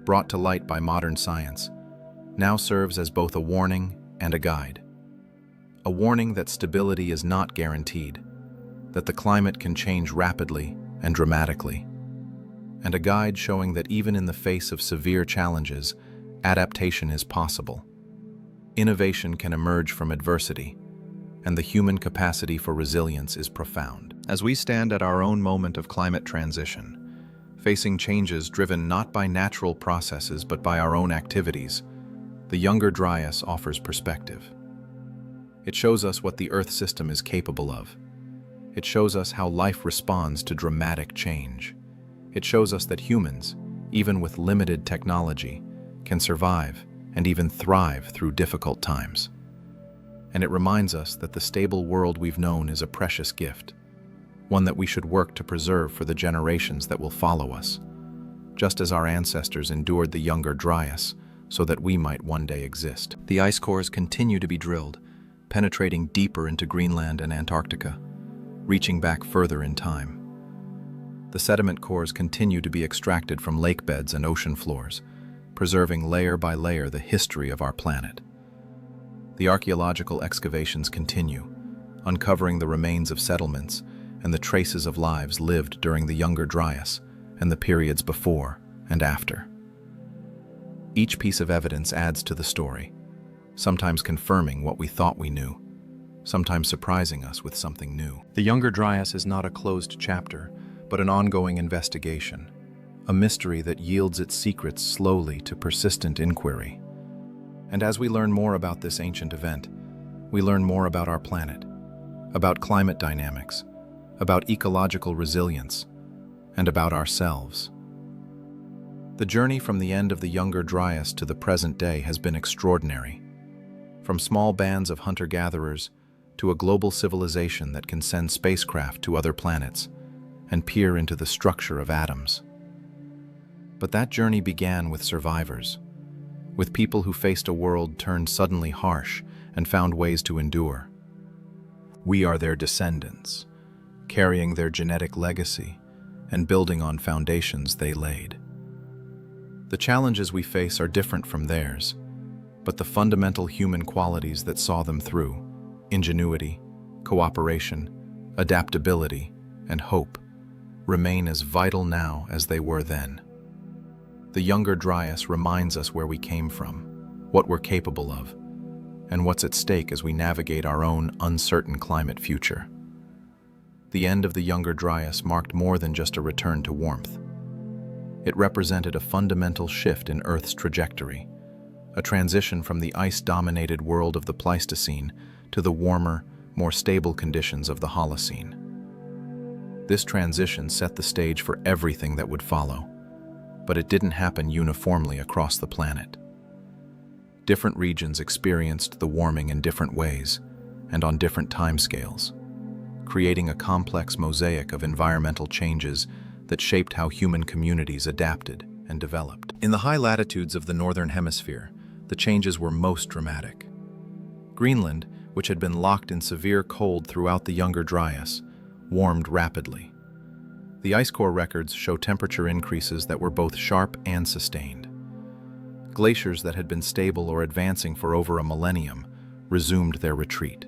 brought to light by modern science, now serves as both a warning and a guide. A warning that stability is not guaranteed, that the climate can change rapidly and dramatically, and a guide showing that even in the face of severe challenges, adaptation is possible. Innovation can emerge from adversity, and the human capacity for resilience is profound. As we stand at our own moment of climate transition, facing changes driven not by natural processes but by our own activities, the Younger Dryas offers perspective. It shows us what the Earth system is capable of. It shows us how life responds to dramatic change. It shows us that humans, even with limited technology, can survive and even thrive through difficult times. And it reminds us that the stable world we've known is a precious gift, one that we should work to preserve for the generations that will follow us, just as our ancestors endured the Younger Dryas so that we might one day exist. The ice cores continue to be drilled, penetrating deeper into Greenland and Antarctica, reaching back further in time. The sediment cores continue to be extracted from lake beds and ocean floors, preserving layer by layer the history of our planet. The archaeological excavations continue, uncovering the remains of settlements and the traces of lives lived during the Younger Dryas and the periods before and after. Each piece of evidence adds to the story, sometimes confirming what we thought we knew, sometimes surprising us with something new. The Younger Dryas is not a closed chapter, but an ongoing investigation, a mystery that yields its secrets slowly to persistent inquiry. And as we learn more about this ancient event, we learn more about our planet, about climate dynamics, about ecological resilience, and about ourselves. The journey from the end of the Younger Dryas to the present day has been extraordinary. From small bands of hunter-gatherers to a global civilization that can send spacecraft to other planets and peer into the structure of atoms. But that journey began with survivors, with people who faced a world turned suddenly harsh and found ways to endure. We are their descendants, carrying their genetic legacy and building on foundations they laid. The challenges we face are different from theirs, but the fundamental human qualities that saw them through, ingenuity, cooperation, adaptability, and hope, remain as vital now as they were then. The Younger Dryas reminds us where we came from, what we're capable of, and what's at stake as we navigate our own uncertain climate future. The end of the Younger Dryas marked more than just a return to warmth. It represented a fundamental shift in Earth's trajectory, a transition from the ice-dominated world of the Pleistocene to the warmer, more stable conditions of the Holocene. This transition set the stage for everything that would follow, but it didn't happen uniformly across the planet. Different regions experienced the warming in different ways and on different timescales, creating a complex mosaic of environmental changes that shaped how human communities adapted and developed. In the high latitudes of the northern hemisphere, the changes were most dramatic. Greenland, which had been locked in severe cold throughout the Younger Dryas, warmed rapidly. The ice core records show temperature increases that were both sharp and sustained. Glaciers that had been stable or advancing for over a millennium resumed their retreat.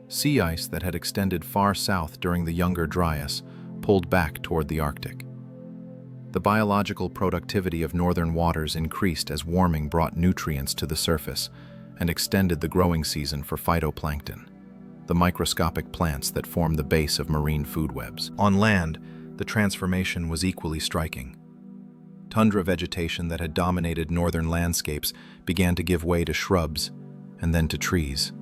Sea ice that had extended far south during the Younger Dryas pulled back toward the Arctic. The biological productivity of northern waters increased as warming brought nutrients to the surface and extended the growing season for phytoplankton, the microscopic plants that form the base of marine food webs. On land, the transformation was equally striking. Tundra vegetation that had dominated northern landscapes began to give way to shrubs and then to trees.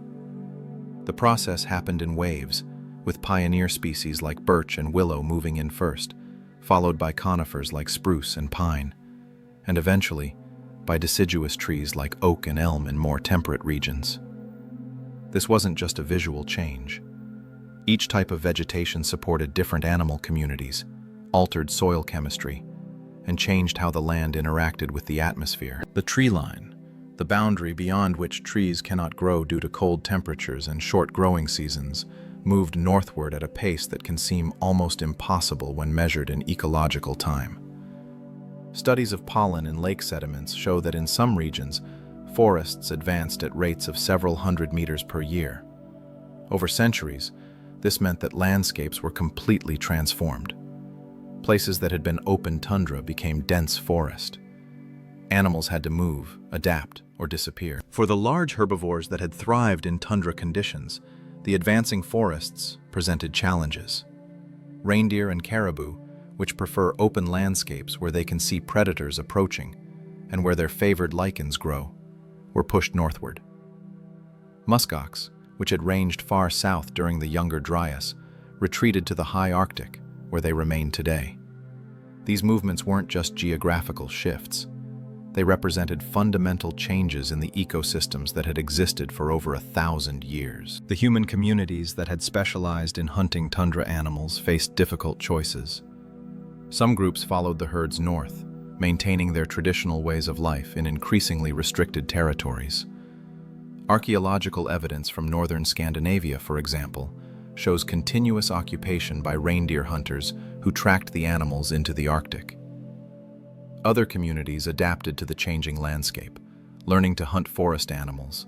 The process happened in waves, with pioneer species like birch and willow moving in first, followed by conifers like spruce and pine, and eventually by deciduous trees like oak and elm in more temperate regions. This wasn't just a visual change. Each type of vegetation supported different animal communities, altered soil chemistry, and changed how the land interacted with the atmosphere. The tree line, the boundary beyond which trees cannot grow due to cold temperatures and short growing seasons, moved northward at a pace that can seem almost impossible when measured in ecological time. Studies of pollen in lake sediments show that in some regions, forests advanced at rates of several hundred meters per year. Over centuries, this meant that landscapes were completely transformed. Places that had been open tundra became dense forest. Animals had to move, adapt, or disappear. For the large herbivores that had thrived in tundra conditions, the advancing forests presented challenges. Reindeer and caribou, which prefer open landscapes where they can see predators approaching and where their favored lichens grow, were pushed northward. Muskox, which had ranged far south during the Younger Dryas, retreated to the high Arctic, where they remain today. These movements weren't just geographical shifts. They represented fundamental changes in the ecosystems that had existed for over 1,000 years. The human communities that had specialized in hunting tundra animals faced difficult choices. Some groups followed the herds north, maintaining their traditional ways of life in increasingly restricted territories. Archaeological evidence from northern Scandinavia, for example, shows continuous occupation by reindeer hunters who tracked the animals into the Arctic. Other communities adapted to the changing landscape, learning to hunt forest animals,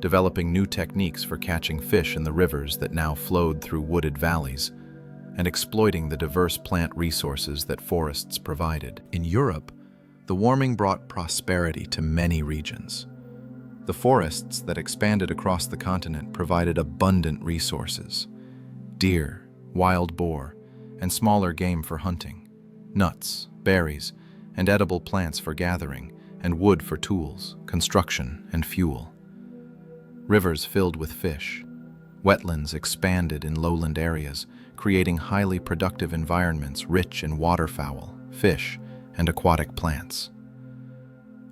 developing new techniques for catching fish in the rivers that now flowed through wooded valleys, and exploiting the diverse plant resources that forests provided. In Europe, the warming brought prosperity to many regions. The forests that expanded across the continent provided abundant resources: deer, wild boar, and smaller game for hunting, nuts, berries, and edible plants for gathering, and wood for tools, construction, and fuel. Rivers filled with fish. Wetlands expanded in lowland areas, creating highly productive environments rich in waterfowl, fish, and aquatic plants.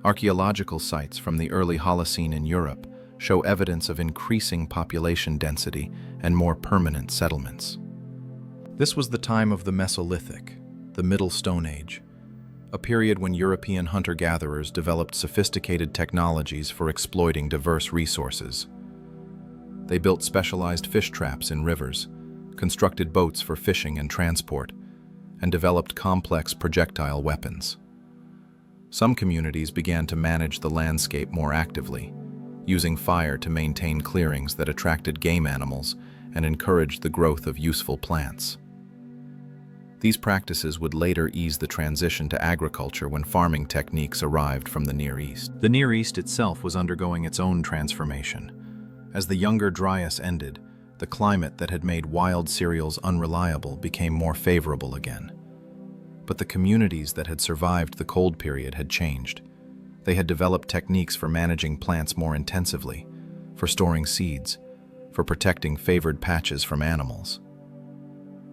Archaeological sites from the early Holocene in Europe show evidence of increasing population density and more permanent settlements. This was the time of the Mesolithic, the Middle Stone Age, a period when European hunter-gatherers developed sophisticated technologies for exploiting diverse resources. They built specialized fish traps in rivers, constructed boats for fishing and transport, and developed complex projectile weapons. Some communities began to manage the landscape more actively, using fire to maintain clearings that attracted game animals and encouraged the growth of useful plants. These practices would later ease the transition to agriculture when farming techniques arrived from the Near East. The Near East itself was undergoing its own transformation. As the Younger Dryas ended, the climate that had made wild cereals unreliable became more favorable again. But the communities that had survived the cold period had changed. They had developed techniques for managing plants more intensively, for storing seeds, for protecting favored patches from animals.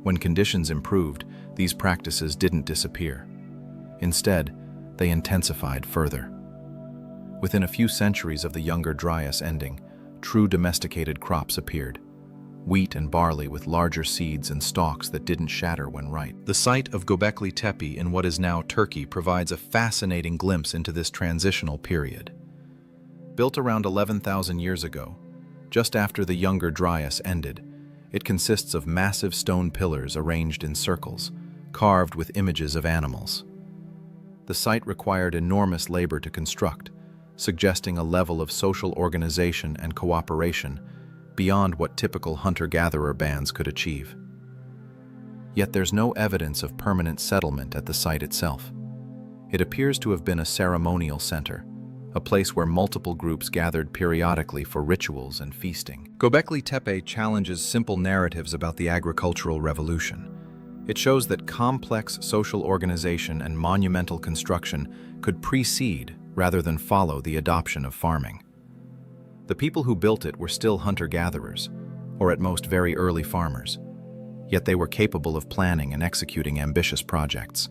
When conditions improved, these practices didn't disappear. Instead, they intensified further. Within a few centuries of the Younger Dryas ending, true domesticated crops appeared. Wheat and barley with larger seeds and stalks that didn't shatter when ripe. The site of Göbekli Tepe in what is now Turkey provides a fascinating glimpse into this transitional period. Built around 11,000 years ago, just after the Younger Dryas ended, it consists of massive stone pillars arranged in circles, carved with images of animals. The site required enormous labor to construct, suggesting a level of social organization and cooperation beyond what typical hunter-gatherer bands could achieve. Yet there's no evidence of permanent settlement at the site itself. It appears to have been a ceremonial center, a place where multiple groups gathered periodically for rituals and feasting. Göbekli Tepe challenges simple narratives about the agricultural revolution. It shows that complex social organization and monumental construction could precede rather than follow the adoption of farming. The people who built it were still hunter-gatherers, or at most very early farmers, yet they were capable of planning and executing ambitious projects.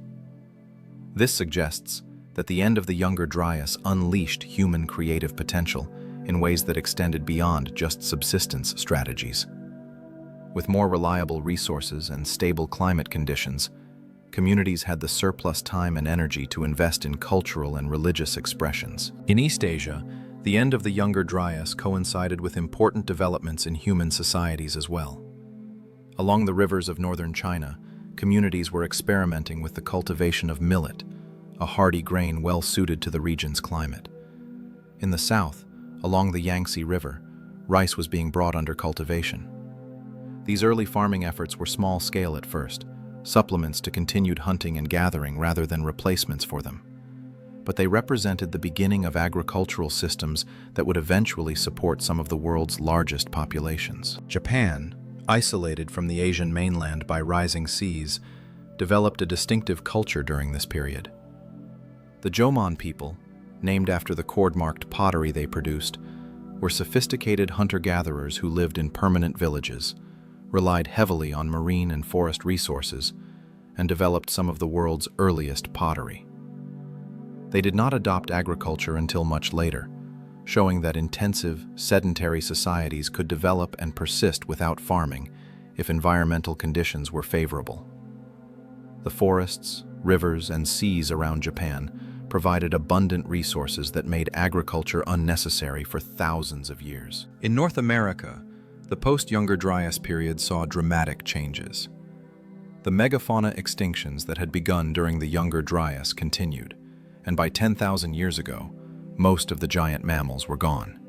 This suggests that the end of the Younger Dryas unleashed human creative potential in ways that extended beyond just subsistence strategies. With more reliable resources and stable climate conditions, communities had the surplus time and energy to invest in cultural and religious expressions. In East Asia, the end of the Younger Dryas coincided with important developments in human societies as well. Along the rivers of northern China, communities were experimenting with the cultivation of millet, a hardy grain well suited to the region's climate. In the south, along the Yangtze River, rice was being brought under cultivation. These early farming efforts were small-scale at first, supplements to continued hunting and gathering rather than replacements for them. But they represented the beginning of agricultural systems that would eventually support some of the world's largest populations. Japan, isolated from the Asian mainland by rising seas, developed a distinctive culture during this period. The Jomon people, named after the cord-marked pottery they produced, were sophisticated hunter-gatherers who lived in permanent villages, relied heavily on marine and forest resources, and developed some of the world's earliest pottery. They did not adopt agriculture until much later, showing that intensive, sedentary societies could develop and persist without farming if environmental conditions were favorable. The forests, rivers, and seas around Japan provided abundant resources that made agriculture unnecessary for thousands of years. In North America, the post-Younger Dryas period saw dramatic changes. The megafauna extinctions that had begun during the Younger Dryas continued, and by 10,000 years ago, most of the giant mammals were gone.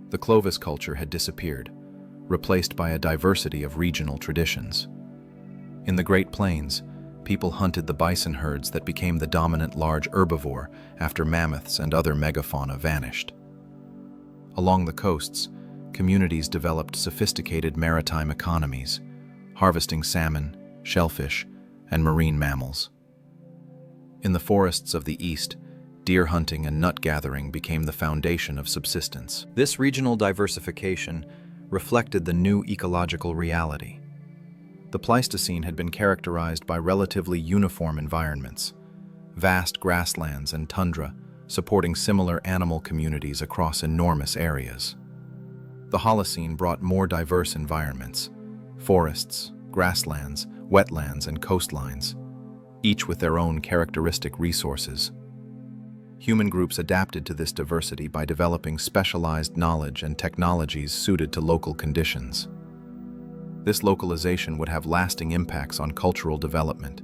The Clovis culture had disappeared, replaced by a diversity of regional traditions. In the Great Plains, people hunted the bison herds that became the dominant large herbivore after mammoths and other megafauna vanished. Along the coasts, communities developed sophisticated maritime economies, harvesting salmon, shellfish, and marine mammals. In the forests of the East, deer hunting and nut gathering became the foundation of subsistence. This regional diversification reflected the new ecological reality. The Pleistocene had been characterized by relatively uniform environments, vast grasslands and tundra supporting similar animal communities across enormous areas. The Holocene brought more diverse environments, forests, grasslands, wetlands, and coastlines, each with their own characteristic resources. Human groups adapted to this diversity by developing specialized knowledge and technologies suited to local conditions. This localization would have lasting impacts on cultural development,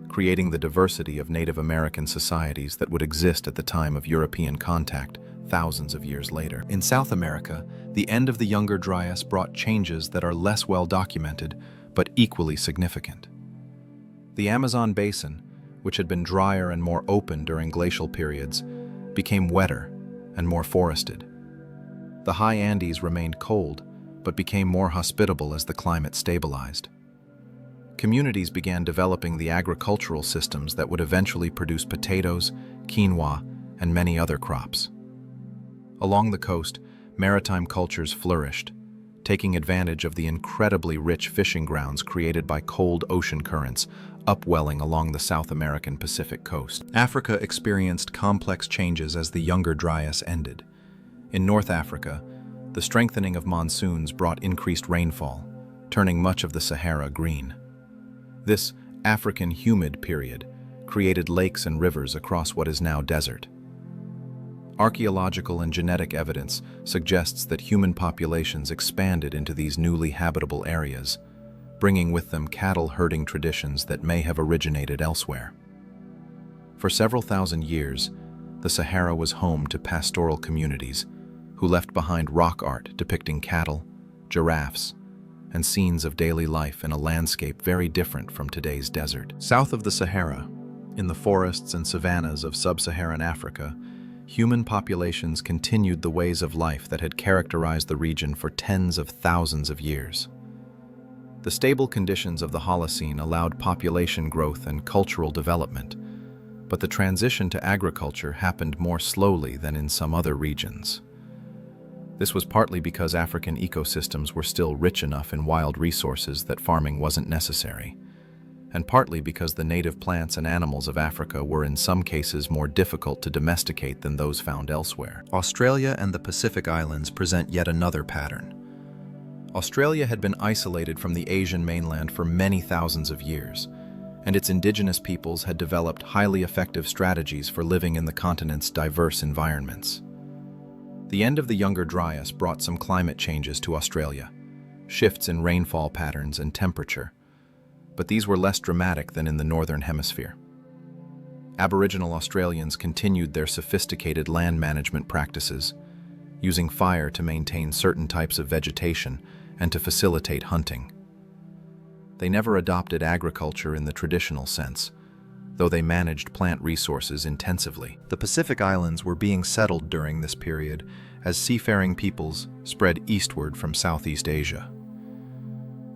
creating the diversity of Native American societies that would exist at the time of European contact thousands of years later. In South America, the end of the Younger Dryas brought changes that are less well documented, but equally significant. The Amazon basin, which had been drier and more open during glacial periods, became wetter and more forested. The high Andes remained cold, but became more hospitable as the climate stabilized. Communities began developing the agricultural systems that would eventually produce potatoes, quinoa, and many other crops. Along the coast, maritime cultures flourished, taking advantage of the incredibly rich fishing grounds created by cold ocean currents upwelling along the South American Pacific coast. Africa experienced complex changes as the Younger Dryas ended. In North Africa, the strengthening of monsoons brought increased rainfall, turning much of the Sahara green. This African humid period created lakes and rivers across what is now desert. Archaeological and genetic evidence suggests that human populations expanded into these newly habitable areas, bringing with them cattle herding traditions that may have originated elsewhere. For several thousand years, the Sahara was home to pastoral communities who left behind rock art depicting cattle, giraffes, and scenes of daily life in a landscape very different from today's desert. South of the Sahara, in the forests and savannas of sub-Saharan Africa, human populations continued the ways of life that had characterized the region for tens of thousands of years. The stable conditions of the Holocene allowed population growth and cultural development, but the transition to agriculture happened more slowly than in some other regions. This was partly because African ecosystems were still rich enough in wild resources that farming wasn't necessary, and partly because the native plants and animals of Africa were in some cases more difficult to domesticate than those found elsewhere. Australia and the Pacific Islands present yet another pattern. Australia had been isolated from the Asian mainland for many thousands of years, and its indigenous peoples had developed highly effective strategies for living in the continent's diverse environments. The end of the Younger Dryas brought some climate changes to Australia, shifts in rainfall patterns and temperature, but these were less dramatic than in the Northern Hemisphere. Aboriginal Australians continued their sophisticated land management practices, using fire to maintain certain types of vegetation and to facilitate hunting. They never adopted agriculture in the traditional sense, though they managed plant resources intensively. The Pacific Islands were being settled during this period as seafaring peoples spread eastward from Southeast Asia.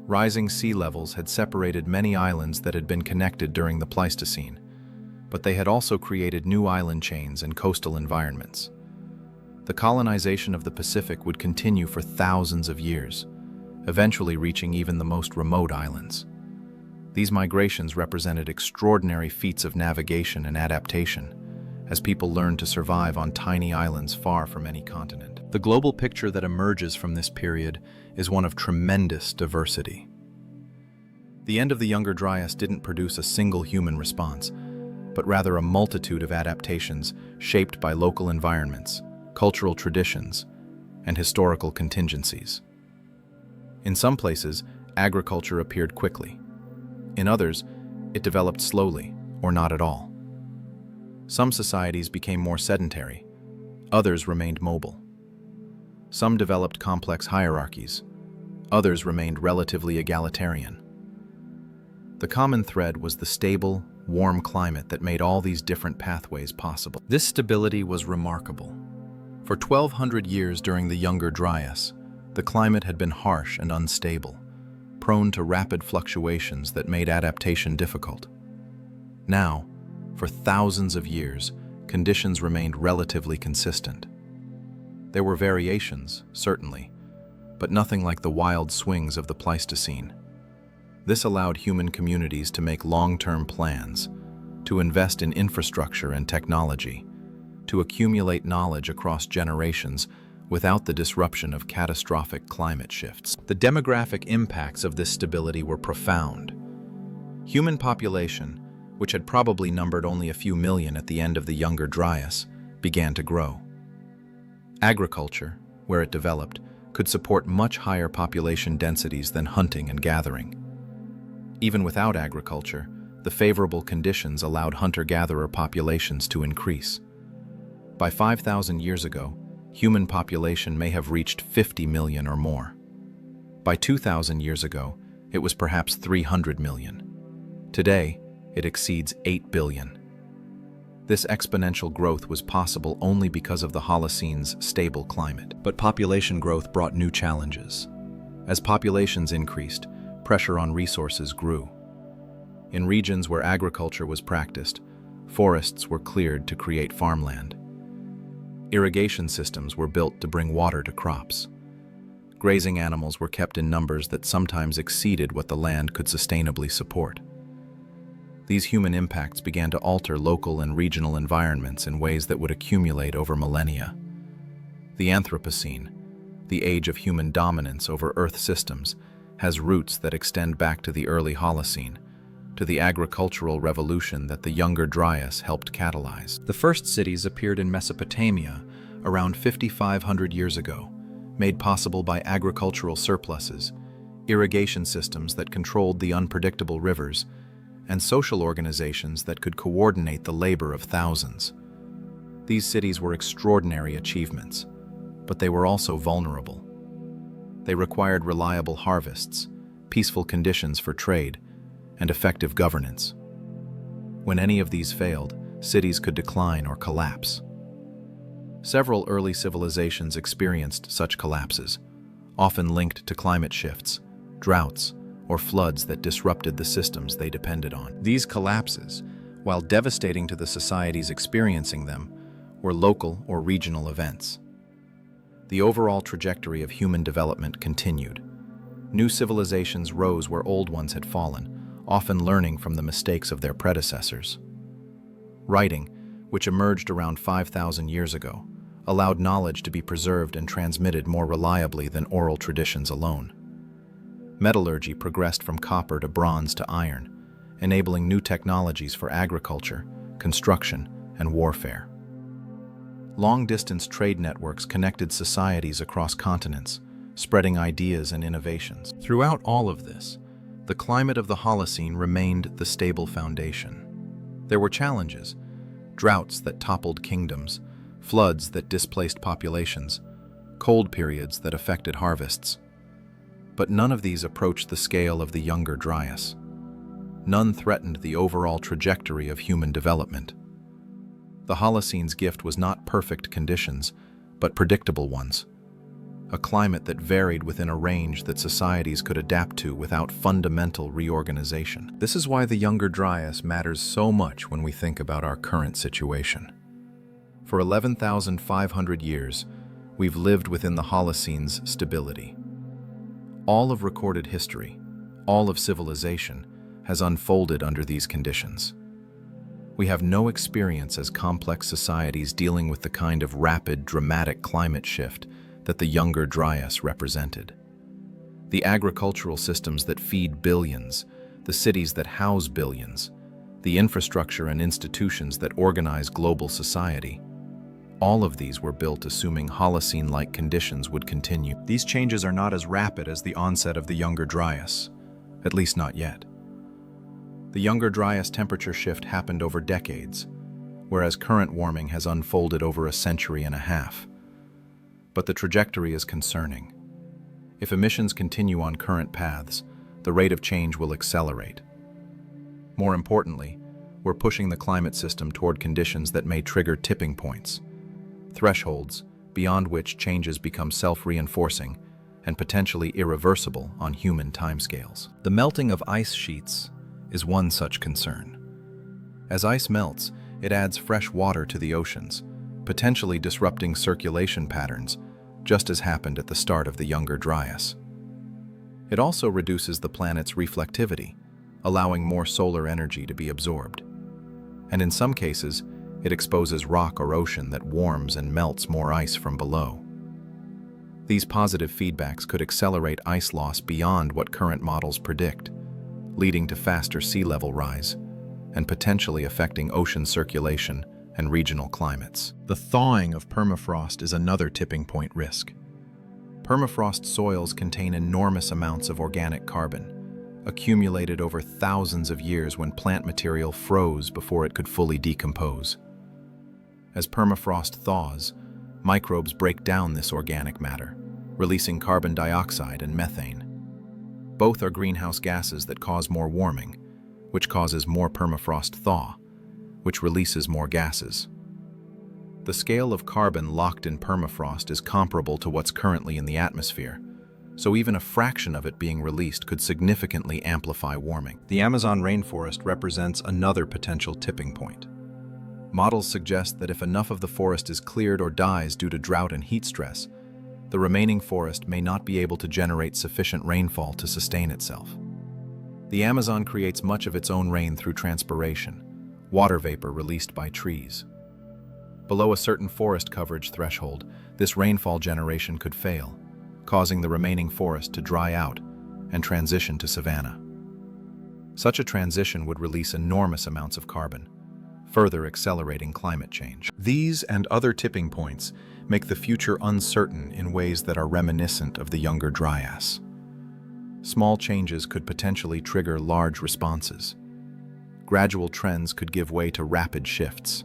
Rising sea levels had separated many islands that had been connected during the Pleistocene, but they had also created new island chains and coastal environments. The colonization of the Pacific would continue for thousands of years, eventually reaching even the most remote islands. These migrations represented extraordinary feats of navigation and adaptation, as people learned to survive on tiny islands far from any continent. The global picture that emerges from this period is one of tremendous diversity. The end of the Younger Dryas didn't produce a single human response, but rather a multitude of adaptations shaped by local environments, cultural traditions, and historical contingencies. In some places, agriculture appeared quickly. In others, it developed slowly or not at all. Some societies became more sedentary, others remained mobile. Some developed complex hierarchies, others remained relatively egalitarian. The common thread was the stable, warm climate that made all these different pathways possible. This stability was remarkable. For 1,200 years during the Younger Dryas, the climate had been harsh and unstable, prone to rapid fluctuations that made adaptation difficult. Now, for thousands of years, conditions remained relatively consistent. There were variations, certainly, but nothing like the wild swings of the Pleistocene. This allowed human communities to make long-term plans, to invest in infrastructure and technology, to accumulate knowledge across generations without the disruption of catastrophic climate shifts. The demographic impacts of this stability were profound. Human population, which had probably numbered only a few million at the end of the Younger Dryas, began to grow. Agriculture, where it developed, could support much higher population densities than hunting and gathering. Even without agriculture, the favorable conditions allowed hunter-gatherer populations to increase. By 5,000 years ago, human population may have reached 50 million or more. By 2,000 years ago, it was perhaps 300 million. Today, it exceeds 8 billion. This exponential growth was possible only because of the Holocene's stable climate. But population growth brought new challenges. As populations increased, pressure on resources grew. In regions where agriculture was practiced, forests were cleared to create farmland. Irrigation systems were built to bring water to crops. Grazing animals were kept in numbers that sometimes exceeded what the land could sustainably support. These human impacts began to alter local and regional environments in ways that would accumulate over millennia. The Anthropocene, the age of human dominance over Earth systems, has roots that extend back to the early Holocene, to the agricultural revolution that the Younger Dryas helped catalyze. The first cities appeared in Mesopotamia around 5,500 years ago, made possible by agricultural surpluses, irrigation systems that controlled the unpredictable rivers, and social organizations that could coordinate the labor of thousands. These cities were extraordinary achievements, but they were also vulnerable. They required reliable harvests, peaceful conditions for trade, and effective governance. When any of these failed, cities could decline or collapse. Several early civilizations experienced such collapses, often linked to climate shifts, droughts, or floods that disrupted the systems they depended on. These collapses, while devastating to the societies experiencing them, were local or regional events. The overall trajectory of human development continued. New civilizations rose where old ones had fallen, often learning from the mistakes of their predecessors. Writing, which emerged around 5,000 years ago, allowed knowledge to be preserved and transmitted more reliably than oral traditions alone. Metallurgy progressed from copper to bronze to iron, enabling new technologies for agriculture, construction, and warfare. Long-distance trade networks connected societies across continents, spreading ideas and innovations. Throughout all of this, the climate of the Holocene remained the stable foundation. There were challenges: droughts that toppled kingdoms, floods that displaced populations, cold periods that affected harvests. But none of these approached the scale of the Younger Dryas. None threatened the overall trajectory of human development. The Holocene's gift was not perfect conditions, but predictable ones. A climate that varied within a range that societies could adapt to without fundamental reorganization. This is why the Younger Dryas matters so much when we think about our current situation. For 11,500 years, we've lived within the Holocene's stability. All of recorded history, all of civilization, has unfolded under these conditions. We have no experience as complex societies dealing with the kind of rapid, dramatic climate shift that the Younger Dryas represented. The agricultural systems that feed billions, the cities that house billions, the infrastructure and institutions that organize global society, all of these were built assuming Holocene-like conditions would continue. These changes are not as rapid as the onset of the Younger Dryas, at least not yet. The Younger Dryas temperature shift happened over decades, whereas current warming has unfolded over a century and a half. But the trajectory is concerning. If emissions continue on current paths, the rate of change will accelerate. More importantly, we're pushing the climate system toward conditions that may trigger tipping points, thresholds beyond which changes become self-reinforcing and potentially irreversible on human timescales. The melting of ice sheets is one such concern. As ice melts, it adds fresh water to the oceans, potentially disrupting circulation patterns, just as happened at the start of the Younger Dryas. It also reduces the planet's reflectivity, allowing more solar energy to be absorbed. And in some cases, it exposes rock or ocean that warms and melts more ice from below. These positive feedbacks could accelerate ice loss beyond what current models predict, leading to faster sea level rise and potentially affecting ocean circulation and regional climates. The thawing of permafrost is another tipping point risk. Permafrost soils contain enormous amounts of organic carbon, accumulated over thousands of years when plant material froze before it could fully decompose. As permafrost thaws, microbes break down this organic matter, releasing carbon dioxide and methane. Both are greenhouse gases that cause more warming, which causes more permafrost thaw, which releases more gases. The scale of carbon locked in permafrost is comparable to what's currently in the atmosphere, so even a fraction of it being released could significantly amplify warming. The Amazon rainforest represents another potential tipping point. Models suggest that if enough of the forest is cleared or dies due to drought and heat stress, The remaining forest may not be able to generate sufficient rainfall to sustain itself. The Amazon creates much of its own rain through transpiration, water vapor released by trees. Below a certain forest coverage threshold, this rainfall generation could fail, causing the remaining forest to dry out and transition to savanna. Such a transition would release enormous amounts of carbon, further accelerating climate change. These and other tipping points make the future uncertain in ways that are reminiscent of the Younger Dryas. Small changes could potentially trigger large responses. Gradual trends could give way to rapid shifts.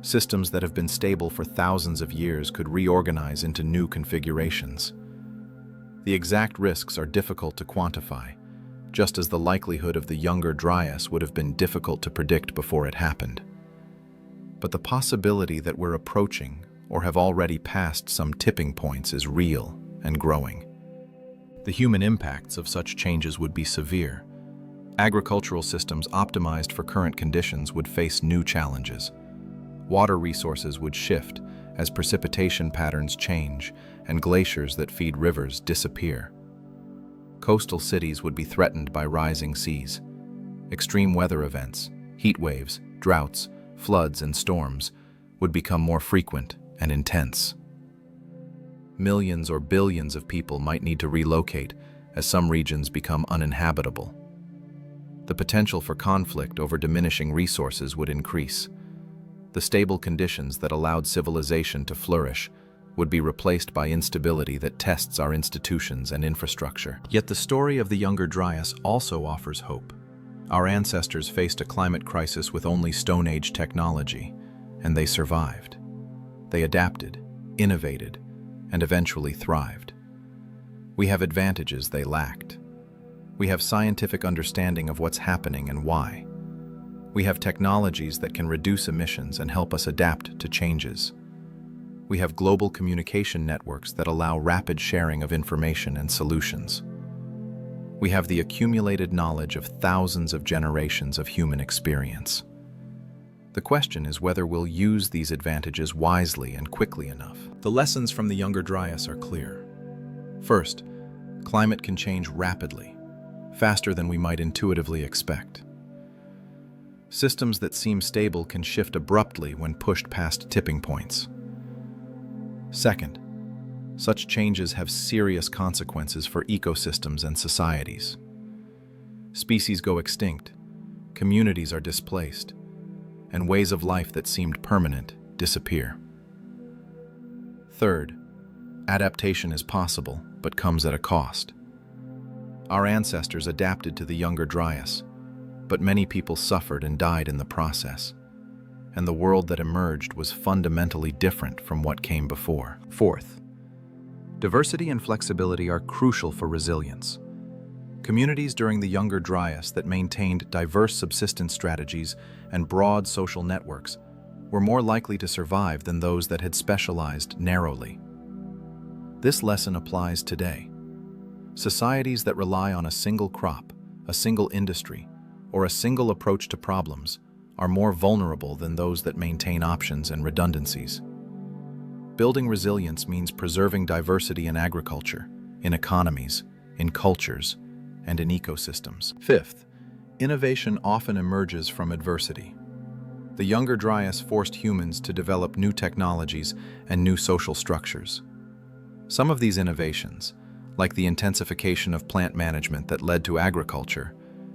Systems that have been stable for thousands of years could reorganize into new configurations. The exact risks are difficult to quantify, just as the likelihood of the Younger Dryas would have been difficult to predict before it happened. But the possibility that we're approaching or have already passed some tipping points is real and growing. The human impacts of such changes would be severe. Agricultural systems optimized for current conditions would face new challenges. Water resources would shift as precipitation patterns change and glaciers that feed rivers disappear. Coastal cities would be threatened by rising seas. Extreme weather events, heat waves, droughts, floods, and storms would become more frequent and intense. Millions or billions of people might need to relocate as some regions become uninhabitable. The potential for conflict over diminishing resources would increase. The stable conditions that allowed civilization to flourish would be replaced by instability that tests our institutions and infrastructure. Yet the story of the Younger Dryas also offers hope. Our ancestors faced a climate crisis with only Stone Age technology, and they survived. They adapted, innovated, and eventually thrived. We have advantages they lacked. We have scientific understanding of what's happening and why. We have technologies that can reduce emissions and help us adapt to changes. We have global communication networks that allow rapid sharing of information and solutions. We have the accumulated knowledge of thousands of generations of human experience. The question is whether we'll use these advantages wisely and quickly enough. The lessons from the Younger Dryas are clear. First, climate can change rapidly, faster than we might intuitively expect. Systems that seem stable can shift abruptly when pushed past tipping points. Second, such changes have serious consequences for ecosystems and societies. Species go extinct, communities are displaced, and ways of life that seemed permanent disappear. Third, adaptation is possible, but comes at a cost. Our ancestors adapted to the Younger Dryas, but many people suffered and died in the process, and the world that emerged was fundamentally different from what came before. Fourth, diversity and flexibility are crucial for resilience. Communities during the Younger Dryas that maintained diverse subsistence strategies and broad social networks were more likely to survive than those that had specialized narrowly. This lesson applies today. Societies that rely on a single crop, a single industry, or a single approach to problems are more vulnerable than those that maintain options and redundancies. Building resilience means preserving diversity in agriculture, in economies, in cultures, and in ecosystems. Fifth, innovation often emerges from adversity. The Younger Dryas forced humans to develop new technologies and new social structures. Some of these innovations, like the intensification of plant management that led to agriculture,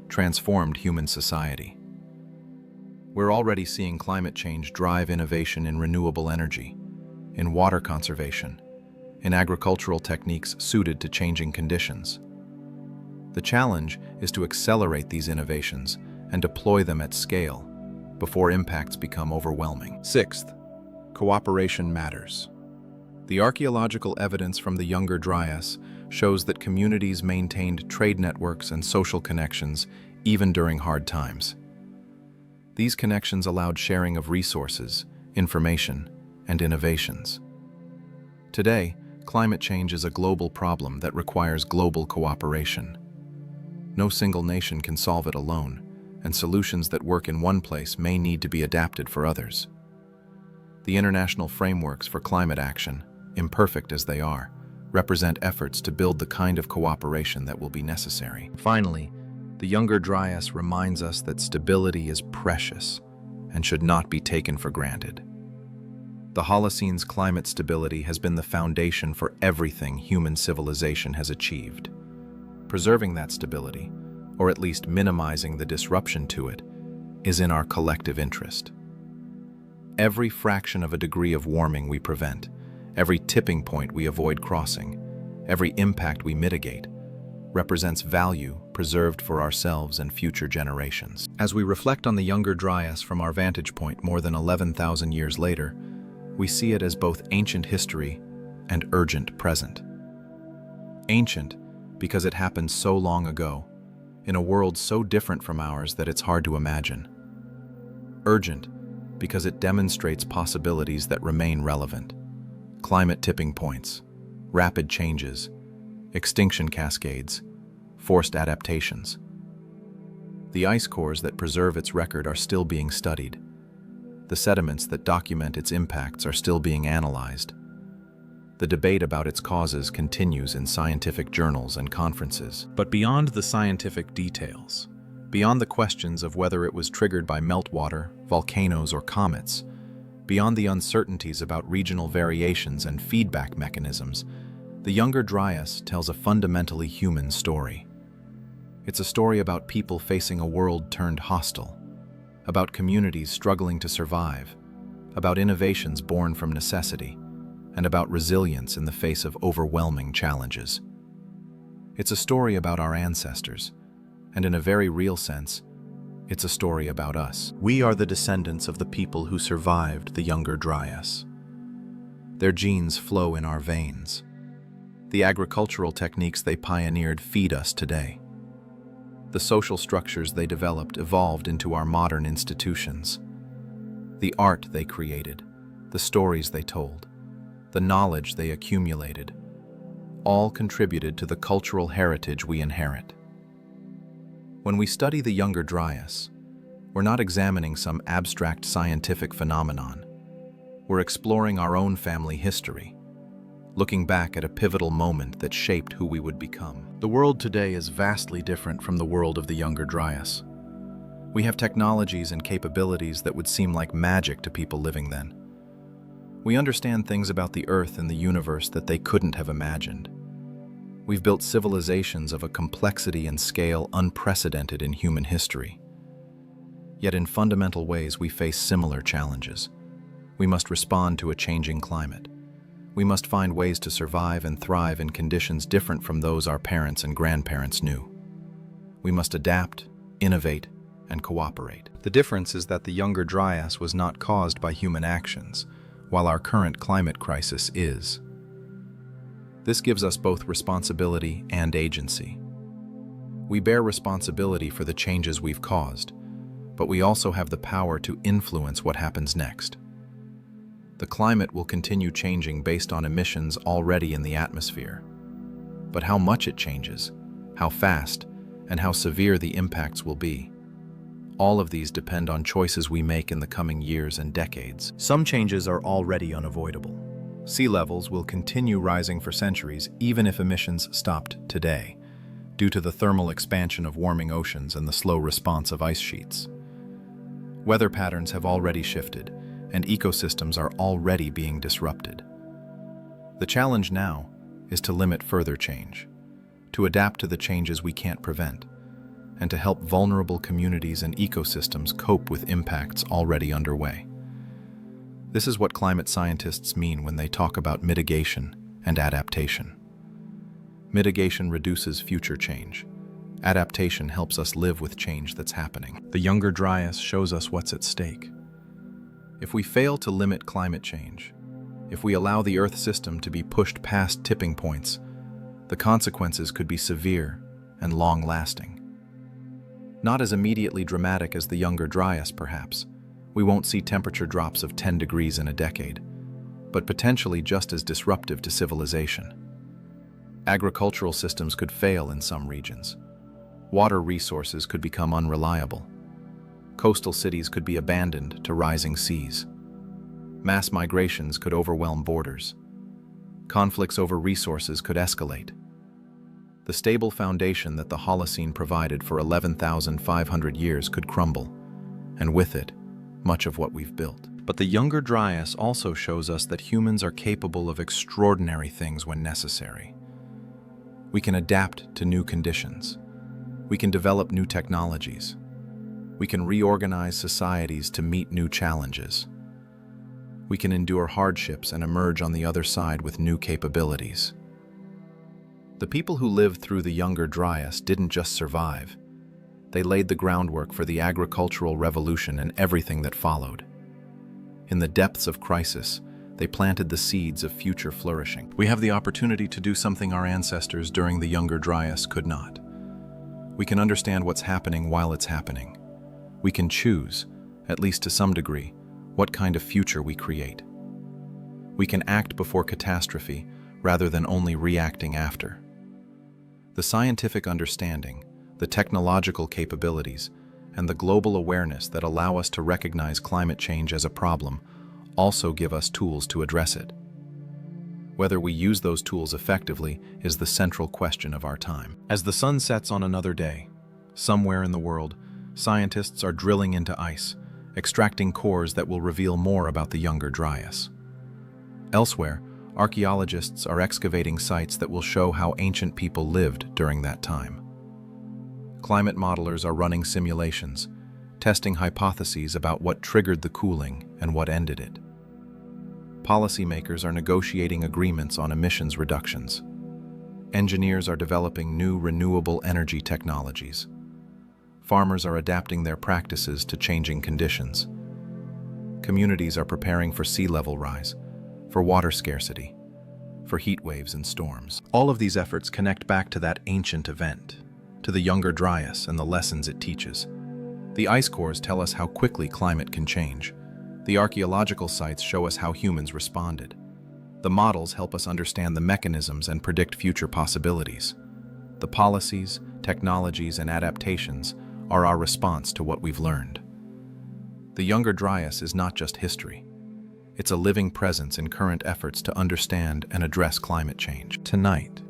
transformed human society. We're already seeing climate change drive innovation in renewable energy, in water conservation, in agricultural techniques suited to changing conditions. The challenge is to accelerate these innovations and deploy them at scale before impacts become overwhelming. Sixth, cooperation matters. The archaeological evidence from the Younger Dryas shows that communities maintained trade networks and social connections even during hard times. These connections allowed sharing of resources, information, and innovations. Today, climate change is a global problem that requires global cooperation. No single nation can solve it alone, and solutions that work in one place may need to be adapted for others. The international frameworks for climate action, imperfect as they are, represent efforts to build the kind of cooperation that will be necessary. Finally, the Younger Dryas reminds us that stability is precious and should not be taken for granted. The Holocene's climate stability has been the foundation for everything human civilization has achieved. Preserving that stability, or at least minimizing the disruption to it, is in our collective interest. Every fraction of a degree of warming we prevent, every tipping point we avoid crossing, every impact we mitigate, represents value preserved for ourselves and future generations. As we reflect on the Younger Dryas from our vantage point more than 11,000 years later, we see it as both ancient history and urgent present. Ancient because it happened so long ago, in a world so different from ours that it's hard to imagine. Urgent because it demonstrates possibilities that remain relevant. Climate tipping points, rapid changes, extinction cascades, forced adaptations. The ice cores that preserve its record are still being studied. The sediments that document its impacts are still being analyzed. The debate about its causes continues in scientific journals and conferences. But beyond the scientific details, beyond the questions of whether it was triggered by meltwater, volcanoes, or comets, beyond the uncertainties about regional variations and feedback mechanisms, the Younger Dryas tells a fundamentally human story. It's a story about people facing a world turned hostile, about communities struggling to survive, about innovations born from necessity, and about resilience in the face of overwhelming challenges. It's a story about our ancestors, and in a very real sense, it's a story about us. We are the descendants of the people who survived the Younger Dryas. Their genes flow in our veins. The agricultural techniques they pioneered feed us today. The social structures they developed evolved into our modern institutions. The art they created, the stories they told, the knowledge they accumulated, all contributed to the cultural heritage we inherit. When we study the Younger Dryas, we're not examining some abstract scientific phenomenon. We're exploring our own family history, looking back at a pivotal moment that shaped who we would become. The world today is vastly different from the world of the Younger Dryas. We have technologies and capabilities that would seem like magic to people living then. We understand things about the Earth and the universe that they couldn't have imagined. We've built civilizations of a complexity and scale unprecedented in human history. Yet in fundamental ways, we face similar challenges. We must respond to a changing climate. We must find ways to survive and thrive in conditions different from those our parents and grandparents knew. We must adapt, innovate, and cooperate. The difference is that the Younger Dryas was not caused by human actions, while our current climate crisis is. This gives us both responsibility and agency. We bear responsibility for the changes we've caused, but we also have the power to influence what happens next. The climate will continue changing based on emissions already in the atmosphere. But how much it changes, how fast, and how severe the impacts will be, all of these depend on choices we make in the coming years and decades. Some changes are already unavoidable. Sea levels will continue rising for centuries even if emissions stopped today, due to the thermal expansion of warming oceans and the slow response of ice sheets. Weather patterns have already shifted, and ecosystems are already being disrupted. The challenge now is to limit further change, to adapt to the changes we can't prevent, and to help vulnerable communities and ecosystems cope with impacts already underway. This is what climate scientists mean when they talk about mitigation and adaptation. Mitigation reduces future change. Adaptation helps us live with change that's happening. The Younger Dryas shows us what's at stake. If we fail to limit climate change, if we allow the Earth system to be pushed past tipping points, the consequences could be severe and long-lasting. Not as immediately dramatic as the Younger Dryas, perhaps. We won't see temperature drops of 10 degrees in a decade, but potentially just as disruptive to civilization. Agricultural systems could fail in some regions. Water resources could become unreliable. Coastal cities could be abandoned to rising seas. Mass migrations could overwhelm borders. Conflicts over resources could escalate. The stable foundation that the Holocene provided for 11,500 years could crumble, and with it, much of what we've built. But the Younger Dryas also shows us that humans are capable of extraordinary things when necessary. We can adapt to new conditions. We can develop new technologies. We can reorganize societies to meet new challenges. We can endure hardships and emerge on the other side with new capabilities. The people who lived through the Younger Dryas didn't just survive. They laid the groundwork for the agricultural revolution and everything that followed. In the depths of crisis, they planted the seeds of future flourishing. We have the opportunity to do something our ancestors during the Younger Dryas could not. We can understand what's happening while it's happening. We can choose, at least to some degree, what kind of future we create. We can act before catastrophe rather than only reacting after. The scientific understanding, the technological capabilities, and the global awareness that allow us to recognize climate change as a problem also give us tools to address it. Whether we use those tools effectively is the central question of our time. As the sun sets on another day, somewhere in the world, scientists are drilling into ice, extracting cores that will reveal more about the Younger Dryas. Elsewhere, archaeologists are excavating sites that will show how ancient people lived during that time. Climate modelers are running simulations, testing hypotheses about what triggered the cooling and what ended it. Policymakers are negotiating agreements on emissions reductions. Engineers are developing new renewable energy technologies. Farmers are adapting their practices to changing conditions. Communities are preparing for sea level rise, for water scarcity, for heat waves and storms. All of these efforts connect back to that ancient event, to the Younger Dryas and the lessons it teaches. The ice cores tell us how quickly climate can change. The archaeological sites show us how humans responded. The models help us understand the mechanisms and predict future possibilities. The policies, technologies, and adaptations are our response to what we've learned. The Younger Dryas is not just history. It's a living presence in current efforts to understand and address climate change. Tonight,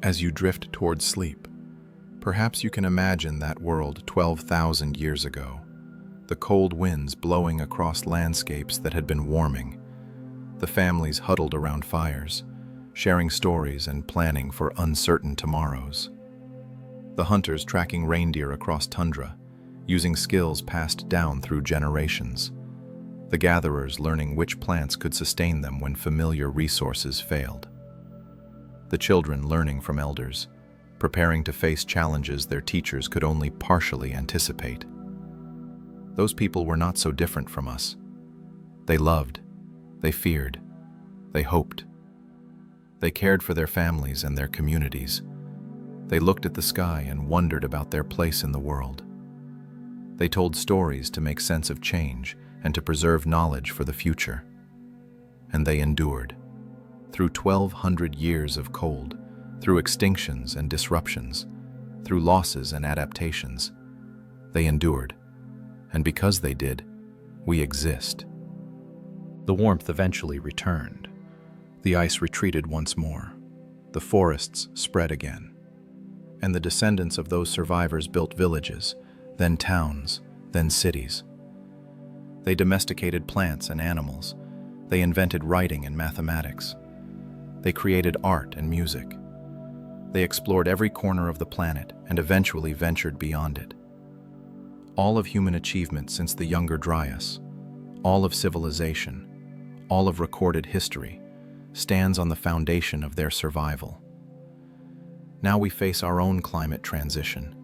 as you drift towards sleep, perhaps you can imagine that world 12,000 years ago. The cold winds blowing across landscapes that had been warming. The families huddled around fires, sharing stories and planning for uncertain tomorrows. The hunters tracking reindeer across tundra, using skills passed down through generations. The gatherers learning which plants could sustain them when familiar resources failed. The children learning from elders, preparing to face challenges their teachers could only partially anticipate. Those people were not so different from us. They loved, they feared, they hoped. They cared for their families and their communities. They looked at the sky and wondered about their place in the world. They told stories to make sense of change and to preserve knowledge for the future. And they endured. Through 1,200 years of cold, through extinctions and disruptions, through losses and adaptations, they endured. And because they did, we exist. The warmth eventually returned. The ice retreated once more. The forests spread again. And the descendants of those survivors built villages, then towns, then cities. They domesticated plants and animals. They invented writing and mathematics. They created art and music. They explored every corner of the planet and eventually ventured beyond it. All of human achievement since the Younger Dryas, all of civilization, all of recorded history, stands on the foundation of their survival. Now we face our own climate transition,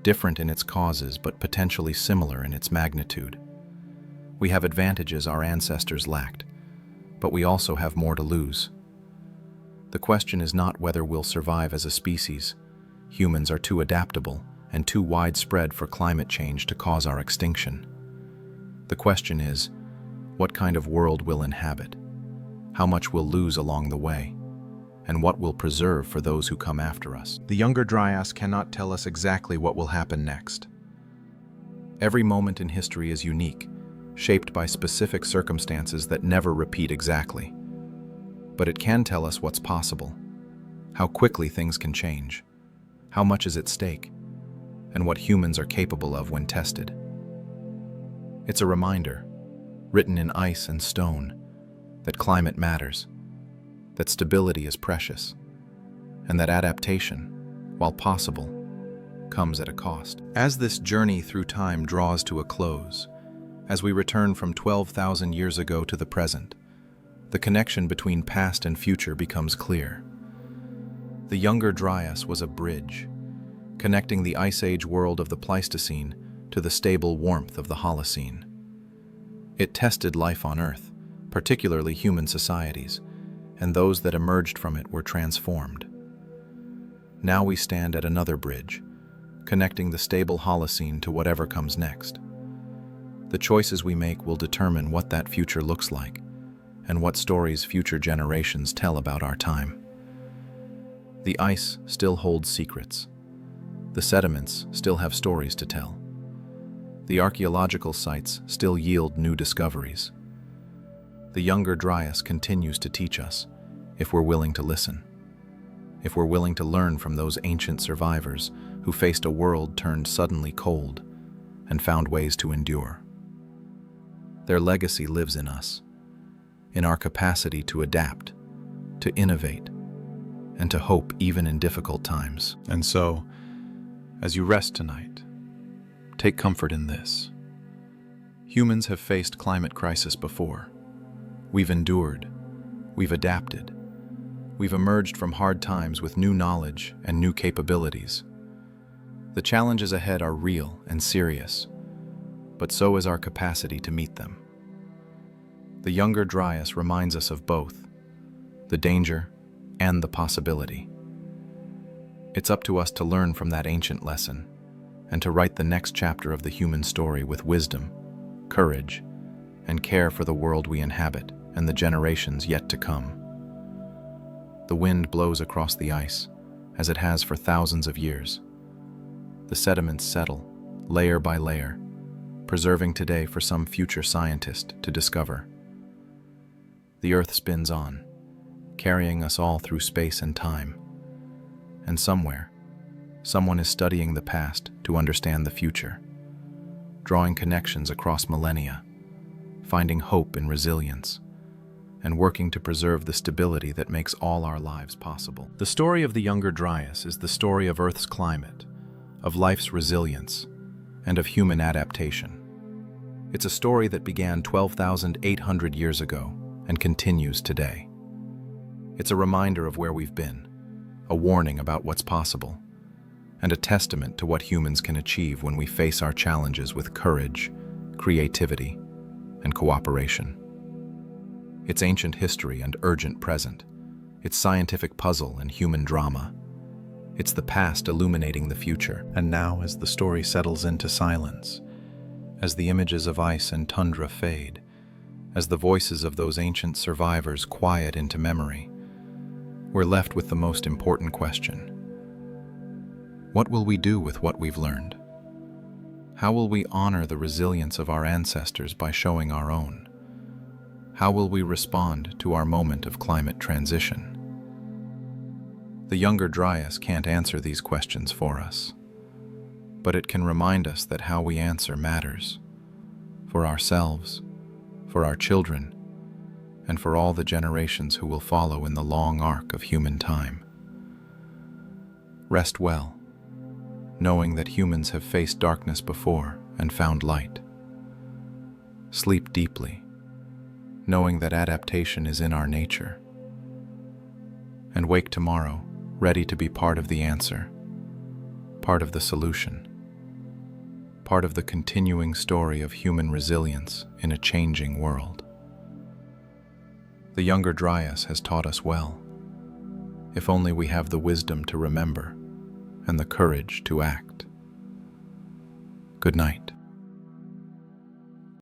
different in its causes but potentially similar in its magnitude. We have advantages our ancestors lacked, but we also have more to lose. The question is not whether we'll survive as a species. Humans are too adaptable and too widespread for climate change to cause our extinction. The question is, what kind of world we'll inhabit, how much we'll lose along the way, and what we'll preserve for those who come after us. The Younger Dryas cannot tell us exactly what will happen next. Every moment in history is unique, shaped by specific circumstances that never repeat exactly. but it can tell us what's possible, how quickly things can change, how much is at stake, and what humans are capable of when tested. It's a reminder, written in ice and stone, that climate matters, that stability is precious, and that adaptation, while possible, comes at a cost. As this journey through time draws to a close, as we return from 12,000 years ago to the present, the connection between past and future becomes clear. The Younger Dryas was a bridge, connecting the Ice Age world of the Pleistocene to the stable warmth of the Holocene. It tested life on Earth, particularly human societies, and those that emerged from it were transformed. Now we stand at another bridge, connecting the stable Holocene to whatever comes next. The choices we make will determine what that future looks like, and what stories future generations tell about our time. The ice still holds secrets. The sediments still have stories to tell. The archaeological sites still yield new discoveries. The Younger Dryas continues to teach us, if we're willing to listen. If we're willing to learn from those ancient survivors who faced a world turned suddenly cold and found ways to endure. Their legacy lives in us, in our capacity to adapt, to innovate, and to hope even in difficult times. And so, as you rest tonight, take comfort in this. Humans have faced climate crisis before. We've endured, we've adapted, we've emerged from hard times with new knowledge and new capabilities. The challenges ahead are real and serious, but so is our capacity to meet them. The Younger Dryas reminds us of both, the danger and the possibility. It's up to us to learn from that ancient lesson and to write the next chapter of the human story with wisdom, courage, and care for the world we inhabit and the generations yet to come. The wind blows across the ice, as it has for thousands of years. The sediments settle, layer by layer, preserving today for some future scientist to discover. The Earth spins on, carrying us all through space and time. And somewhere, someone is studying the past to understand the future, drawing connections across millennia, finding hope in resilience, and working to preserve the stability that makes all our lives possible. The story of the Younger Dryas is the story of Earth's climate, of life's resilience, and of human adaptation. It's a story that began 12,800 years ago and continues today. It's a reminder of where we've been, a warning about what's possible, and a testament to what humans can achieve when we face our challenges with courage, creativity, and cooperation. It's ancient history and urgent present. It's scientific puzzle and human drama. It's the past illuminating the future. And now, as the story settles into silence, as the images of ice and tundra fade, as the voices of those ancient survivors quiet into memory, we're left with the most important question. What will we do with what we've learned? How will we honor the resilience of our ancestors by showing our own? How will we respond to our moment of climate transition? The Younger Dryas can't answer these questions for us, but it can remind us that how we answer matters, for ourselves, for our children, and for all the generations who will follow in the long arc of human time. Rest well, knowing that humans have faced darkness before and found light. Sleep deeply, knowing that adaptation is in our nature. And wake tomorrow, ready to be part of the answer, part of the solution, part of the continuing story of human resilience in a changing world. The Younger Dryas has taught us well, if only we have the wisdom to remember and the courage to act. Good night.